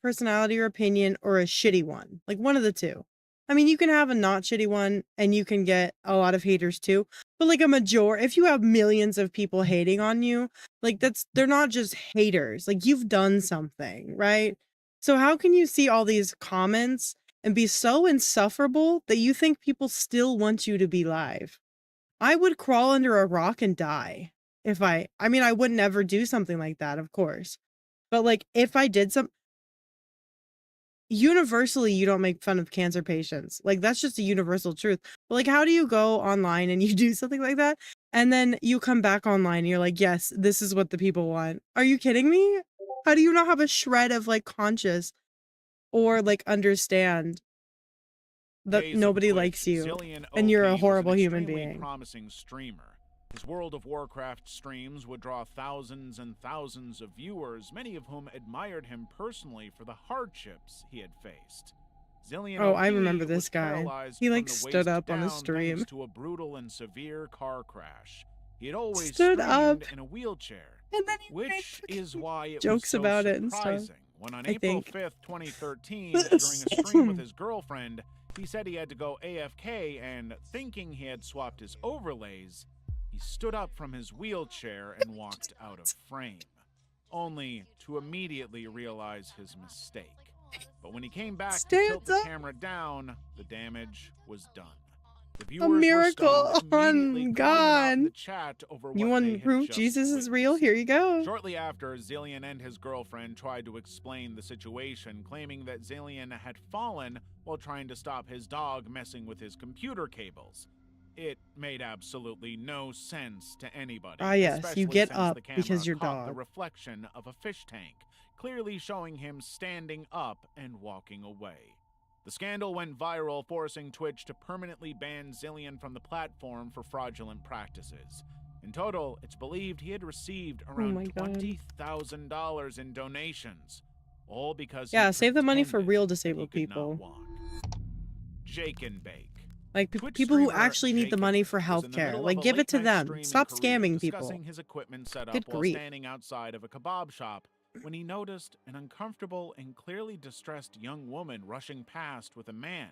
personality or opinion or a shitty one, like one of the two. I mean, you can have a not shitty one and you can get a lot of haters too, but like if you have millions of people hating on you, like they're not just haters, like you've done something, right? So how can you see all these comments and be so insufferable that you think people still want you to be live? I would crawl under a rock and die if I mean, I would never do something like that, of course. But like if I did universally, you don't make fun of cancer patients. Like that's just a universal truth. But like, how do you go online and you do something like that? And then you come back online and you're like, yes, this is what the people want. Are you kidding me? How do you not have a shred of like conscious or like understand that nobody likes you and you're a horrible human being? Promising streamer. His World of Warcraft streams would draw thousands and thousands of viewers, many of whom admired him personally for the hardships he had faced. Zillion I OP remember this was guy. paralyzed He from like the stood waist up on the down stream. thanks to a brutal and severe car crash. He had always Stood streamed up. in a wheelchair, And then he which is why it jokes was so about it and stuff, surprising when on I April think. 5th, 2013, during a stream with his girlfriend, he said he had to go AFK and, thinking he had swapped his overlays, he stood up from his wheelchair and walked out of frame, only to immediately realize his mistake. But when he came back to tilt the camera down, the damage was done. The viewers were miracle stunned, immediately on calling him out in God. the chat over You what want they to had prove just Jesus is real? Here you go. Shortly after, Zillion and his girlfriend tried to explain the situation, claiming that Zillion had fallen while trying to stop his dog messing with his computer cables. It made absolutely no sense to anybody. Ah, yes, you especially get since up the camera because your caught the dog. reflection of a fish tank, clearly showing him standing up and walking away. The scandal went viral, forcing Twitch to permanently ban Zillion from the platform for fraudulent practices. In total, it's believed he had received around my God. $20,000 in donations, all because he Yeah, save the money for pretended real he disabled could not people. walk. Jake and Bake. Like Twitch people who streamer actually need the Jake money for was in the healthcare. middle Like of a give it to late-night them. streaming Stop career, scamming people. discussing his equipment setup Good while grief. standing outside of a kebab shop when he noticed an uncomfortable and clearly distressed young woman rushing past with a man.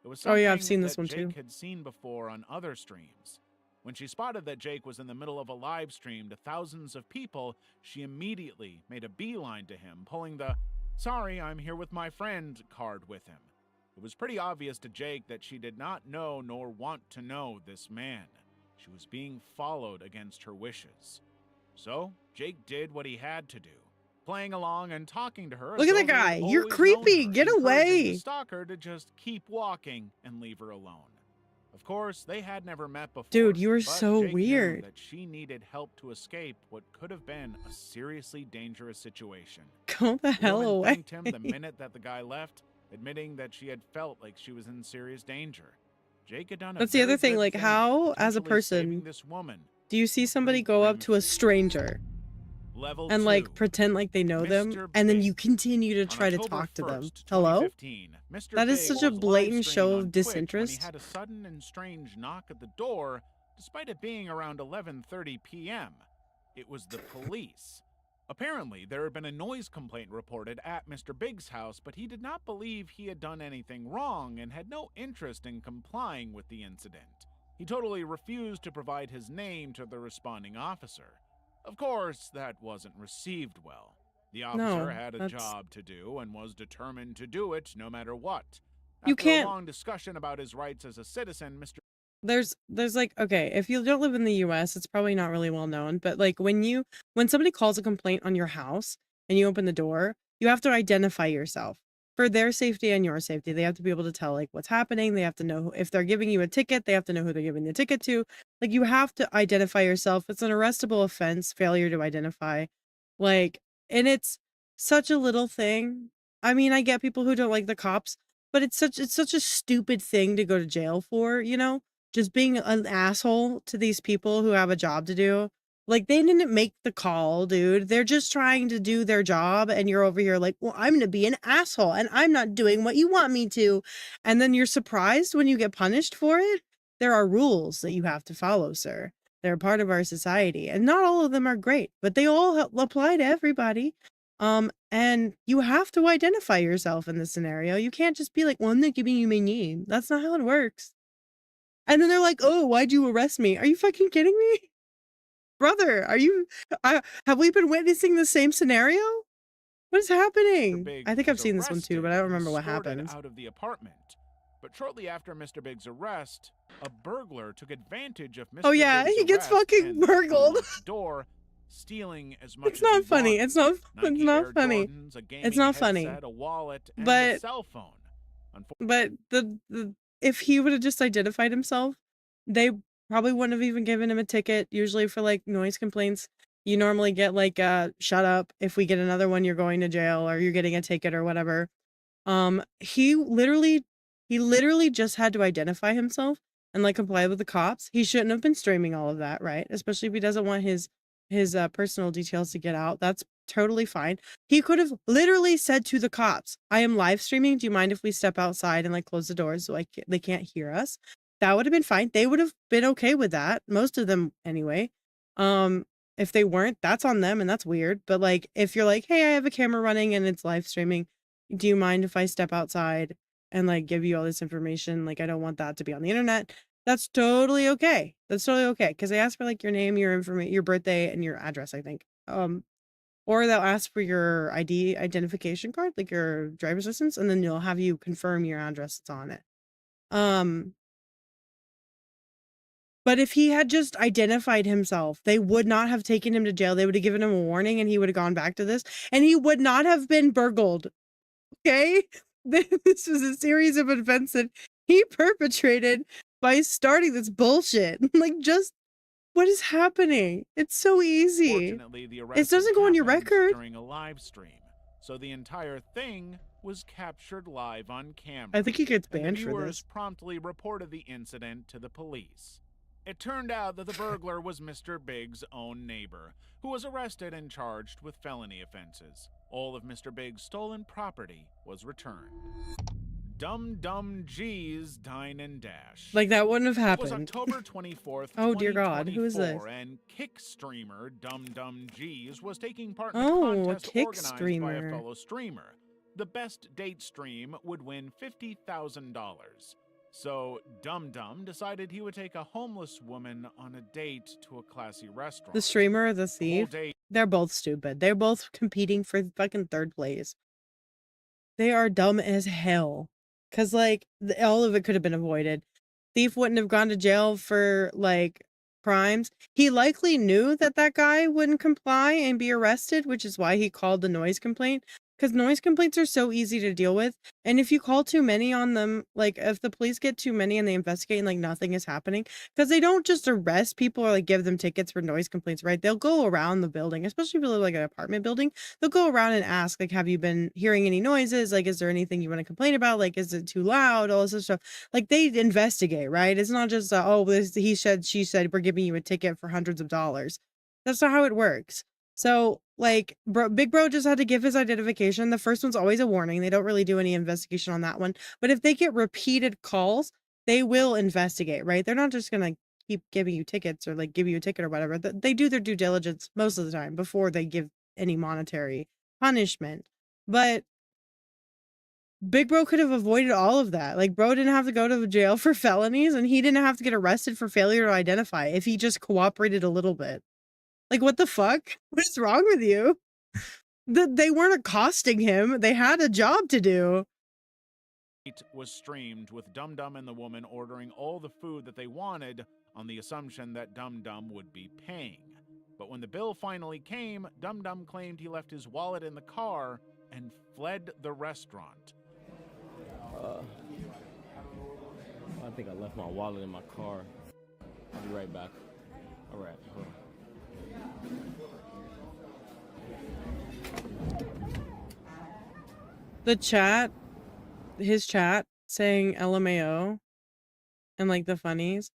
It was Oh, yeah, I've something seen this that one Jake too. had seen before on other streams. When she spotted that Jake was in the middle of a live stream to thousands of people, she immediately made a beeline to him, pulling the "Sorry, I'm here with my friend" card with him. It was pretty obvious to Jake that she did not know nor want to know this man. She was being followed against her wishes. So, Jake did what he had to do, playing along and talking to her. Look at the guy. You're creepy. Get away. The stalker to just keep walking and leave her alone. Of course, they had never met before. Dude, you are but so Jake knew weird. that she needed help to escape what could have been a seriously dangerous situation. Go the hell woman away. thanked him the minute that the guy left, admitting that she had felt like she was in serious danger. Jake had done a That's the other very thing. good Like, thing, how, as a potentially saving person, this woman. do you see somebody go up to a stranger Level and 2. like pretend like they know them, Mr. and then Big. you continue to On try to October talk to them? 1st, Hello? 2015, Mr. That is Big such a was blatant live show streaming of on Twitch disinterest. When he had a sudden and strange knock at the door, despite it being around 11:30 p.m. It was the police. Apparently, there had been a noise complaint reported at Mr. Big's house, but he did not believe he had done anything wrong and had no interest in complying with the incident. He totally refused to provide his name to the responding officer. Of course, that wasn't received well. The officer had a job to do and was determined to do it no matter what. After You can't- a long discussion about his rights as a citizen, Mr. There's like, okay, if you don't live in the US, it's probably not really well known, but like when somebody calls a complaint on your house and you open the door, you have to identify yourself for their safety and your safety. They have to be able to tell like what's happening. They have to know if they're giving you a ticket, they have to know who they're giving the ticket to. Like, you have to identify yourself. It's an arrestable offense, failure to identify. Like, and it's such a little thing. I mean, I get people who don't like the cops, but it's such a stupid thing to go to jail for, you know? Just being an asshole to these people who have a job to do. Like, they didn't make the call, dude. They're just trying to do their job, and you're over here like, well, I'm gonna be an asshole, and I'm not doing what you want me to. And then you're surprised when you get punished for it. There are rules that you have to follow, sir. They're part of our society, and not all of them are great, but they all apply to everybody. And you have to identify yourself in this scenario. You can't just be like, well, I'm not giving you my name. That's not how it works. And then they're like, oh, why'd you arrest me? Are you fucking kidding me? Brother, have we been witnessing the same scenario? What is happening? Big I think I've was seen this one too, but I don't remember what escorted happened. out of the apartment. But shortly after Mr. Big's arrest, a burglar took advantage of Mr. Oh yeah, Big's he gets arrest fucking and burgled. unlocked the door, stealing as much It's as not he funny. wanted. It's not Nike Air funny. Jordans, a It's gaming not funny. headset, a wallet, and a But cell phone. but the if he would have just identified himself, they probably wouldn't have even given him a ticket. Usually for like noise complaints, you normally get like shut up. If we get another one, you're going to jail or you're getting a ticket or whatever. He literally just had to identify himself and like comply with the cops. He shouldn't have been streaming all of that, right? Especially if he doesn't want his personal details to get out. That's totally fine. He could have literally said to the cops, I am live streaming. Do you mind if we step outside and like close the doors so they can't hear us? That would have been fine. They would have been okay with that. Most of them anyway. If they weren't, that's on them and that's weird. But like, if you're like, hey, I have a camera running and it's live streaming. Do you mind if I step outside and like give you all this information? Like, I don't want that to be on the internet. That's totally okay. That's totally okay. Cause they ask for like your name, your information, your birthday and your address, I think. Or they'll ask for your ID identification card, like your driver's license, and then they'll have you confirm your address that's on it. But if he had just identified himself, they would not have taken him to jail. They would have given him a warning and he would have gone back to this and he would not have been burgled. Okay? This was a series of events that he perpetrated by starting this bullshit. Like, just what is happening? It's so easy. Fortunately, the It arrest doesn't had go on your happened record. during a live stream, so the entire thing was captured live on camera. I think he gets and banned the for viewers this. promptly reported the incident to the police. It turned out that the burglar was Mr. Big's own neighbor, who was arrested and charged with felony offenses. All of Mr. Big's stolen property was returned. Dum G's Dine and Dash. Like, that wouldn't have It was happened. October 24th, Oh, dear God. Who is this? 2024, and Kick streamer Dum G's was taking part in Oh, a a contest Kick organized by a streamer. fellow streamer. The best date stream would win $50,000. So Dum Dum decided he would take a homeless woman on a date to a classy restaurant. The streamer or the The whole thief, date they're both stupid. They're both competing for fucking third place. They are dumb as hell. Cause like all of it could have been avoided. Thief wouldn't have gone to jail for like crimes. He likely knew that that guy wouldn't comply and be arrested, which is why he called the noise complaint. Because noise complaints are so easy to deal with. And if you call too many on them, like if the police get too many and they investigate and like nothing is happening, because they don't just arrest people or like give them tickets for noise complaints, right? They'll go around the building, especially if you live like an apartment building. They'll go around and ask, like, have you been hearing any noises? Like, is there anything you want to complain about? Like, is it too loud? All this stuff. Like, they investigate, right? It's not just, he said, she said, we're giving you a ticket for hundreds of dollars. That's not how it works. So, like, Big Bro just had to give his identification. The first one's always a warning. They don't really do any investigation on that one. But if they get repeated calls, they will investigate, right? They're not just going to keep giving you tickets or, like, give you a ticket or whatever. They do their due diligence most of the time before they give any monetary punishment. But Big Bro could have avoided all of that. Like, bro didn't have to go to jail for felonies, and he didn't have to get arrested for failure to identify if he just cooperated a little bit. Like, what the fuck? What is wrong with you? They weren't accosting him. They had a job to do. was streamed with Dum Dum and the woman ordering all the food that they wanted on the assumption that Dum Dum would be paying. But when the bill finally came, Dum Dum claimed he left his wallet in the car and fled the restaurant. I think I left my wallet in my car. I'll be right back. All right. Hold on. The chat, his chat saying LMAO and like the funnies.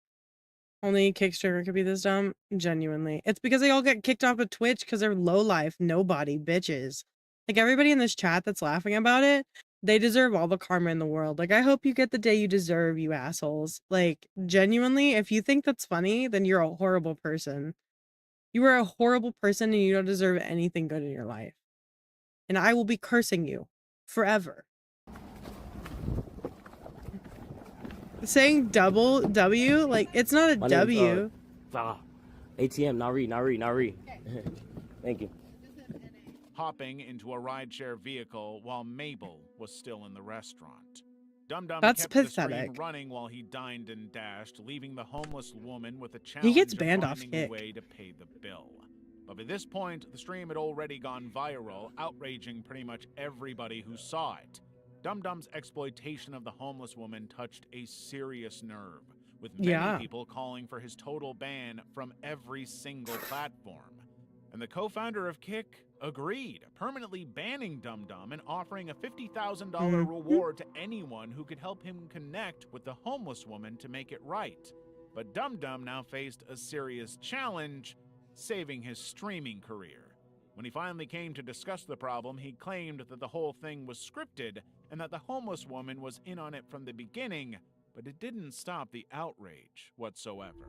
Only Kickstreamer could be this dumb. Genuinely. It's because they all get kicked off of Twitch because they're low life, nobody, bitches. Like everybody in this chat that's laughing about it, they deserve all the karma in the world. Like, I hope you get the day you deserve, you assholes. Like, genuinely, if you think that's funny, then you're a horrible person. You are a horrible person and you don't deserve anything good in your life. And I will be cursing you forever. Saying double W, like, it's not a My W. ATM, not read. Thank you. Hopping into a rideshare vehicle while Mabel was still in the restaurant. Dum Dum That's kept the pathetic. stream running while he dined and dashed, leaving the homeless woman with a challenge He gets of banned off finding a Kick. way to pay the bill. But by this point, the stream had already gone viral, outraging pretty much everybody who saw it. Dum Dum's exploitation of the homeless woman touched a serious nerve, with many people calling for his total ban from every single platform. And the co-founder of Kick agreed, permanently banning Dum Dum and offering a $50,000 reward to anyone who could help him connect with the homeless woman to make it right. But Dum Dum now faced a serious challenge, saving his streaming career. When he finally came to discuss the problem, he claimed that the whole thing was scripted and that the homeless woman was in on it from the beginning, but it didn't stop the outrage whatsoever.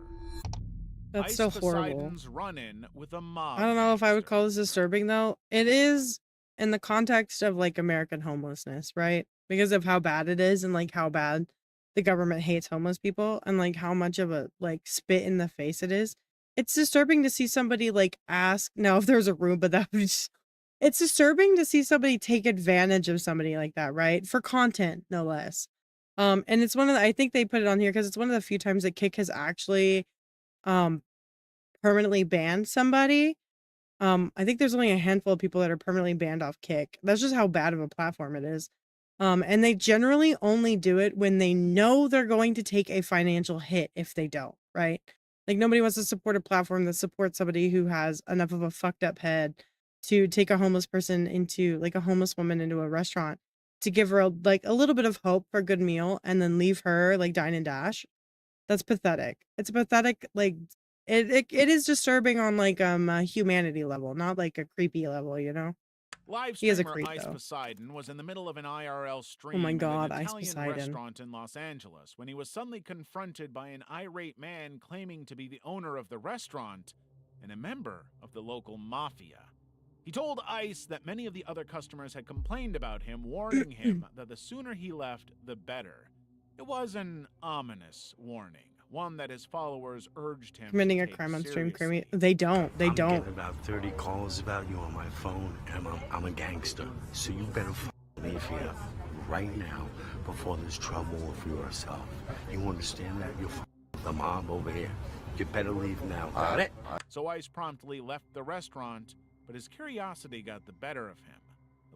That's Ice so horrible. Poseidon's run-in with a mob. I don't know if I would call this disturbing though. It is in the context of like American homelessness, right? Because of how bad it is and like how bad the government hates homeless people and like how much of a like spit in the face it is. It's disturbing to see somebody like ask now if there's a room, but that would just, it's disturbing to see somebody take advantage of somebody like that, right? For content, no less. And it's one of the, I think they put it on here because it's one of the few times that Kick has actually permanently banned somebody. I think there's only a handful of people that are permanently banned off Kick. That's just how bad of a platform it is. And they generally only do it when they know they're going to take a financial hit if they don't, right? Like nobody wants to support a platform that supports somebody who has enough of a fucked up head to take a homeless person into like a homeless woman into a restaurant to give her like a little bit of hope for a good meal and then leave her like dine and dash. That's pathetic. It's pathetic. Like it is disturbing on like a humanity level, not like a creepy level, you know? Live He is a streamer creep, Ice though. Poseidon was in the middle of an IRL stream Oh my God, at an Ice Italian Poseidon. restaurant in Los Angeles when he was suddenly confronted by an irate man claiming to be the owner of the restaurant and a member of the local mafia. He told Ice that many of the other customers had complained about him, warning him that the sooner he left, the better. It was an ominous warning, one that his followers urged him Committing to a take crime on stream. seriously. They don't. They I'm don't. getting about 30 calls about you on my phone, and I'm a gangster. So you better leave here right now before there's trouble for yourself. You understand that? You're the mob over here. You better leave now. Got it? So Ice promptly left the restaurant, but his curiosity got the better of him.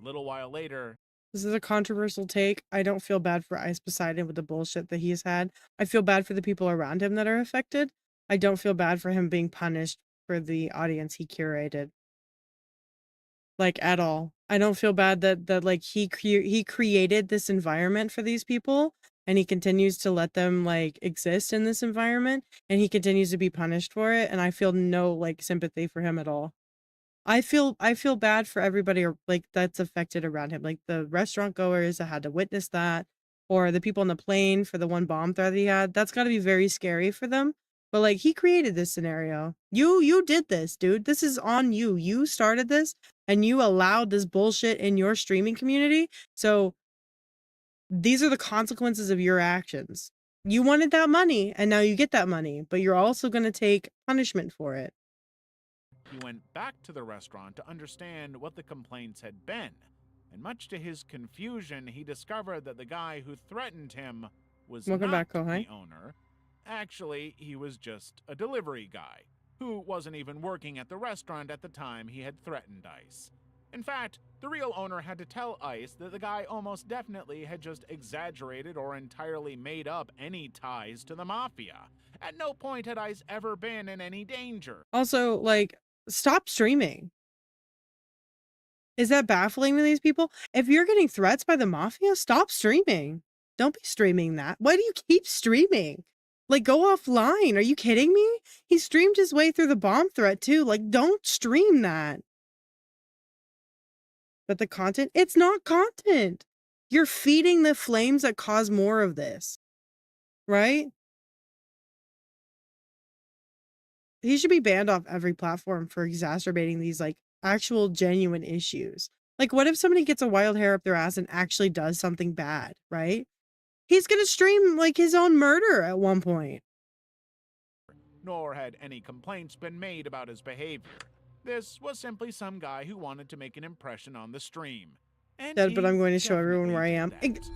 A little while later, This is a controversial take. I don't feel bad for Ice Poseidon with the bullshit that he's had. I feel bad for the people around him that are affected. I don't feel bad for him being punished for the audience he curated. Like, at all. I don't feel bad that like he created this environment for these people, and he continues to let them like exist in this environment, and he continues to be punished for it, and I feel no like sympathy for him at all. I feel bad for everybody like that's affected around him, like the restaurant goers that had to witness that, or the people on the plane for the one bomb threat he had. That's got to be very scary for them. But like he created this scenario. You did this, dude. This is on you. You started this and you allowed this bullshit in your streaming community. So these are the consequences of your actions. You wanted that money and now you get that money, but you're also going to take punishment for it. he went back to the restaurant to understand what the complaints had been. And much to his confusion, he discovered that the guy who threatened him was Welcome not back, Kohai. the owner. Actually, he was just a delivery guy who wasn't even working at the restaurant at the time he had threatened Ice. In fact, the real owner had to tell Ice that the guy almost definitely had just exaggerated or entirely made up any ties to the mafia. At no point had Ice ever been in any danger. Also, like, stop streaming. Is that baffling to these people? If you're getting threats by the mafia, stop streaming. Don't be streaming that. Why do you keep streaming? Like, go offline. Are you kidding me? He streamed his way through the bomb threat too. Like, don't stream that. But the content, it's not content. You're feeding the flames that cause more of this. Right? He should be banned off every platform for exacerbating these like actual genuine issues. Like, what if somebody gets a wild hair up their ass and actually does something bad, right? He's gonna stream like his own murder at one point. Nor had any complaints been made about his behavior. This was simply some guy who wanted to make an impression on the stream. And Dead, but he I'm going to show everyone where I am.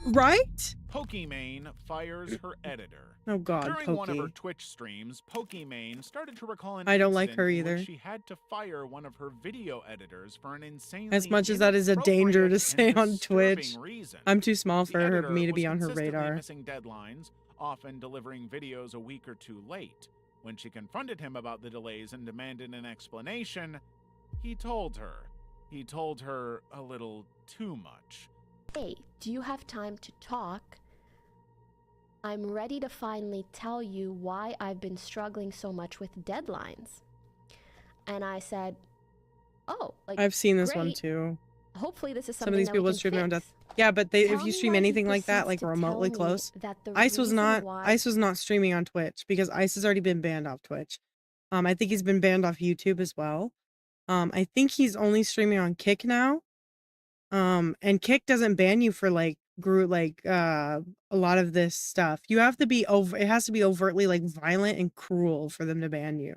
Right? Pokimane fires her editor. Oh god, During one of her Pokey. Twitch streams, Pokimane started to recall an I don't like incident her in either. which she had to fire one of her video editors for an insanely As much as that is a danger to inappropriate say and on disturbing Twitch, reason. I'm too small The for her, editor me to was be on her consistently radar. missing deadlines, often delivering videos a week or two late. When she confronted him about the delays and demanded an explanation, he told her. He told her a little too much. Hey, do you have time to talk? I'm ready to finally tell you why I've been struggling so much with deadlines. And I said, oh, like, I've seen this one great. too. Hopefully this is Some something of these that people we can stream their own fix. death. Yeah, but if Tell you me stream why he anything like that, proceeds like to remotely tell me close, that the Ice was reason not why- Ice was not streaming on Twitch because Ice has already been banned off Twitch. I think he's been banned off YouTube as well. I think he's only streaming on Kick now. And Kick doesn't ban you for like a lot of this stuff. You have to be it has to be overtly like violent and cruel for them to ban you.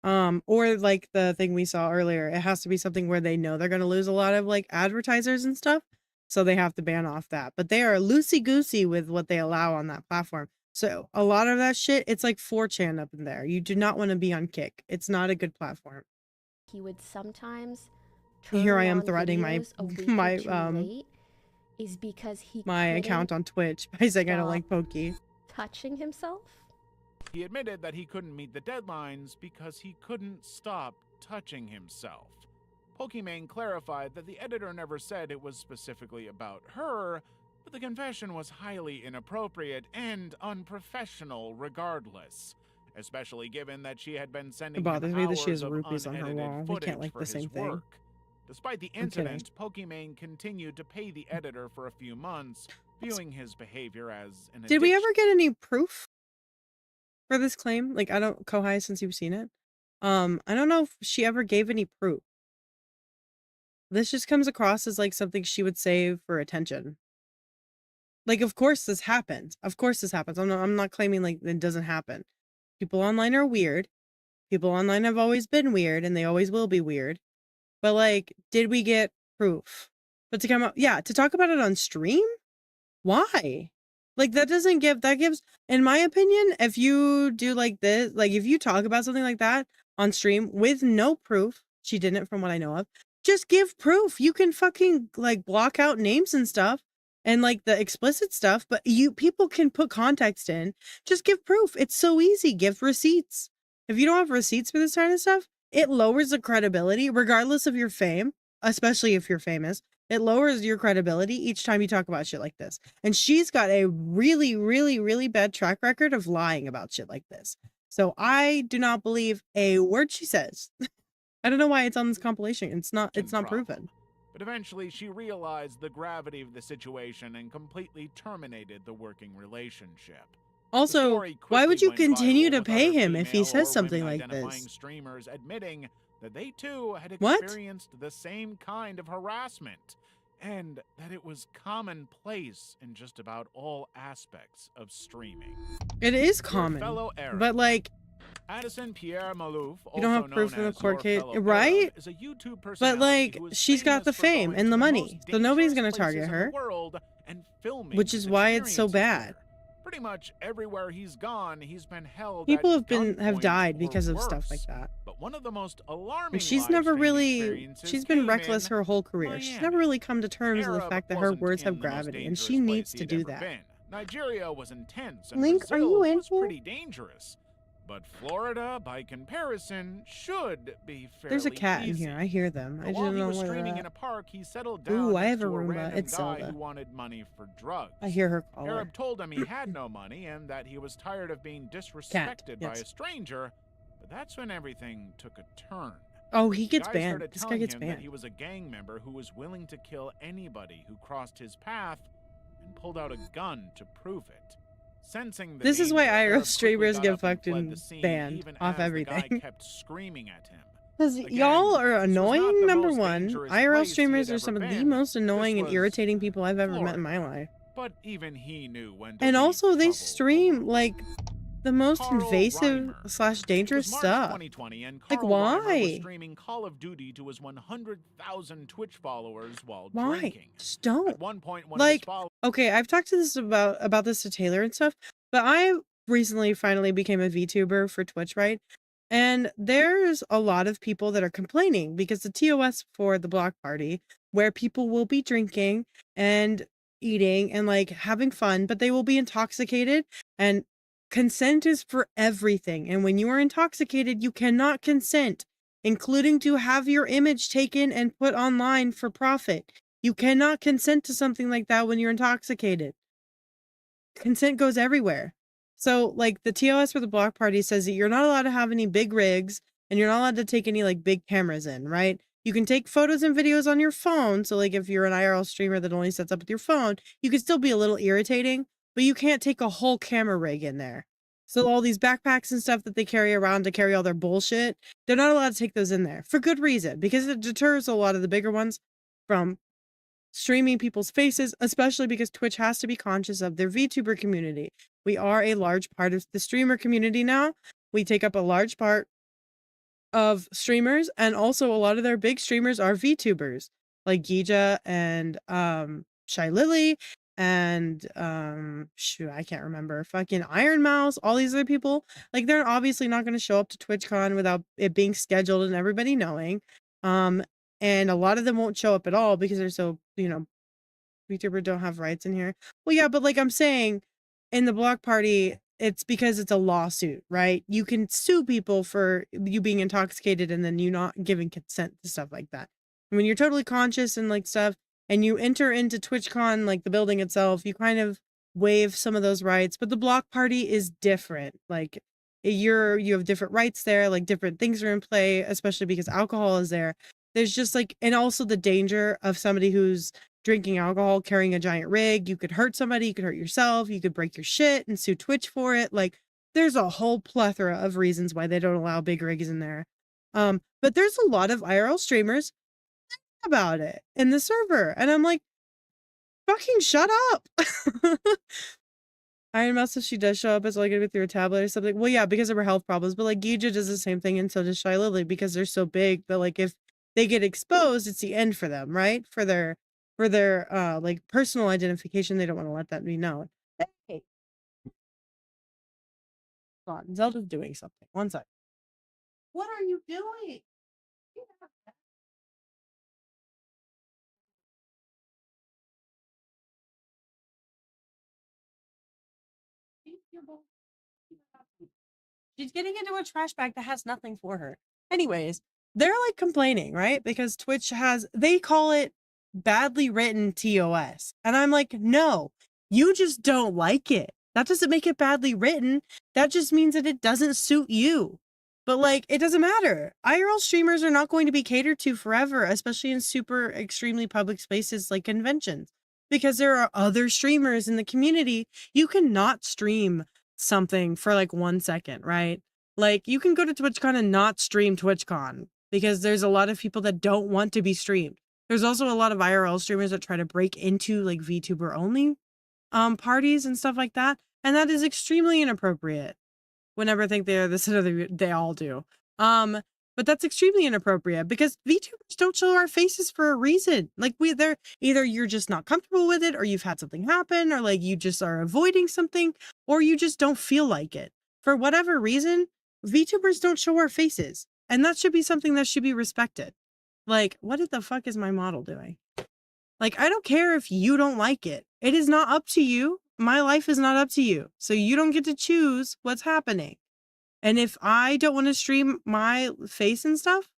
Or like the thing we saw earlier, it has to be something where they know they're going to lose a lot of like advertisers and stuff, so they have to ban off that. But they are loosey-goosey with what they allow on that platform. So a lot of that shit, it's like 4chan up in there. You do not want to be on Kick. It's not a good platform. He would sometimes Here I turn am on threatening my videos a week my or two late is because he my account couldn't on Twitch by saying I don't stop like Pokey. touching himself. He admitted that he couldn't meet the deadlines because he couldn't stop touching himself. Pokimane clarified that the editor never said it was specifically about her, but the confession was highly inappropriate and unprofessional regardless, especially given that she had been sending It bothers him me that she hours has of rupees on her unedited wall. We footage can't like for the his same thing. work. Despite the I'm kidding. incident, Pokimane continued to pay the editor for a few months, viewing his behavior as an Did we addiction. ever get any proof for this claim? Like, I don't, Kohai, since you've seen it, I don't know if she ever gave any proof. This just comes across as like something she would say for attention. Like, of course this happens. Of course this happens. I'm not claiming like it doesn't happen. People online are weird. People online have always been weird and they always will be weird. But like, did we get proof? But to come up, yeah, to talk about it on stream? Why? Like that gives, in my opinion, if you do like this, like if you talk about something like that on stream with no proof, she didn't from what I know of, just give proof. You can fucking like block out names and stuff and like the explicit stuff, but people can put context in. Just give proof. It's so easy. Give receipts. If you don't have receipts for this kind of stuff, it lowers the credibility regardless of your fame, especially if you're famous. It lowers your credibility each time you talk about shit like this. And she's got a really, really, really bad track record of lying about shit like this. So I do not believe a word she says. I don't know why it's on this compilation. It's not proven. But eventually she realized the gravity of the situation and completely terminated the working relationship. Also, why would you continue to pay him if he says something like this? Streamers admitting that they too had What? experienced the same kind of harassment, and that it was commonplace in just about all aspects of streaming. It is Your common, fellow Arab, but like, Addison Pierre Malouf, you don't have proof in the court case, right? is a YouTube But like, who is she's got the famous for fame going and to the money, most so nobody's gonna dangerous target places in her, the world and filming which is his why it's so experiences bad. there. Pretty much everywhere he's gone, he's been held. People at have gunpoint died or because of stuff like worse. that. But one of the most alarming And she's live never streaming really, experiences she's been came reckless in her whole career. She's never really come to terms with the Arab fact that her wasn't words in have the most gravity, and dangerous she needs place to he'd do ever that. been. Nigeria was intense, and Link, are Brazil you in was here? pretty dangerous. But Florida, by comparison, should be fairly There's a cat in easy. here. I hear them. But I while don't he know was where streaming they're in at. a park, he settled down Ooh, I next have to a a Roomba. random It's guy Zelda. who wanted money for drugs. I hear her call her. Arab told him he had no money and that he was tired of being disrespected by yes. a stranger, but that's when everything took a turn. Oh, he The gets guy banned. started This guy telling gets him that banned. he was a gang member who was willing to kill anybody who crossed his path and pulled out a gun to prove it. Sensing the This is why danger, IRL Arab quickly streamers got get up and fled fucking the scene, banned even off as the everything. guy kept screaming at him. Because Again, y'all are this was not annoying, the number most one. dangerous IRL place he streamers had are some ever of the been. most annoying This and was irritating people I've ever met in my Florida. life. But even he knew when to And leave also, they trouble stream, like, the most Carl invasive Reimer. / dangerous It was March stuff. 2020, and Like, Carl Reimer was why? streaming Call of Duty to his 100,000 Twitch followers while Why? drinking. Just don't. At one point, one of his Like, followers okay, I've talked to this about this to Taylor and stuff, but I recently finally became a VTuber for Twitch, right? And there's a lot of people that are complaining because the TOS for the block party, where people will be drinking and eating and like having fun, but they will be intoxicated, and consent is for everything. And when you are intoxicated, you cannot consent, including to have your image taken and put online for profit. You cannot consent to something like that when you're intoxicated. Consent goes everywhere. So, like, the TOS for the block party says that you're not allowed to have any big rigs and you're not allowed to take any, like, big cameras in, right? You can take photos and videos on your phone. So, like, if you're an IRL streamer that only sets up with your phone, you can still be a little irritating, but you can't take a whole camera rig in there. So, all these backpacks and stuff that they carry around to carry all their bullshit, they're not allowed to take those in there for good reason, because it deters a lot of the bigger ones from streaming people's faces, especially because Twitch has to be conscious of their VTuber community. We are a large part of the streamer community now. We take up a large part of streamers, and also a lot of their big streamers are VTubers, like Gija and Shy Lily and shoot, I can't remember, fucking Iron Mouse, all these other people. Like, they're obviously not going to show up to TwitchCon without it being scheduled and everybody knowing. And a lot of them won't show up at all because they're so, VTuber don't have rights in here. Well, yeah, but like I'm saying, in the block party, it's because it's a lawsuit, right? You can sue people for you being intoxicated and then you not giving consent to stuff like that. When you're totally conscious and like stuff, and you enter into TwitchCon, like the building itself, you kind of waive some of those rights. But the block party is different. Like, you have different rights there, like different things are in play, especially because alcohol is there. There's just like, and also the danger of somebody who's drinking alcohol, carrying a giant rig. You could hurt somebody, you could hurt yourself, you could break your shit and sue Twitch for it. Like, there's a whole plethora of reasons why they don't allow big rigs in there. But there's a lot of IRL streamers about it in the server, and I'm like, fucking shut up. Iron Mouse, if she does show up, it's only gonna be through a tablet or something. Well, yeah, because of her health problems. But like Gija does the same thing, and so does Shy Lily, because they're so big that like if they get exposed, it's the end for them, right? For their like personal identification, they don't want to let that be known. Hey, hold on, Zelda's doing something. One sec. What are you doing? She's getting into a trash bag that has nothing for her. Anyways, they're like complaining, right? Because Twitch they call it badly written TOS. And I'm like, no, you just don't like it. That doesn't make it badly written. That just means that it doesn't suit you. But like, it doesn't matter. IRL streamers are not going to be catered to forever, especially in super extremely public spaces like conventions, because there are other streamers in the community. You cannot stream something for like 1 second, right? Like you can go to TwitchCon and not stream TwitchCon because there's a lot of people that don't want to be streamed. There's also a lot of IRL streamers that try to break into like VTuber only parties and stuff like that, and that is extremely inappropriate. Whenever I think they are this and other, they all do. But that's extremely inappropriate because VTubers don't show our faces for a reason. Like they're either you're just not comfortable with it, or you've had something happen, or like you just are avoiding something, or you just don't feel like it. For whatever reason, VTubers don't show our faces, and that should be something that should be respected. Like, what the fuck is my model doing? Like, I don't care if you don't like it. It is not up to you. My life is not up to you. So you don't get to choose what's happening. And if I don't want to stream my face and stuff,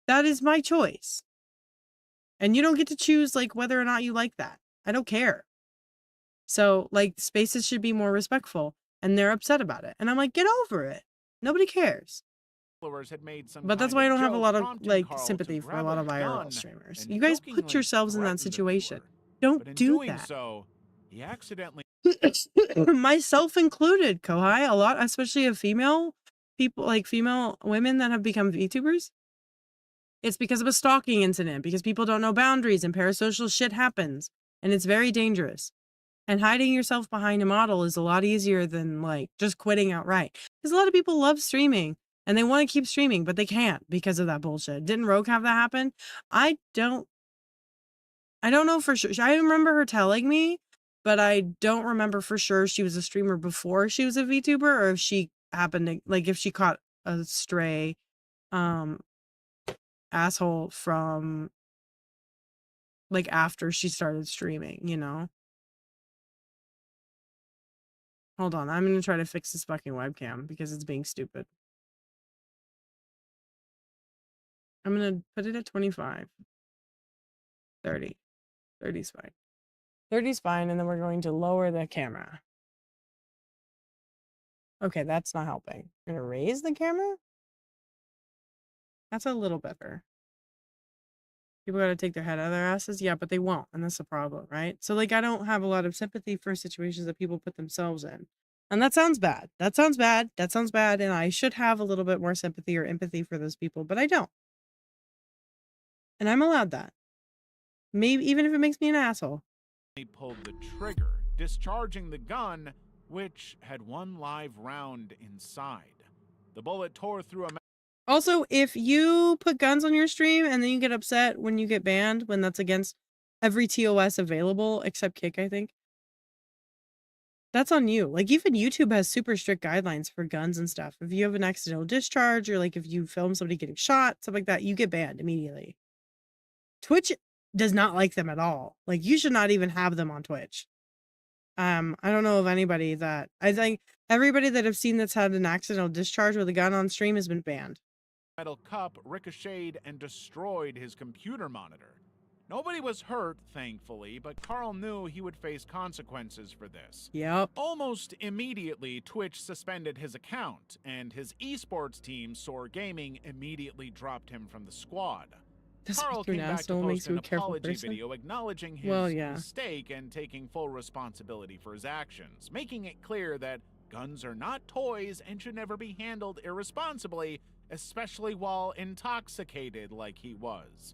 that is my choice. And you don't get to choose like whether or not you like that. I don't care. So like spaces should be more respectful, and they're upset about it. And I'm like, get over it. Nobody cares. Had made some But that's kind why I of don't have a joke lot of prompting like Carl sympathy to for a grab lot of gun IRL streamers. and You guys jokingly put yourselves in that threaten the situation. viewer. Don't But in do doing that. so, he accidentally Myself included, Kohai. A lot, especially of female people, like female women that have become VTubers. It's because of a stalking incident, because people don't know boundaries and parasocial shit happens. And it's very dangerous. And hiding yourself behind a model is a lot easier than like just quitting outright. Because a lot of people love streaming and they want to keep streaming, but they can't because of that bullshit. Didn't Rogue have that happen? I don't know for sure. I remember her telling me, but I don't remember for sure she was a streamer before she was a VTuber, or if she happened to like if she caught a stray asshole from like after she started streaming, you know? Hold on, I'm gonna try to fix this fucking webcam because it's being stupid. I'm gonna put it at 25. 30. 30's fine. 30's fine, and then we're going to lower the camera. Okay, that's not helping. I'm gonna raise the camera? That's a little better. People gotta take their head out of their asses? Yeah, but they won't, and that's the problem, right? So, like, I don't have a lot of sympathy for situations that people put themselves in. And that sounds bad. That sounds bad. That sounds bad, and I should have a little bit more sympathy or empathy for those people, but I don't. And I'm allowed that. Maybe even if it makes me an asshole. He pulled the trigger, discharging the gun, which had one live round inside. The bullet tore through a... Also, if you put guns on your stream and then you get upset when you get banned, when that's against every TOS available, except Kick, I think, that's on you. Like, even YouTube has super strict guidelines for guns and stuff. If you have an accidental discharge, or like if you film somebody getting shot, stuff like that, you get banned immediately. Twitch does not like them at all. Like, you should not even have them on Twitch. I don't know of anybody that... I think everybody that I've seen that's had an accidental discharge with a gun on stream has been banned. Metal cup ricocheted and destroyed his computer monitor. Nobody was hurt, thankfully, but Carl knew he would face consequences for this. Yep. Almost immediately, Twitch suspended his account, and his esports team, Soar Gaming, immediately dropped him from the squad. Carl came back to post an apology video acknowledging his mistake and taking full responsibility for his actions, making it clear that guns are not toys and should never be handled irresponsibly, especially while intoxicated like he was.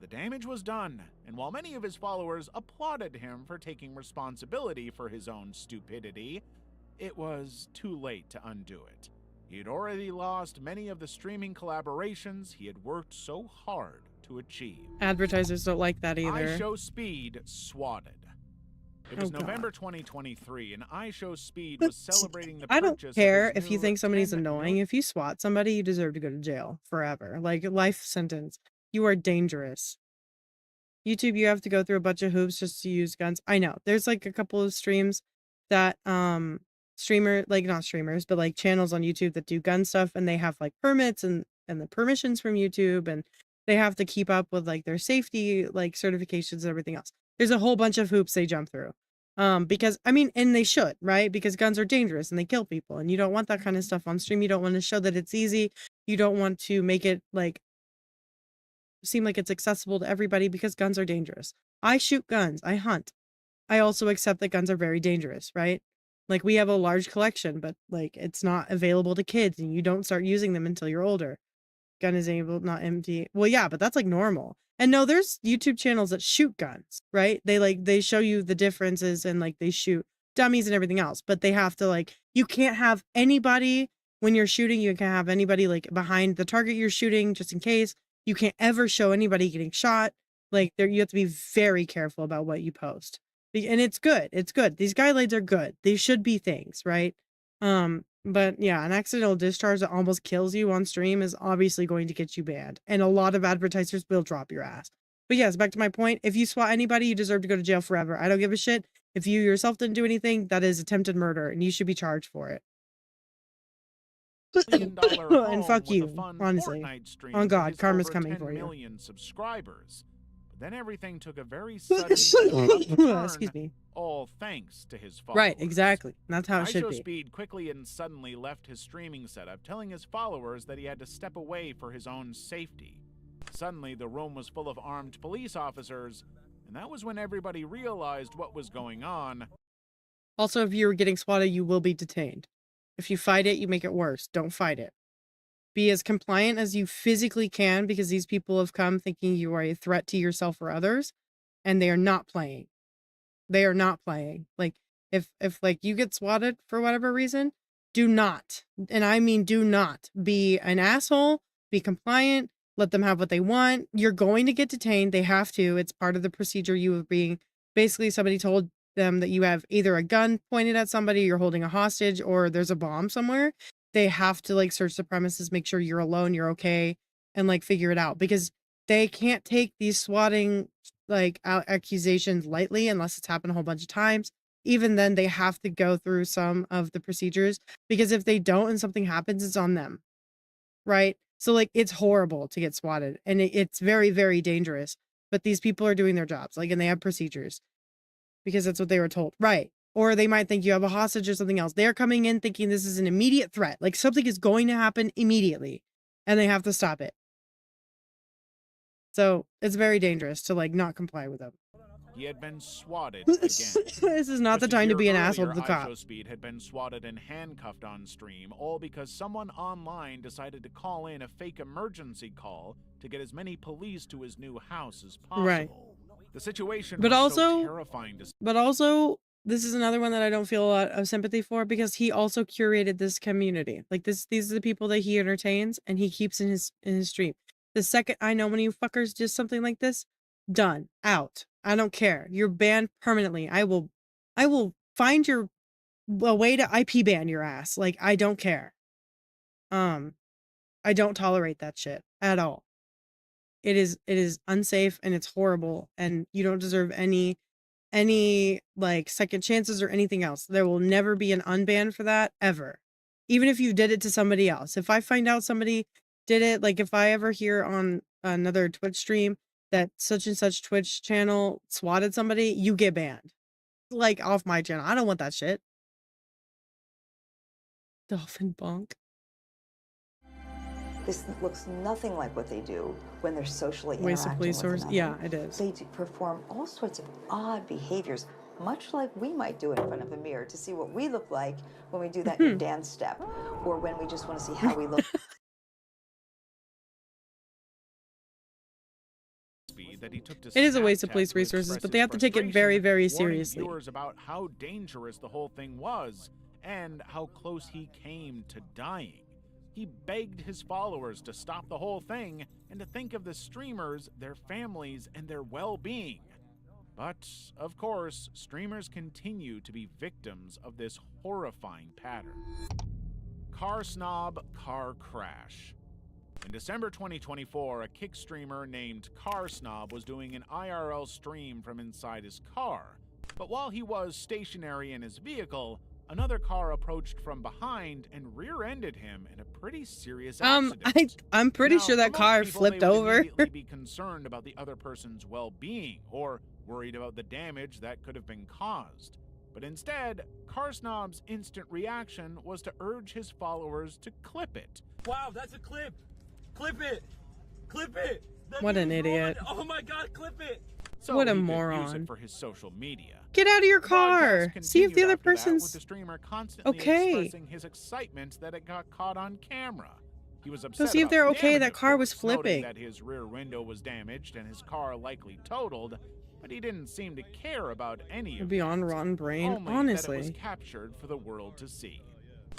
But the damage was done, and while many of his followers applauded him for taking responsibility for his own stupidity, it was too late to undo it. He had already lost many of the streaming collaborations he had worked so hard to achieve. Advertisers don't like that either. iShowSpeed swatted. It was Oh, November 2023, and iShowSpeed was celebrating the I don't purchase care of his if you new think somebody's 10 annoying. If you swat somebody, you deserve to go to jail forever. Like life sentence. You are dangerous. YouTube, you have to go through a bunch of hoops just to use guns. I know. There's like a couple of streams that not streamers, but like channels on YouTube that do gun stuff, and they have like permits and the permissions from YouTube, and they have to keep up with like their safety like certifications and everything else. There's a whole bunch of hoops they jump through. Because I mean, and they should, right? Because guns are dangerous and they kill people, and you don't want that kind of stuff on stream. You don't want to show that it's easy. You don't want to make it like seem like it's accessible to everybody, because guns are dangerous. I shoot guns. I hunt. I also accept that guns are very dangerous, right? Like we have a large collection, but like it's not available to kids, and you don't start using them until you're older. Gun is able, not empty. Well, yeah, but that's like normal. And no, there's YouTube channels that shoot guns, right? They show you the differences, and like they shoot dummies and everything else, but they have to like, you can't have anybody when you're shooting, you can't have anybody like behind the target you're shooting just in case. You can't ever show anybody getting shot. Like there, you have to be very careful about what you post. And it's good. It's good. These guidelines are good. They should be things, right? But yeah, an accidental discharge that almost kills you on stream is obviously going to get you banned. And a lot of advertisers will drop your ass. But yes, back to my point. If you swat anybody, you deserve to go to jail forever. I don't give a shit. If you yourself didn't do anything, that is attempted murder, and you should be charged for it. And fuck you, honestly. On God, karma's coming for you. Million subscribers. But then everything took a very sudden turn, excuse me. all thanks to his followers. Right, exactly. That's how it should be. iShowSpeed quickly and suddenly left his streaming setup, telling his followers that he had to step away for his own safety. Suddenly, the room was full of armed police officers, and that was when everybody realized what was going on. Also, if you're getting swatted, you will be detained. If you fight it, you make it worse. Don't fight it. Be as compliant as you physically can, because these people have come thinking you are a threat to yourself or others, and they are not playing. They are not playing. Like, if like you get swatted for whatever reason, do not, and I mean do not, be an asshole, be compliant, let them have what they want. You're going to get detained. They have to. It's part of the procedure. You are being, basically somebody told them that you have either a gun pointed at somebody, you're holding a hostage, or there's a bomb somewhere. They have to like search the premises, make sure you're alone, you're okay, and like figure it out, because they can't take these swatting like accusations lightly unless it's happened a whole bunch of times. Even then, they have to go through some of the procedures, because if they don't and something happens, it's on them, right? So like it's horrible to get swatted, and it's very, very dangerous. But these people are doing their jobs, like, and they have procedures, because that's what they were told, right? Or they might think you have a hostage or something else. They're coming in thinking this is an immediate threat, like something is going to happen immediately, and they have to stop it. So it's very dangerous to like not comply with them. He had been swatted again. This is not the time to be an asshole to the cop. iShowSpeed had been swatted and handcuffed on stream, all because someone online decided to call in a fake emergency call to get as many police to his new house as possible. Right. The situation But was also, so terrifying to see. But also, this is another one that I don't feel a lot of sympathy for, because he also curated this community. Like these are the people that he entertains and he keeps in his stream. The second I know one of you fuckers does something like this, done, out. I don't care. You're banned permanently. I will find a way to IP ban your ass. Like, I don't care. I don't tolerate that shit at all. It is unsafe, and it's horrible, and you don't deserve any like second chances or anything else. There will never be an unban for that, ever. Even if you did it to somebody else. If I find out somebody did it, like if I ever hear on another Twitch stream that such and such Twitch channel swatted somebody, you get banned. Like, off my channel. I don't want that shit. Dolphin bonk. This looks nothing like what they do when they're socially Waste of interacting police with source. another. Yeah, it is. They perform all sorts of odd behaviors, much like we might do in front of a mirror to see what we look like when we do that new dance step, or when we just want to see how we look. be that he took to It is a waste of Snapchat police to resources, express but they his have to take it very, frustration, very warning seriously. viewers about how dangerous the whole thing was and how close he came to dying. He begged his followers to stop the whole thing and to think of the streamers, their families, and their well-being. But, of course, streamers continue to be victims of this horrifying pattern. Car snob, car crash. In December 2024, a Kick streamer named Car Snob was doing an IRL stream from inside his car. But while he was stationary in his vehicle, another car approached from behind and rear-ended him in a pretty serious accident. I'm pretty Now, sure that for most car people, flipped they would over. immediately be concerned about the other person's well-being or worried about the damage that could have been caused. But instead, Car Snob's instant reaction was to urge his followers to clip it. Wow, that's a clip. Clip it. Clip it. That What an video's idiot. rolling. Oh my god, clip it. So What a he could use moron. it for his social media. Get out of your Broadcast car. See if the continued other after that, person's with the streamer constantly okay. expressing his excitement that it got caught on camera. He was So upset see if about they're the okay. damage, That of car was course, noting flipping. that his rear window was damaged and his car likely totaled, but he didn't seem to care about any of Beyond rotten brain, only that it honestly. was captured for the world to see.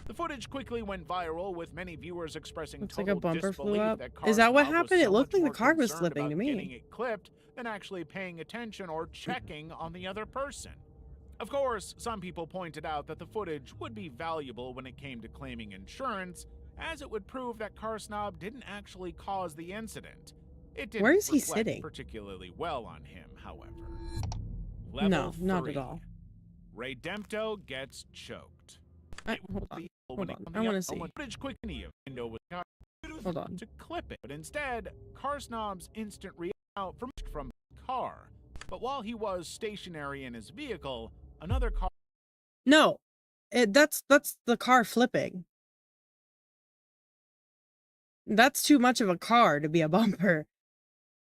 The footage quickly went viral, with many viewers expressing Looks like a total bumper flew disbelief up. that Car Is that what Snob was happened? It so looked much like the more car was concerned slipping to about me. getting it clipped than actually paying attention or checking on the other person. Of course, some people pointed out that the footage would be valuable when it came to claiming insurance, as it would prove that Car Snob didn't actually cause the incident. It didn't Where is he reflect sitting? particularly well on him, however. No, Level not at 3. all. Redempto gets choked. Hold on. Hold on. I want to see. Footage quickly of window was got Hold on. to clip it, but instead, Car Snob's instant reaction out from the car. But while he was stationary in his vehicle, another car. No, that's the car flipping. That's too much of a car to be a bumper.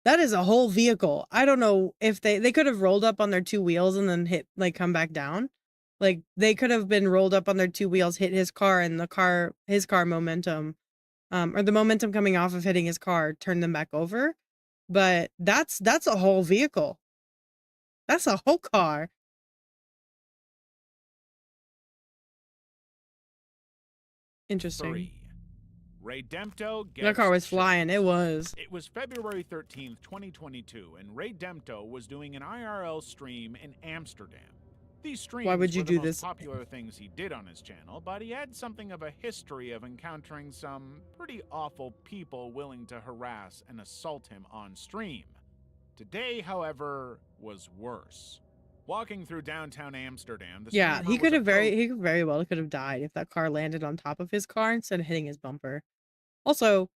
That is a whole vehicle. I don't know if they could have rolled up on their two wheels and then hit, like, come back down. Like, they could have been rolled up on their two wheels, hit his car, and his car momentum, or the momentum coming off of hitting his car turned them back over. But that's a whole vehicle. That's a whole car. Interesting. 3. Redempto gets That car was choked. flying. It was. It was February 13th, 2022, and Redempto was doing an IRL stream in Amsterdam. These streams Why would you were do the most this? popular things he did on his channel, but he had something of a history of encountering some pretty awful people willing to harass and assault him on stream. Today, however, was worse. Walking through downtown Amsterdam, the Yeah, streamer he could was have very well could have died if that car landed on top of his car instead of hitting his bumper. Also,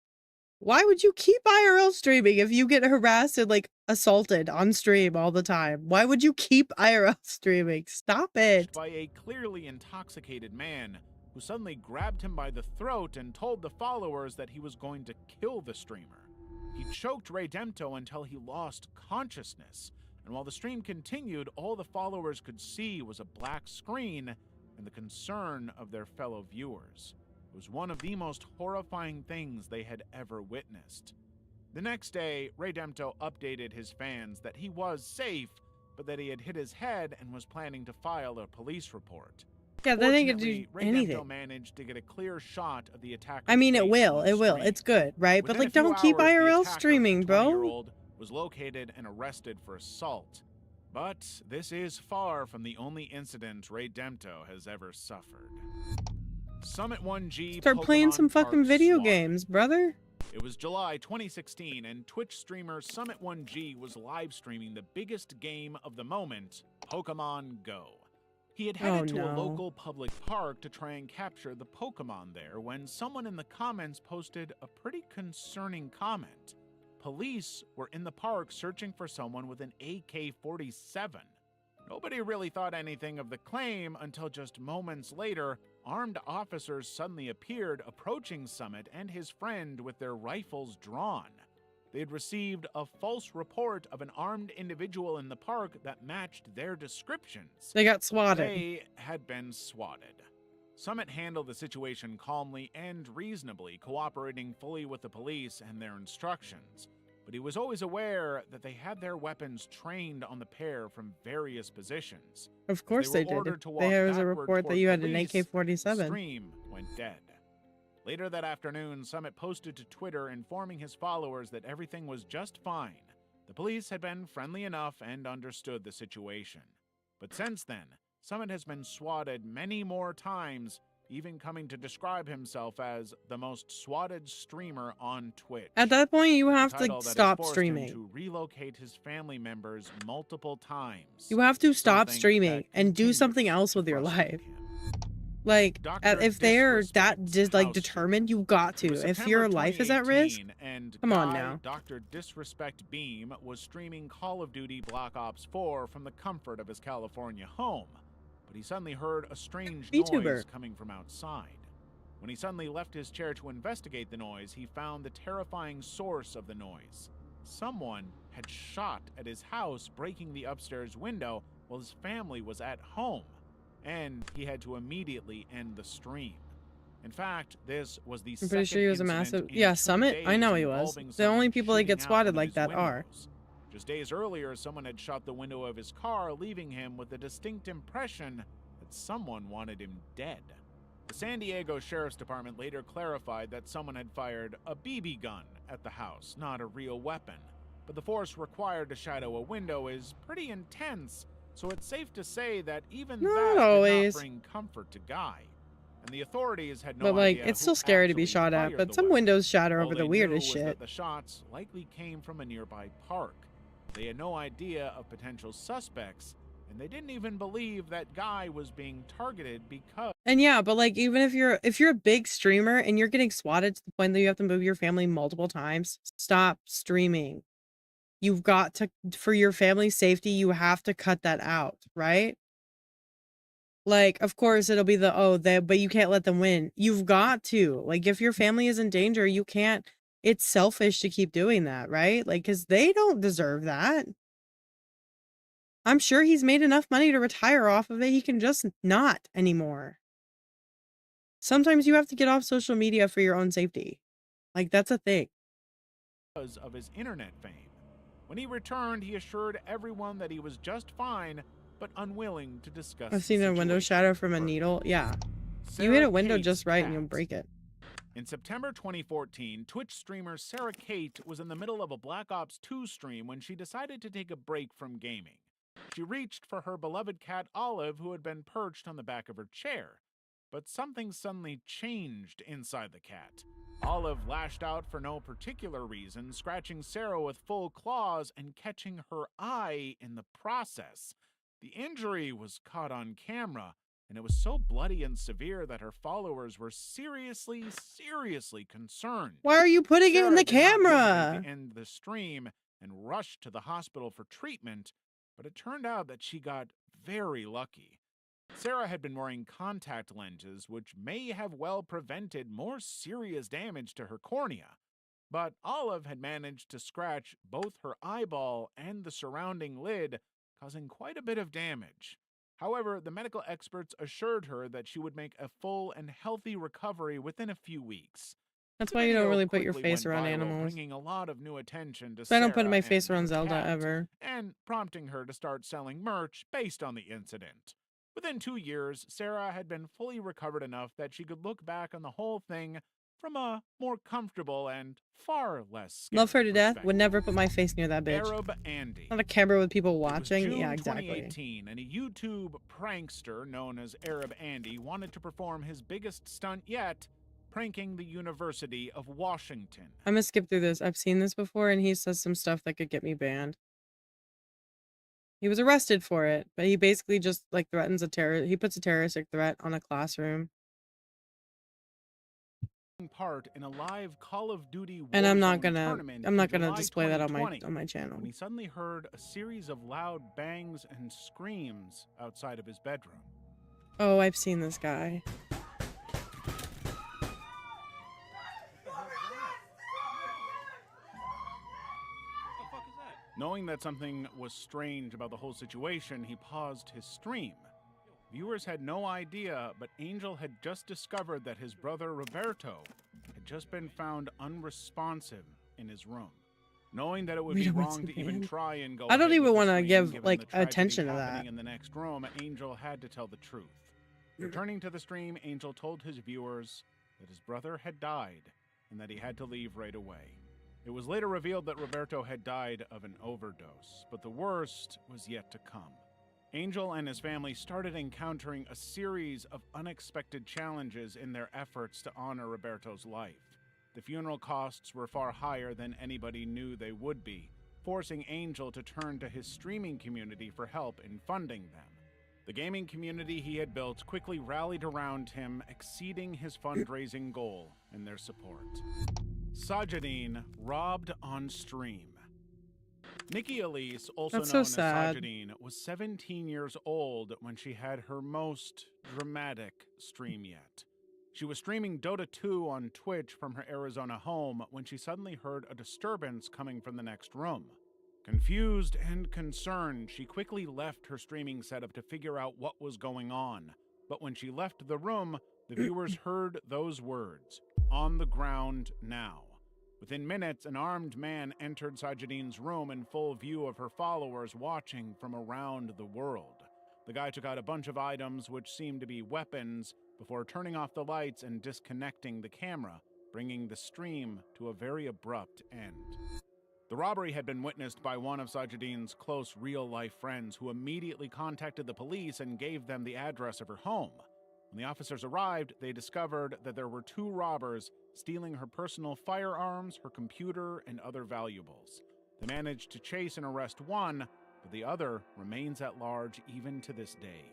why would you keep IRL streaming if you get harassed and, like, assaulted on stream all the time? Why would you keep IRL streaming? Stop it. by a clearly intoxicated man who suddenly grabbed him by the throat and told the followers that he was going to kill the streamer. He choked Redempto until he lost consciousness, and while the stream continued, all the followers could see was a black screen and the concern of their fellow viewers. It was one of the most horrifying things they had ever witnessed. The next day, Redempto updated his fans that he was safe, but that he had hit his head and was planning to file a police report. Yeah, that ain't gonna do Fortunately, anything. Redempto managed to get a clear shot of the attacker. I mean, it will. It's good, right? But, like, don't keep IRL streaming, bro. Was located and arrested for assault. But this is far from the only incident Redempto has ever suffered. Summit 1G Start playing some Pokemon Park fucking video Swap. games, brother. It was July 2016, and Twitch streamer Summit 1G was live streaming the biggest game of the moment, Pokemon Go. He had headed to a no. local public park to try and capture the Pokemon there when someone in the comments posted a pretty concerning comment. Police were in the park searching for someone with an AK-47. Nobody really thought anything of the claim until just moments later, armed officers suddenly appeared approaching Summit and his friend with their rifles drawn. They had received a false report of an armed individual in the park that matched their descriptions. They got swatted. They had been swatted. Summit handled the situation calmly and reasonably, cooperating fully with the police and their instructions. but he was always aware that they had their weapons trained on the pair from various positions. Of course they did. If there was a report that you had an AK-47. Stream went dead. Later that afternoon, Summit posted to Twitter informing his followers that everything was just fine. The police had been friendly enough and understood the situation. But since then, Summit has been swatted many more times, even coming to describe himself as the most swatted streamer on Twitch. At that point, you have A to title that has stop forced him streaming. to relocate his family members multiple times. You have to stop Something streaming that and do something else with your life. Like, if they're that determined, you got to. It was If September your life is at risk, 2018, and come on Guy now. Dr. Disrespect Beam was streaming Call of Duty Black Ops 4 from the comfort of his California home. But he suddenly heard a strange ENTuber. noise coming from outside. When he suddenly left his chair to investigate the noise, he found the terrifying source of the noise. Someone had shot at his house, breaking the upstairs window while his family was at home, and he had to immediately end the stream. In fact, this was the I'm pretty sure he was a massive... Yeah, Summit? I know he was. The only people that get spotted like that are. Just days earlier, someone had shot the window of his car, leaving him with a distinct impression that someone wanted him dead. The San Diego Sheriff's Department later clarified that someone had fired a BB gun at the house, not a real weapon. But the force required to shadow a window is pretty intense, so it's safe to say that even that did not bring comfort to Guy. And the authorities had no But, like, idea it's who still scary to be actually shot at, fired but the some weapon. windows shatter All over they the weirdest knew was shit. that the shots likely came from a nearby park. They had no idea of potential suspects, and they didn't even believe that Guy was being targeted because... And yeah, but like, even if you're a big streamer and you're getting swatted to the point that you have to move your family multiple times, stop streaming. You've got to, for your family's safety, you have to cut that out, right? Like, of course it'll be but you can't let them win. You've got to, like, if your family is in danger, you can't, it's selfish to keep doing that, right? Like, cause they don't deserve that. I'm sure he's made enough money to retire off of it. He can just not anymore. Sometimes you have to get off social media for your own safety. Like, that's a thing. Because of his internet fame. When he returned, he assured everyone that he was just fine, but unwilling to discuss I've seen a window shatter from a needle. Yeah. You hit a window just right and you'll break it. In September 2014, Twitch streamer Sarah Kate was in the middle of a Black Ops 2 stream when she decided to take a break from gaming. She reached for her beloved cat Olive, who had been perched on the back of her chair. But something suddenly changed inside the cat. Olive lashed out for no particular reason, scratching Sarah with full claws and catching her eye in the process. The injury was caught on camera, and it was so bloody and severe that her followers were seriously concerned. Why are you putting it in the Sarah did not camera? hesitate to end the stream and rushed to the hospital for treatment, but it turned out that she got very lucky. Sarah had been wearing contact lenses, which may have well prevented more serious damage to her cornea. But Olive had managed to scratch both her eyeball and the surrounding lid, causing quite a bit of damage. However, the medical experts assured her that she would make a full and healthy recovery within a few weeks. That's The why you don't video really put your quickly face went around viral, animals. bringing a lot of new attention to I don't put Sarah my face and around her Zelda cat, ever. and prompting her to start selling merch based on the incident. Within 2 years, Sarah had been fully recovered enough that she could look back on the whole thing from a more comfortable and far less scary Love her to death. perspective. Would never put my face near that bitch. Arab Andy. Not a camera with people It was watching. June Yeah, exactly. 2018, and a YouTube prankster known as Arab Andy wanted to perform his biggest stunt yet, pranking the University of Washington. I'm gonna skip through this. I've seen this before, and he says some stuff that could get me banned. He was arrested for it, but he basically just like threatens he puts a terroristic threat on a classroom. Part in a live Call of Duty And I'm not Warzone gonna tournament I'm not in gonna July display that on 2020, my channel. when he suddenly heard a series of loud bangs and screams outside of his bedroom. Oh, I've seen this guy. Knowing that something was strange about the whole situation, he paused his stream. Viewers had no idea, but Angel had just discovered that his brother Roberto had just been found unresponsive in his room. Knowing that it would Rita be wants wrong to to even ban. try and go I don't ahead even with the want to stream, give given like the tragedy attention to happening that. in the next room, Angel had to tell the truth. Returning to the stream, Angel told his viewers that his brother had died and that he had to leave right away. It was later revealed that Roberto had died of an overdose, but the worst was yet to come. Angel and his family started encountering a series of unexpected challenges in their efforts to honor Roberto's life. The funeral costs were far higher than anybody knew they would be, forcing Angel to turn to his streaming community for help in funding them. The gaming community he had built quickly rallied around him, exceeding his fundraising goal in their support. Sajidine robbed on stream. Nikki Elise, also That's known so as sad. Sajidine, was 17 years old when she had her most dramatic stream yet. She was streaming Dota 2 on Twitch from her Arizona home when she suddenly heard a disturbance coming from the next room. Confused and concerned, she quickly left her streaming setup to figure out what was going on. But when she left the room, the viewers heard those words, "On the ground now." Within minutes, an armed man entered Sajidine's room in full view of her followers watching from around the world. The guy took out a bunch of items which seemed to be weapons before turning off the lights and disconnecting the camera, bringing the stream to a very abrupt end. The robbery had been witnessed by one of Sajidine's close real-life friends, who immediately contacted the police and gave them the address of her home. When the officers arrived, they discovered that there were 2 robbers stealing her personal firearms, her computer, and other valuables. They managed to chase and arrest one, but the other remains at large even to this day.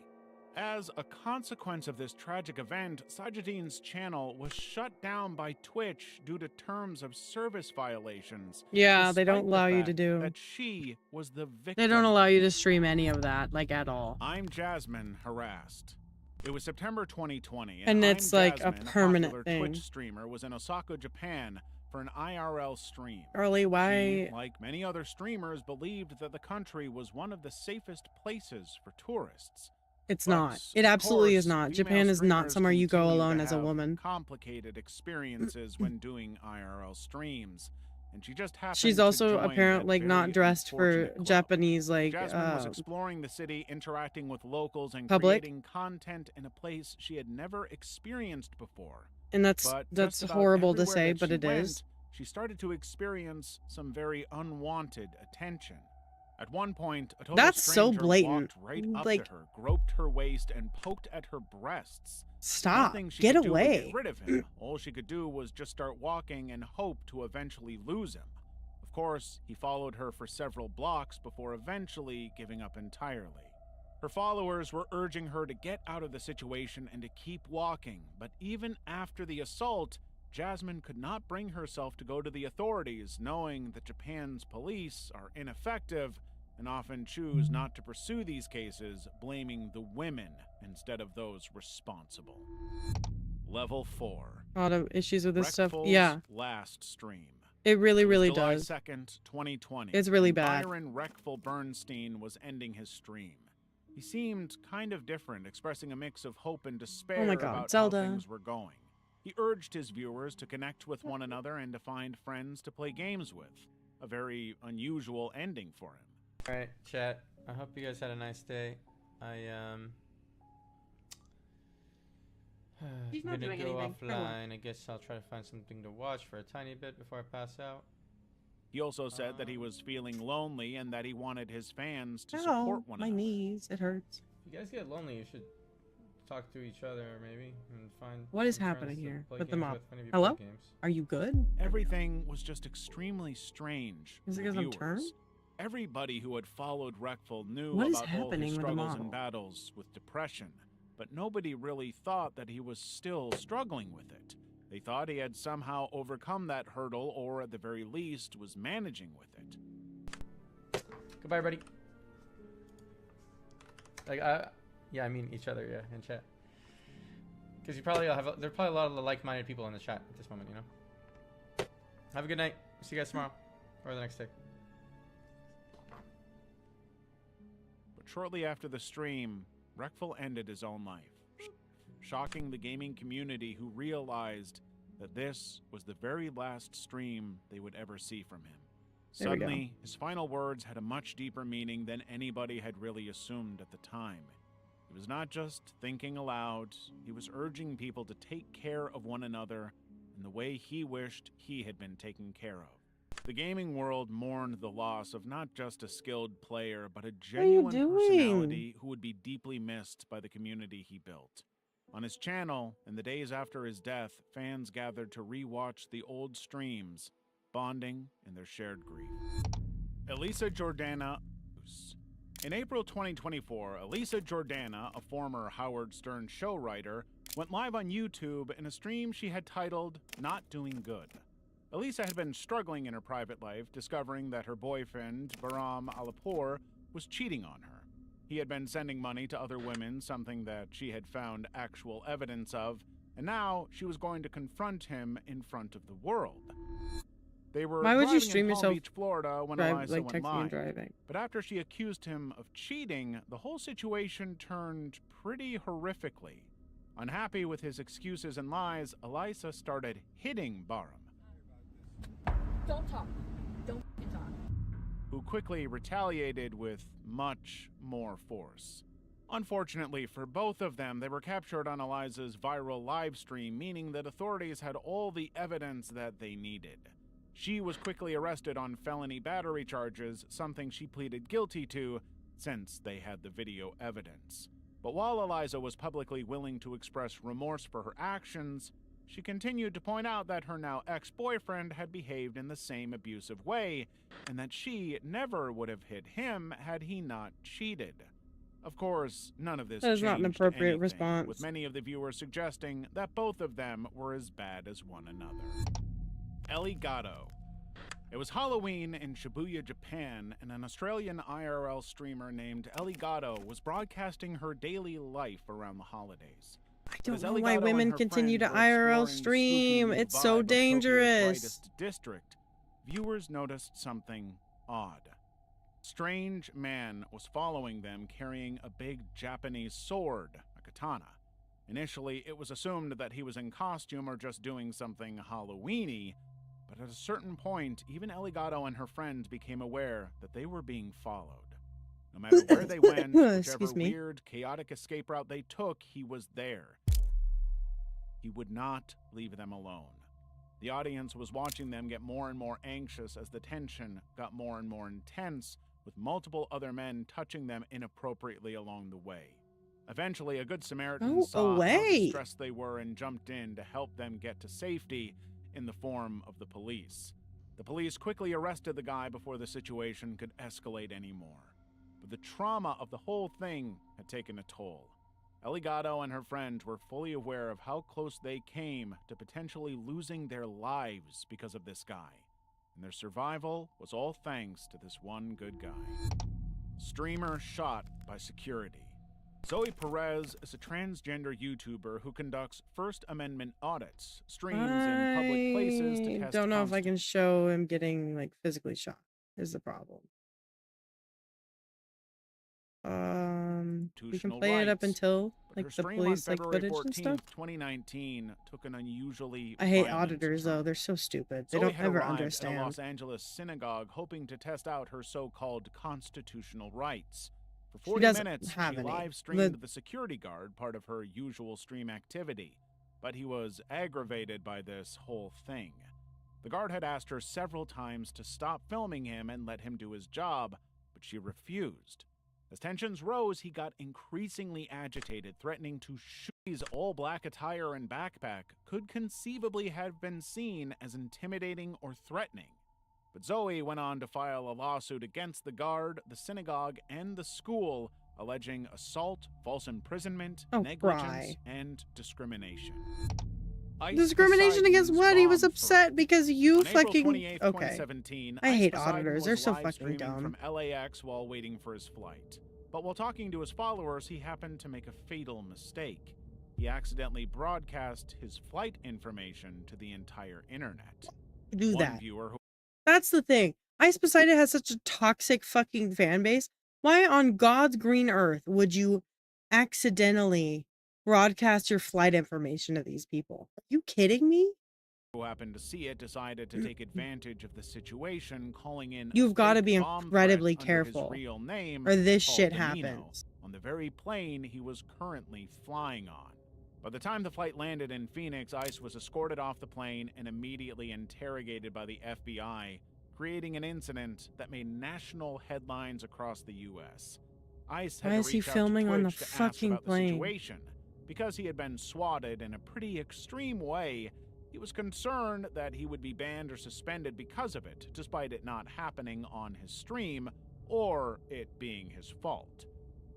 As a consequence of this tragic event, Sajidine's channel was shut down by Twitch due to terms of service violations. Yeah, they don't despite the allow you to fact do. that she was the victim. They don't allow you to stream any of that, like at all. I'm Jasmine harassed. It was September 2020, And it's like a Jasmine, permanent popular thing. Twitch streamer, was in Osaka, Japan for an IRL stream. Early, why? She, like many other streamers, believed that the country was one of the safest places for tourists. It's But, not. It absolutely of is course, not. female Japan is not streamers somewhere you go continue to alone as a have woman. Complicated experiences when doing IRL streams, and she just happened She's to also join apparently that not very dressed for unfortunate club. Japanese like Jasmine was exploring the city, interacting with locals, and public. creating content in a place she had never experienced before. And that's But that's just about horrible to everywhere say, that but she it went, is. She started to experience some very unwanted attention. At one point, a total That's so stranger blatant. walked right up Like- to her, groped her waist, and poked at her breasts. Stop. Nothing she Get could do to away. get rid of him. All she could do was just start walking and hope to eventually lose him. Of course, he followed her for several blocks before eventually giving up entirely. Her followers were urging her to get out of the situation and to keep walking, but even after the assault, Jasmine could not bring herself to go to the authorities, knowing that Japan's police are ineffective and often choose not to pursue these cases, blaming the women instead of those responsible. Level 4. A lot of issues with this stuff. Reckful's Yeah. last stream. It really, It was really July does. 2nd, 2020. It's really and bad. Byron Reckful Bernstein was ending his stream. He seemed kind of different, expressing a mix of hope and despair Oh my God, about Zelda. how things were going. He urged his viewers to connect with one another and to find friends to play games with. A very unusual ending for him. Alright, chat. I hope you guys had a nice day. I'm He's not gonna doing go anything. offline. I guess I'll try to find something to watch for a tiny bit before I pass out. He also said that he was feeling lonely and that he wanted his fans to Ow, support one my another. knees. It hurts. If you guys get lonely, you should talk to each other maybe and find What is some friends happening to here? play Put them games up. with whenever you play Hello? games. Are you good? Everything was just extremely strange. Is it for 'cause I'm viewers. turned? Everybody who had followed Reckful knew What is about all happening his with the struggles model? and battles with depression, but nobody really thought that he was still struggling with it. They thought he had somehow overcome that hurdle, or at the very least was managing with it. Goodbye, buddy. Like, yeah, I mean each other, yeah, in chat. Because you probably have, there's probably a lot of like-minded people in the chat at this moment, you know? Have a good night. See you guys tomorrow or the next day. But shortly after the stream, Reckful ended his own life, shocking the gaming community, who realized that this was the very last stream they would ever see from him. There we go. Suddenly, his final words had a much deeper meaning than anybody had really assumed at the time. He was not just thinking aloud, he was urging people to take care of one another in the way he wished he had been taken care of. The gaming world mourned the loss of not just a skilled player, but a genuine personality who would be deeply missed by the community he built. On his channel, in the days after his death, fans gathered to re-watch the old streams, bonding in their shared grief. Elisa Jordana. In April 2024, Elisa Jordana, a former Howard Stern show writer, went live on YouTube in a stream she had titled, Not Doing Good. Elisa had been struggling in her private life, discovering that her boyfriend, Bahram Alipour, was cheating on her. He had been sending money to other women, something that she had found actual evidence of, and now she was going to confront him in front of the world. They were Why would you driving stream in Palm yourself Beach, Florida, when Eliza went texting live. and driving? But after she accused him of cheating, the whole situation turned pretty horrifically. Unhappy with his excuses and lies, Elisa started hitting Bahram, Don't talk. Don't talk. who quickly retaliated with much more force. Unfortunately for both of them, they were captured on Eliza's viral live stream, meaning that authorities had all the evidence that they needed. She was quickly arrested on felony battery charges, something she pleaded guilty to since they had the video evidence. But while Eliza was publicly willing to express remorse for her actions, she continued to point out that her now ex-boyfriend had behaved in the same abusive way, and that she never would have hit him had he not cheated. Of course, none of this That is not an changed appropriate anything, response. with many of the viewers suggesting that both of them were as bad as one another. Elgato. It was Halloween in Shibuya, Japan, and an Australian IRL streamer named Elgato was broadcasting her daily life around the holidays. I don't know why women continue to IRL stream. It's so dangerous. District, viewers noticed something odd. Strange man was following them carrying a big Japanese sword, a katana. Initially, it was assumed that he was in costume or just doing something Halloween-y, but at a certain point, even Elgato and her friends became aware that they were being followed. No matter where they went, whichever weird, chaotic escape route they took, he was there. He would not leave them alone. The audience was watching them get more and more anxious as the tension got more and more intense, with multiple other men touching them inappropriately along the way. Eventually, a good Samaritan saw how distressed they were and jumped in to help them get to safety in the form of the police. The police quickly arrested the guy before the situation could escalate anymore. But the trauma of the whole thing had taken a toll. Elgato and her friends were fully aware of how close they came to potentially losing their lives because of this guy. And their survival was all thanks to this one good guy. Streamer shot by security. Zoe Perez is a transgender YouTuber who conducts First Amendment audits, streams in public places to test. Don't know if I can show him getting like physically shot. Is the problem. We can play it up until like the police like footage and stuff. 2019 took an unusually. I hate auditors though; they're so stupid. They don't ever At a understand. Los Angeles synagogue, hoping to test out her so-called constitutional rights. For 40 minutes, she live streamed the security guard, part of her usual stream activity. But he was aggravated by this whole thing. The guard had asked her several times to stop filming him and let him do his job, but she refused. As tensions rose, he got increasingly agitated, threatening to shoot. His all-black attire and backpack could conceivably have been seen as intimidating or threatening. But Zoe went on to file a lawsuit against the guard, the synagogue, and the school, alleging assault, false imprisonment, negligence, and discrimination. Discrimination against what? He was upset because you On April fucking 28th, okay. 2017, I hate Poseidon auditors. was They're so live fucking streaming dumb. from LAX while waiting for his flight. But while talking to his followers, he happened to make a fatal mistake. He accidentally broadcast his flight information to the entire internet. Do One that. viewer who That's the thing. Ice Poseidon has such a toxic fucking fan base. Why on God's green earth would you accidentally broadcast your flight information to these people? Are you kidding me? who happened to see it decided to take advantage of the situation, calling in You've a got to fake be bomb incredibly threat under his careful, real name, or this Paul shit Domino, happens. on the very plane he was currently flying on. By the time the flight landed in Phoenix, ICE was escorted off the plane and immediately interrogated by the FBI, creating an incident that made national headlines across the U.S. ICE had Why to is he reach out filming to on the Twitch to ask fucking about the plane? situation. Because he had been swatted in a pretty extreme way, he was concerned that he would be banned or suspended because of it, despite it not happening on his stream or it being his fault.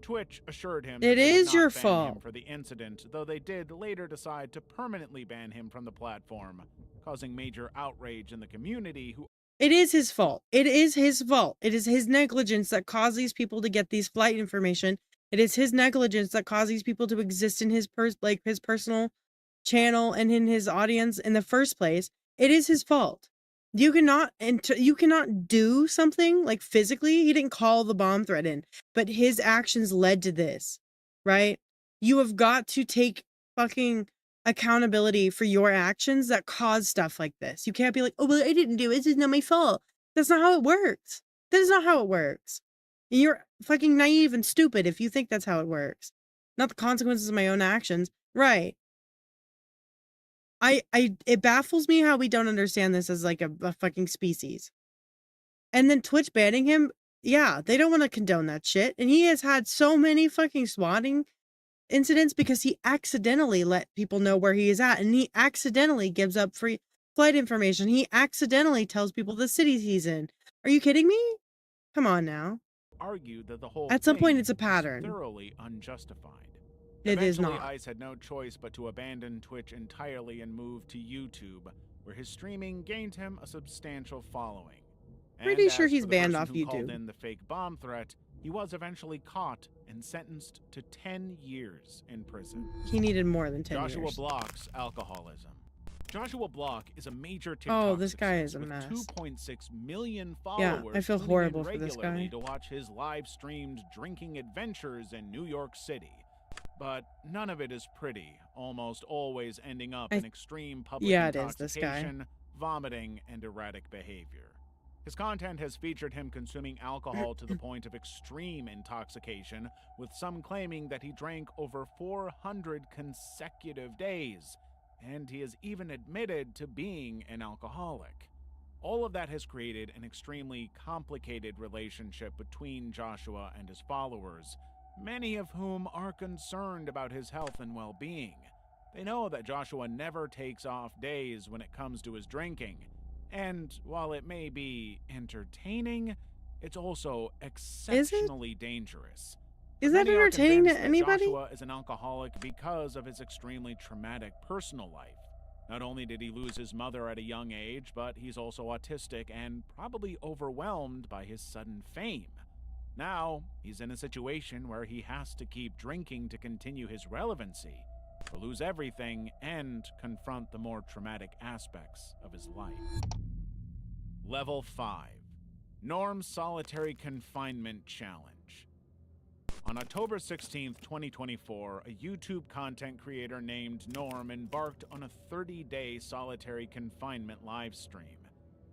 Twitch assured him that It they would is not your ban fault. him for the incident, though they did later decide to permanently ban him from the platform, causing major outrage in the community who It is his fault. It is his fault. It is his negligence that caused these people to get these flight information. It is his negligence that caused these people to exist in his his personal channel and in his audience in the first place. It is his fault. You cannot do something like physically. He didn't call the bomb threat in, but his actions led to this, right? You have got to take fucking accountability for your actions that cause stuff like this. You can't be like, oh, well, I didn't do it. This is not my fault. That's not how it works. That is not how it works. You're fucking naive and stupid if you think that's how it works. Not the consequences of my own actions. Right. It baffles me how we don't understand this as like a fucking species. And then Twitch banning him, yeah, they don't want to condone that shit. And he has had so many fucking swatting incidents because he accidentally let people know where he is at, and he accidentally gives up free flight information. He accidentally tells people the cities he's in. Are you kidding me? Come on now. argued that the whole At some point, thing it's a was pattern. thoroughly unjustified. It is Eventually, not. ICE had no choice but to abandon Twitch entirely and move to YouTube, where his streaming gained him a substantial following. Pretty And sure as he's for the banned person off who called YouTube. in the fake bomb threat, he was eventually caught and sentenced to 10 years in prison. He needed more than 10 Joshua years. Block's alcoholism. Joshua Block is a major TikTok Oh, this guy success is a with mess. 2.6 million Yeah, followers I feel tuning horrible in for this regularly guy. to watch his live-streamed drinking adventures in New York City. But none of it is pretty, almost always ending up in extreme public Yeah, it is, this guy. intoxication, vomiting, and erratic behavior. His content has featured him consuming alcohol to the point of extreme intoxication, with some claiming that he drank over 400 consecutive days, and he has even admitted to being an alcoholic. All of that has created an extremely complicated relationship between Joshua and his followers, many of whom are concerned about his health and well-being. They know that Joshua never takes off days when it comes to his drinking, and while it may be entertaining, it's also exceptionally dangerous. Is But that many are entertaining to convinced that anybody? Joshua is an alcoholic because of his extremely traumatic personal life. Not only did he lose his mother at a young age, but he's also autistic and probably overwhelmed by his sudden fame. Now, he's in a situation where he has to keep drinking to continue his relevancy, or lose everything and confront the more traumatic aspects of his life. Level 5. Norm's Solitary Confinement Challenge. On October 16th, 2024, a YouTube content creator named Norm embarked on a 30-day solitary confinement livestream.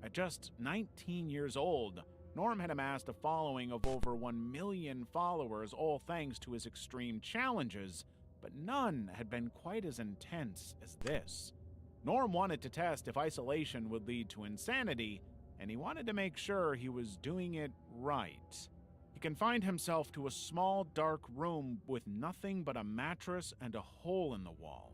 At just 19 years old, Norm had amassed a following of over 1 million followers, all thanks to his extreme challenges, but none had been quite as intense as this. Norm wanted to test if isolation would lead to insanity, and he wanted to make sure he was doing it right. He confined himself to a small, dark room with nothing but a mattress and a hole in the wall.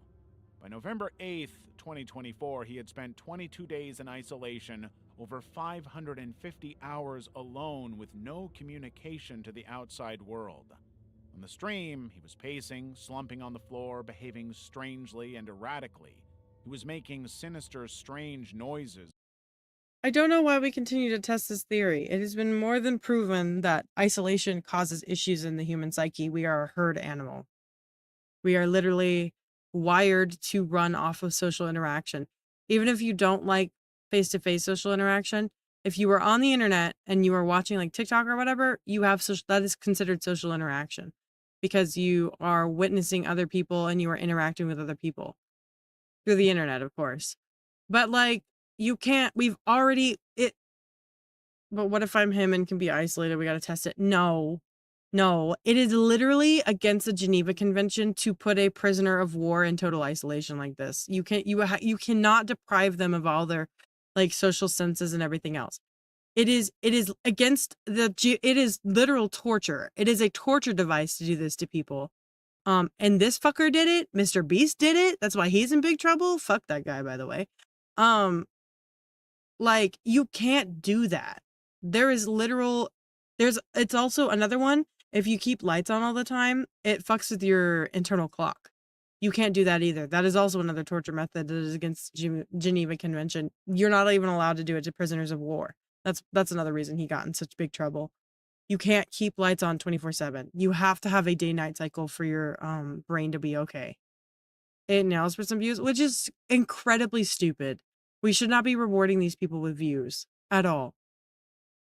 By November 8th, 2024, he had spent 22 days in isolation, over 550 hours alone with no communication to the outside world. On the stream, he was pacing, slumping on the floor, behaving strangely and erratically. He was making sinister, strange noises. I don't know why we continue to test this theory. It has been more than proven that isolation causes issues in the human psyche. We are a herd animal. We are literally wired to run off of social interaction. Even if you don't like face-to-face social interaction, if you are on the internet and you are watching like TikTok or whatever, you have that is considered social interaction because you are witnessing other people and you are interacting with other people through the internet, of course. But like, you can't, we've already, but what if I'm him and can be isolated? We got to test it. No, it is literally against the Geneva Convention to put a prisoner of war in total isolation like this. You cannot deprive them of all their like social senses and everything else. It is against it is literal torture. It is a torture device to do this to people. And this fucker did it. Mr. Beast did it. That's why he's in big trouble. Fuck that guy, by the way. Like, you can't do that. There is it's also another one. If you keep lights on all the time, it fucks with your internal clock. You can't do that either. That is also another torture method that is against Geneva Convention. You're not even allowed to do it to prisoners of war. That's another reason he got in such big trouble. You can't keep lights on 24/7. You have to have a day-night cycle for your brain to be okay. It nails for some views, which is incredibly stupid. We should not be rewarding these people with views at all.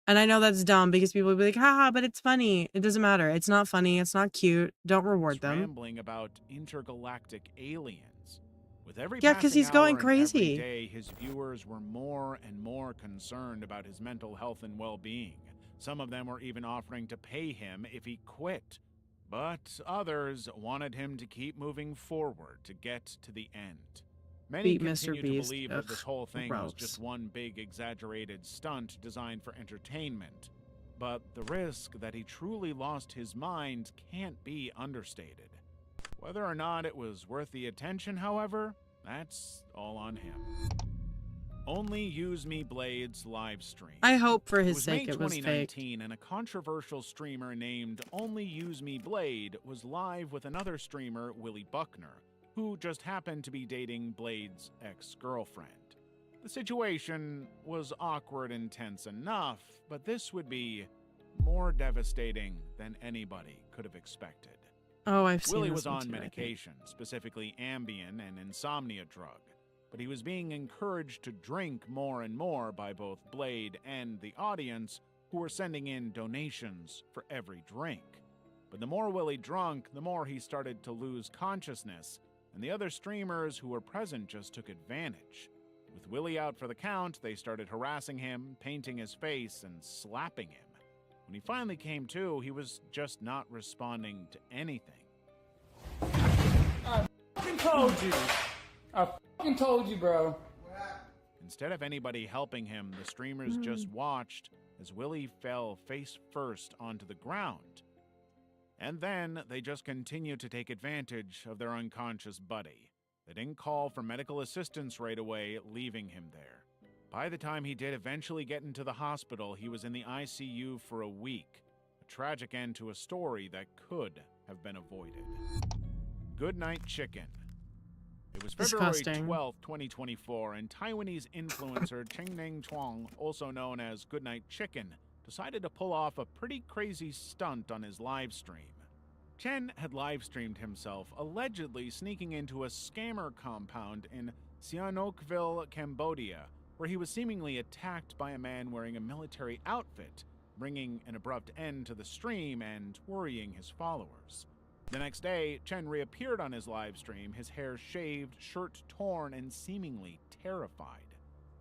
And I know that's dumb because people will be like, haha, but it's funny. It doesn't matter. It's not funny. It's not cute. Don't reward them. Rambling about intergalactic aliens. With every Yeah, because he's going crazy. Every day, his viewers were more and more concerned about his mental health and well-being. Some of them were even offering to pay him if he quit. But others wanted him to keep moving forward to get to the end. Many continue to believe that this whole thing was just one big exaggerated stunt designed for entertainment. But the risk that he truly lost his mind can't be understated. Whether or not it was worth the attention, however, that's all on him. Only Use Me Blades live stream. I hope for his sake it was May fake. 2019, and a controversial streamer named Only Use Me Blade was live with another streamer, Willie Buckner, who just happened to be dating Blade's ex-girlfriend. The situation was awkward and tense enough, but this would be more devastating than anybody could have expected. Oh, I've seen Willie this was one on too, medication, specifically Ambien, an insomnia drug, but he was being encouraged to drink more and more by both Blade and the audience, who were sending in donations for every drink. But the more Willie drank, the more he started to lose consciousness, and the other streamers who were present just took advantage. With Willie out for the count, they started harassing him, painting his face, and slapping him. When he finally came to, he was just not responding to anything. I fucking told you. I fucking told you, bro. Instead of anybody helping him, the streamers just watched as Willie fell face first onto the ground. And then they just continued to take advantage of their unconscious buddy. They didn't call for medical assistance right away, leaving him there. By the time he did eventually get into the hospital, he was in the ICU for a week. A tragic end to a story that could have been avoided. Goodnight Chicken. It was February 12th, 2024, and Taiwanese influencer Cheng-Neng Chuang, also known as Goodnight Chicken, decided to pull off a pretty crazy stunt on his live stream. Chen had live streamed himself allegedly sneaking into a scammer compound in Sihanoukville, Cambodia, where he was seemingly attacked by a man wearing a military outfit, bringing an abrupt end to the stream and worrying his followers. The next day, Chen reappeared on his live stream, his hair shaved, shirt torn, and seemingly terrified.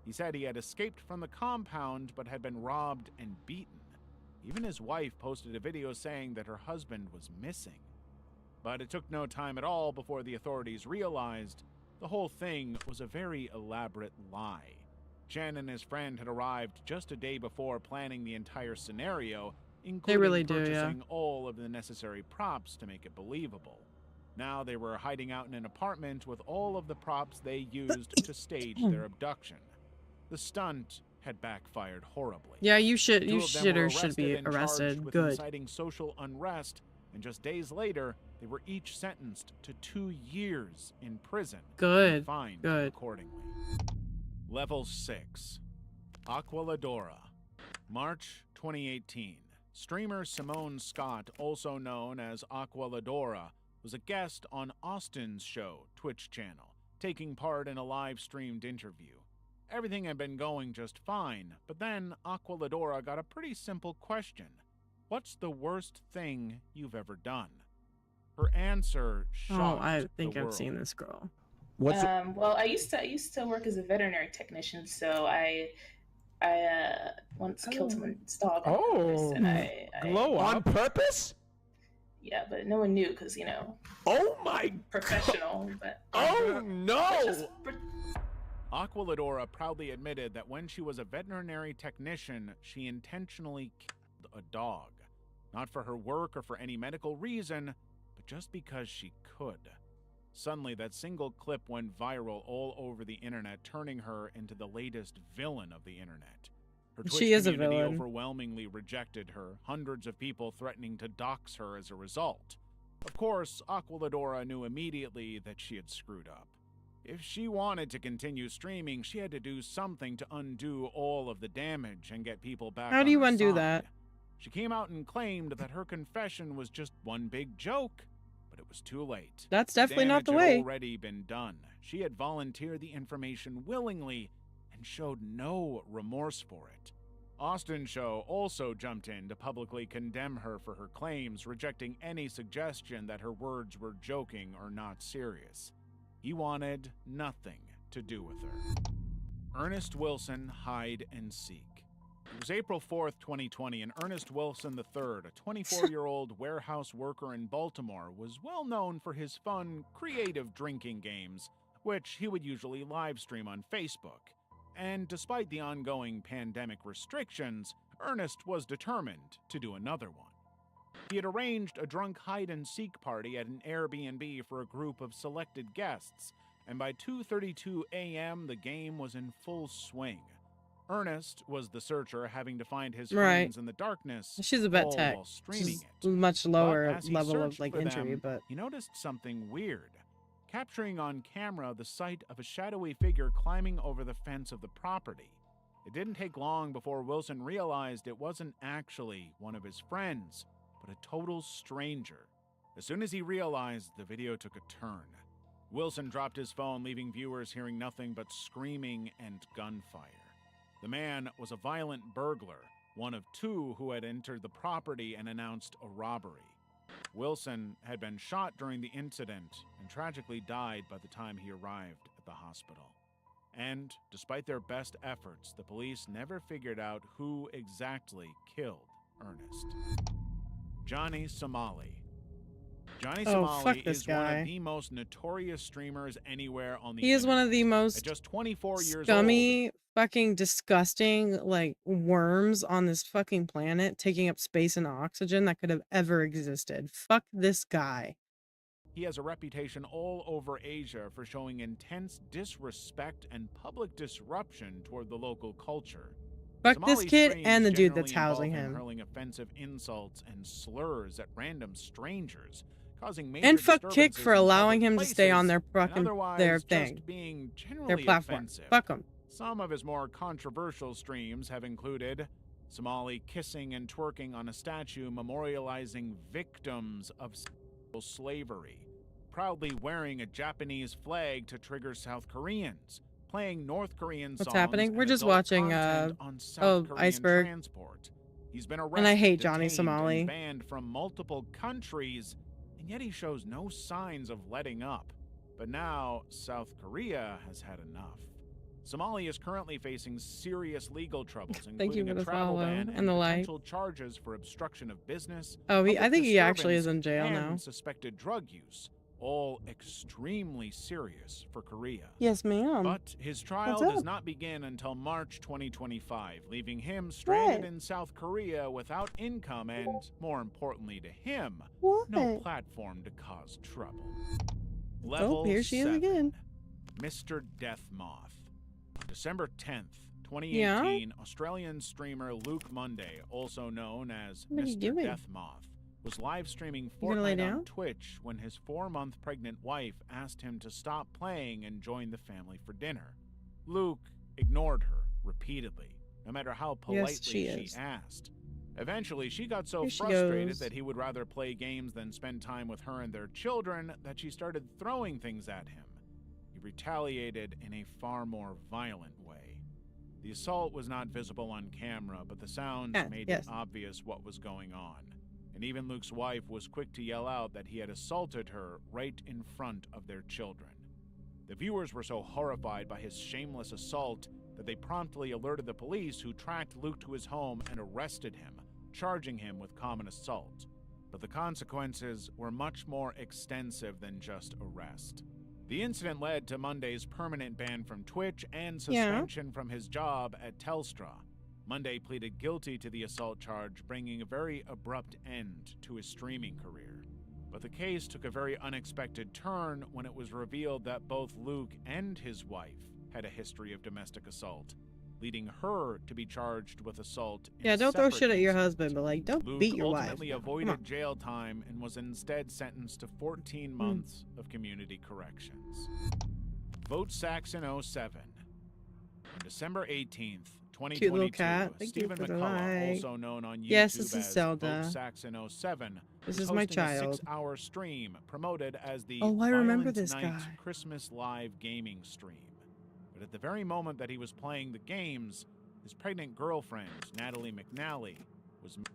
He said he had escaped from the compound but had been robbed and beaten. Even his wife posted a video saying that her husband was missing. But it took no time at all before the authorities realized the whole thing was a very elaborate lie. Chen and his friend had arrived just a day before planning the entire scenario, including purchasing all of the necessary props to make it believable. Now they were hiding out in an apartment with all of the props they used to stage their abduction. The stunt had backfired horribly. Yeah, you should be and arrested. charged with Good. inciting social unrest, and just days later, they were each sentenced to 2 years in prison. Good. And fined Good. accordingly. Level 6. Aqualadora. March 2018. Streamer Simone Scott, also known as Aqualadora, was a guest on Austin's show, Twitch channel, taking part in a live-streamed interview. Everything had been going just fine, but then Aqualadora got a pretty simple question. What's the worst thing you've ever done? Her answer shocked Oh, I think the I've world. seen this girl. Well, I used to work as a veterinary technician, so I once killed someone's dog on purpose, and I Glow up. On purpose? yeah, but no one knew because you know. Oh my professional, but Oh no! Aquilidora proudly admitted that when she was a veterinary technician, she intentionally killed a dog. Not for her work or for any medical reason, but just because she could. Suddenly, that single clip went viral all over the internet, turning her into the latest villain of the internet. Her Twitch She is a community villain. overwhelmingly rejected her, hundreds of people threatening to dox her as a result. Of course, Aquilidora knew immediately that she had screwed up. If she wanted to continue streaming, she had to do something to undo all of the damage and get people back. How do you on her undo side. that? She came out and claimed that her confession was just one big joke, but it was too late. That's definitely not the Damage had way. already been done. She had volunteered the information willingly and showed no remorse for it. Austin Show also jumped in to publicly condemn her for her claims, rejecting any suggestion that her words were joking or not serious. He wanted nothing to do with her. Ernest Wilson, hide and seek. It was April 4th, 2020, and Ernest Wilson III, a 24-year-old warehouse worker in Baltimore, was well known for his fun, creative drinking games, which he would usually live stream on Facebook. And despite the ongoing pandemic restrictions, Ernest was determined to do another one. He had arranged a drunk hide-and-seek party at an Airbnb for a group of selected guests, and by 2:32 a.m. the game was in full swing. Ernest was the searcher, having to find his friends in the darkness. She's a vet all tech. while streaming She's it. much But lower as he level of searched like for injury, them, but he noticed something weird. Capturing on camera the sight of a shadowy figure climbing over the fence of the property. It didn't take long before Wilson realized it wasn't actually one of his friends, but a total stranger. As soon as he realized, the video took a turn. Wilson dropped his phone, leaving viewers hearing nothing but screaming and gunfire. The man was a violent burglar, one of two who had entered the property and announced a robbery. Wilson had been shot during the incident and tragically died by the time he arrived at the hospital. And, despite their best efforts, the police never figured out who exactly killed Ernest. Johnny Somali. Johnny Oh, fuck Somali this is one guy. of the most notorious streamers anywhere on the he is one of the At most just 24 years scummy, fucking disgusting, like worms on this fucking planet, taking up space and oxygen that could have ever existed. Fuck this guy. He has a reputation all over Asia for showing intense disrespect and public disruption toward the local culture. Fuck this Somali kid streams and the dude that's generally housing involve him. hurling offensive insults and slurs at random strangers, causing major And fuck Kick disturbances for in allowing public him to stay on places, their and fucking otherwise their just thing, being their generally platform. offensive. Fuck them. Some of his more controversial streams have included Somali kissing and twerking on a statue memorializing victims of sexual slavery, proudly wearing a Japanese flag to trigger South Koreans, playing North Korean What's songs happening? and We're just adult watching content on South Korean Iceberg. transport. He's been arrested, And I hate Johnny detained, Somali. and banned from multiple countries, and yet he shows no signs of letting up. But now South Korea has had enough. Somali is currently facing serious legal troubles, Thank you including for a the travel follow ban and the like. potential charges for obstruction of business. Oh, I public think he actually is disturbance, in jail and now. suspected drug use, all extremely serious for Korea. Yes, ma'am. But his trial What's does up? not begin until March 2025, leaving him stranded in South Korea without income and, more importantly to him, no What? platform to cause trouble. Oh, Level here she is 7. again. Mr. Death Moth. December 10th, 2018, Australian streamer Luke Monday, also known as What are you Mr. doing? Death Moth, was live streaming You gonna lay Fortnite on down? Twitch when his 4-month pregnant wife asked him to stop playing and join the family for dinner. Luke ignored her repeatedly, no matter how politely she is. asked. Eventually, she got so Here she frustrated goes. that he would rather play games than spend time with her and their children that she started throwing things at him. He retaliated in a far more violent way. The assault was not visible on camera, but the sounds made it obvious what was going on. And even Luke's wife was quick to yell out that he had assaulted her right in front of their children. The viewers were so horrified by his shameless assault that they promptly alerted the police, who tracked Luke to his home and arrested him, charging him with common assault. But the consequences were much more extensive than just arrest. The incident led to Monday's permanent ban from Twitch and suspension from his job at Telstra. Monday pleaded guilty to the assault charge, bringing a very abrupt end to his streaming career. But the case took a very unexpected turn when it was revealed that both Luke and his wife had a history of domestic assault, leading her to be charged with assault in Yeah, a don't throw separate shit at your incident. husband, but like, don't Luke beat your wife. ultimately Come on. avoided jail time and was instead sentenced to 14 months of community corrections. Vote Saxon 07. On December 18th, Cute little 2022, cat. Thank you Stephen for the McCullough, like. also known on YouTube Yes, this is as Zelda. Vote Saxon 07, This was is my hosting a child. 6-hour stream promoted as the Oh, I remember Violent this Night guy. Christmas Live gaming stream. But at the very moment that he was playing the games, his pregnant girlfriend, Natalie McNally, was murdered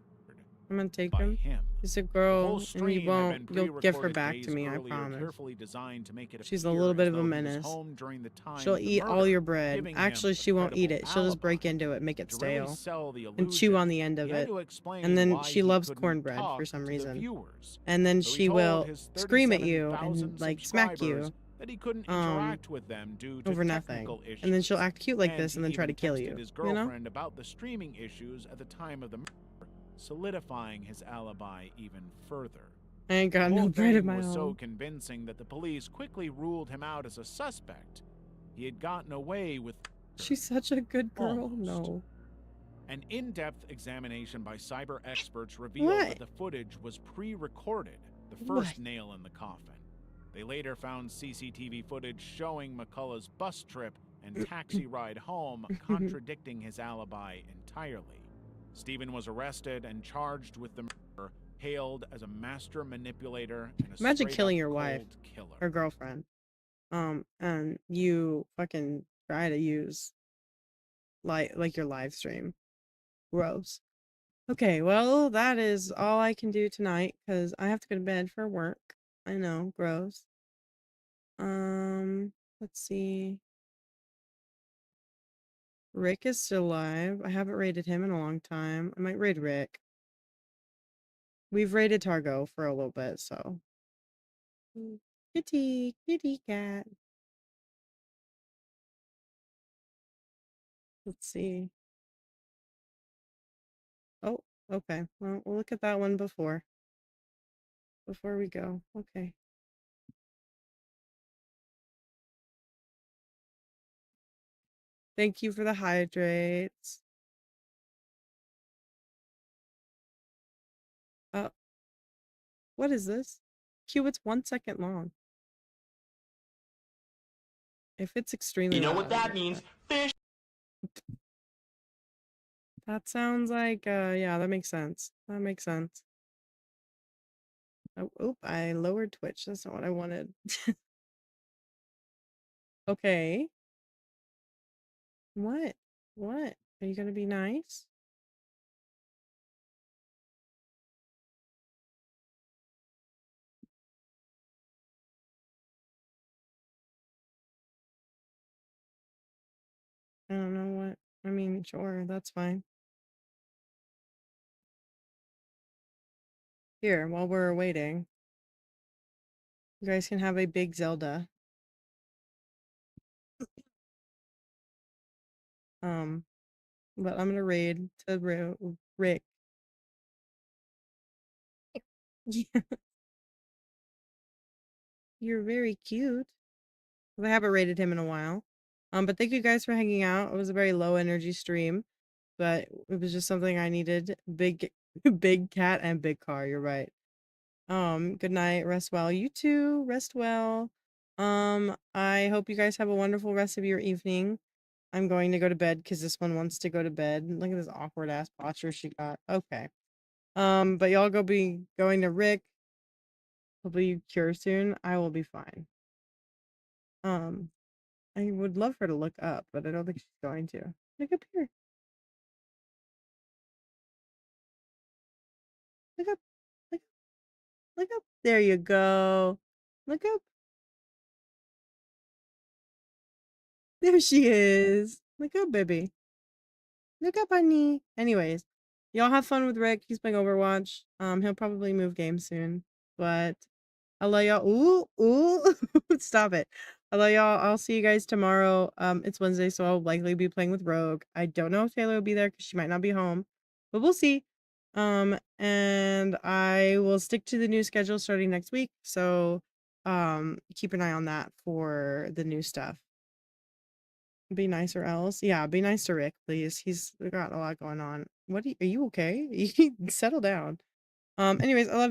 I'm gonna take by him. him. He's a The girl, whole and stream you had won't. been You'll give her pre-recorded back days to me. I earlier, promise. carefully designed to make it She's a appear little bit as of a though he was menace. home during the time She'll of the eat all murder, your bread. giving him Actually, a she won't eat credible it. She'll just alibi. break into it, make it To really stale, sell the and chew illusion, on the end of he had it. to explain And then why she he loves couldn't cornbread talk for some to the reason. viewers. And then So he she told will his scream at you 37,000 and like smack you subscribers that he couldn't interact with them due to over nothing. technical issues. And then she'll act cute like And this and he then try to even kill texted you. his You know? girlfriend about the streaming issues at the time of the murder, solidifying his alibi even further. I ain't got The no whole bread in thing my was so own. convincing that the police quickly ruled him out as a suspect. He had gotten away with She's such a good girl. Almost. No. An in-depth examination by cyber experts revealed What? that the footage was pre-recorded, the first What? nail in the coffin. They later found CCTV footage showing McCullough's bus trip and taxi ride home contradicting his alibi entirely. Stephen was arrested and charged with the murder, hailed as a master manipulator and a Imagine straight-up killing your wife cold killer. or girlfriend. And you fucking try to use like your live stream. Gross. Okay, well, that is all I can do tonight because I have to go to bed for work. I know, gross. Let's see. Rick is still alive. I haven't rated him in a long time. I might raid Rick. We've raided Targo for a little bit, so. Kitty, kitty cat. Let's see. Oh, okay. Well, we'll look at that one before we go. Okay. Thank you for the hydrates. What is this? Q, it's 1 second long. If it's extremely You know loud, what that means? Fish. that sounds like, yeah, that makes sense. That makes sense. Oh, oop, I lowered Twitch. That's not what I wanted. Okay. What? What? Are you gonna be nice? I don't know what. I mean, sure, that's fine. Here, while we're waiting, you guys can have a big Zelda. But I'm gonna raid to Rick. Yeah, you're very cute. 'Cause I haven't rated him in a while. But thank you guys for hanging out. It was a very low energy stream, but it was just something I needed. Big, big cat and big car. You're right. Good night. Rest well. You too. Rest well. I hope you guys have a wonderful rest of your evening. I'm going to go to bed because this one wants to go to bed. Look at this awkward ass posture she got. Okay. But y'all go be going to Rick. Hopefully you cure soon. I will be fine. I would love her to look up, but I don't think she's going to. Look up here. Look up. Look up. Look up. There you go. Look up. There she is. Look up, baby. Look up, honey. Anyways, y'all have fun with Rick. He's playing Overwatch. He'll probably move games soon. But I love y'all. Ooh. Stop it. I love y'all. I'll see you guys tomorrow. It's Wednesday, so I'll likely be playing with Rogue. I don't know if Taylor will be there because she might not be home. But we'll see. And I will stick to the new schedule starting next week. So keep an eye on that for the new stuff. Be nice or else. Yeah, be nice to Rick, please. He's got a lot going on. Are you okay? Settle down. Anyways, I love you.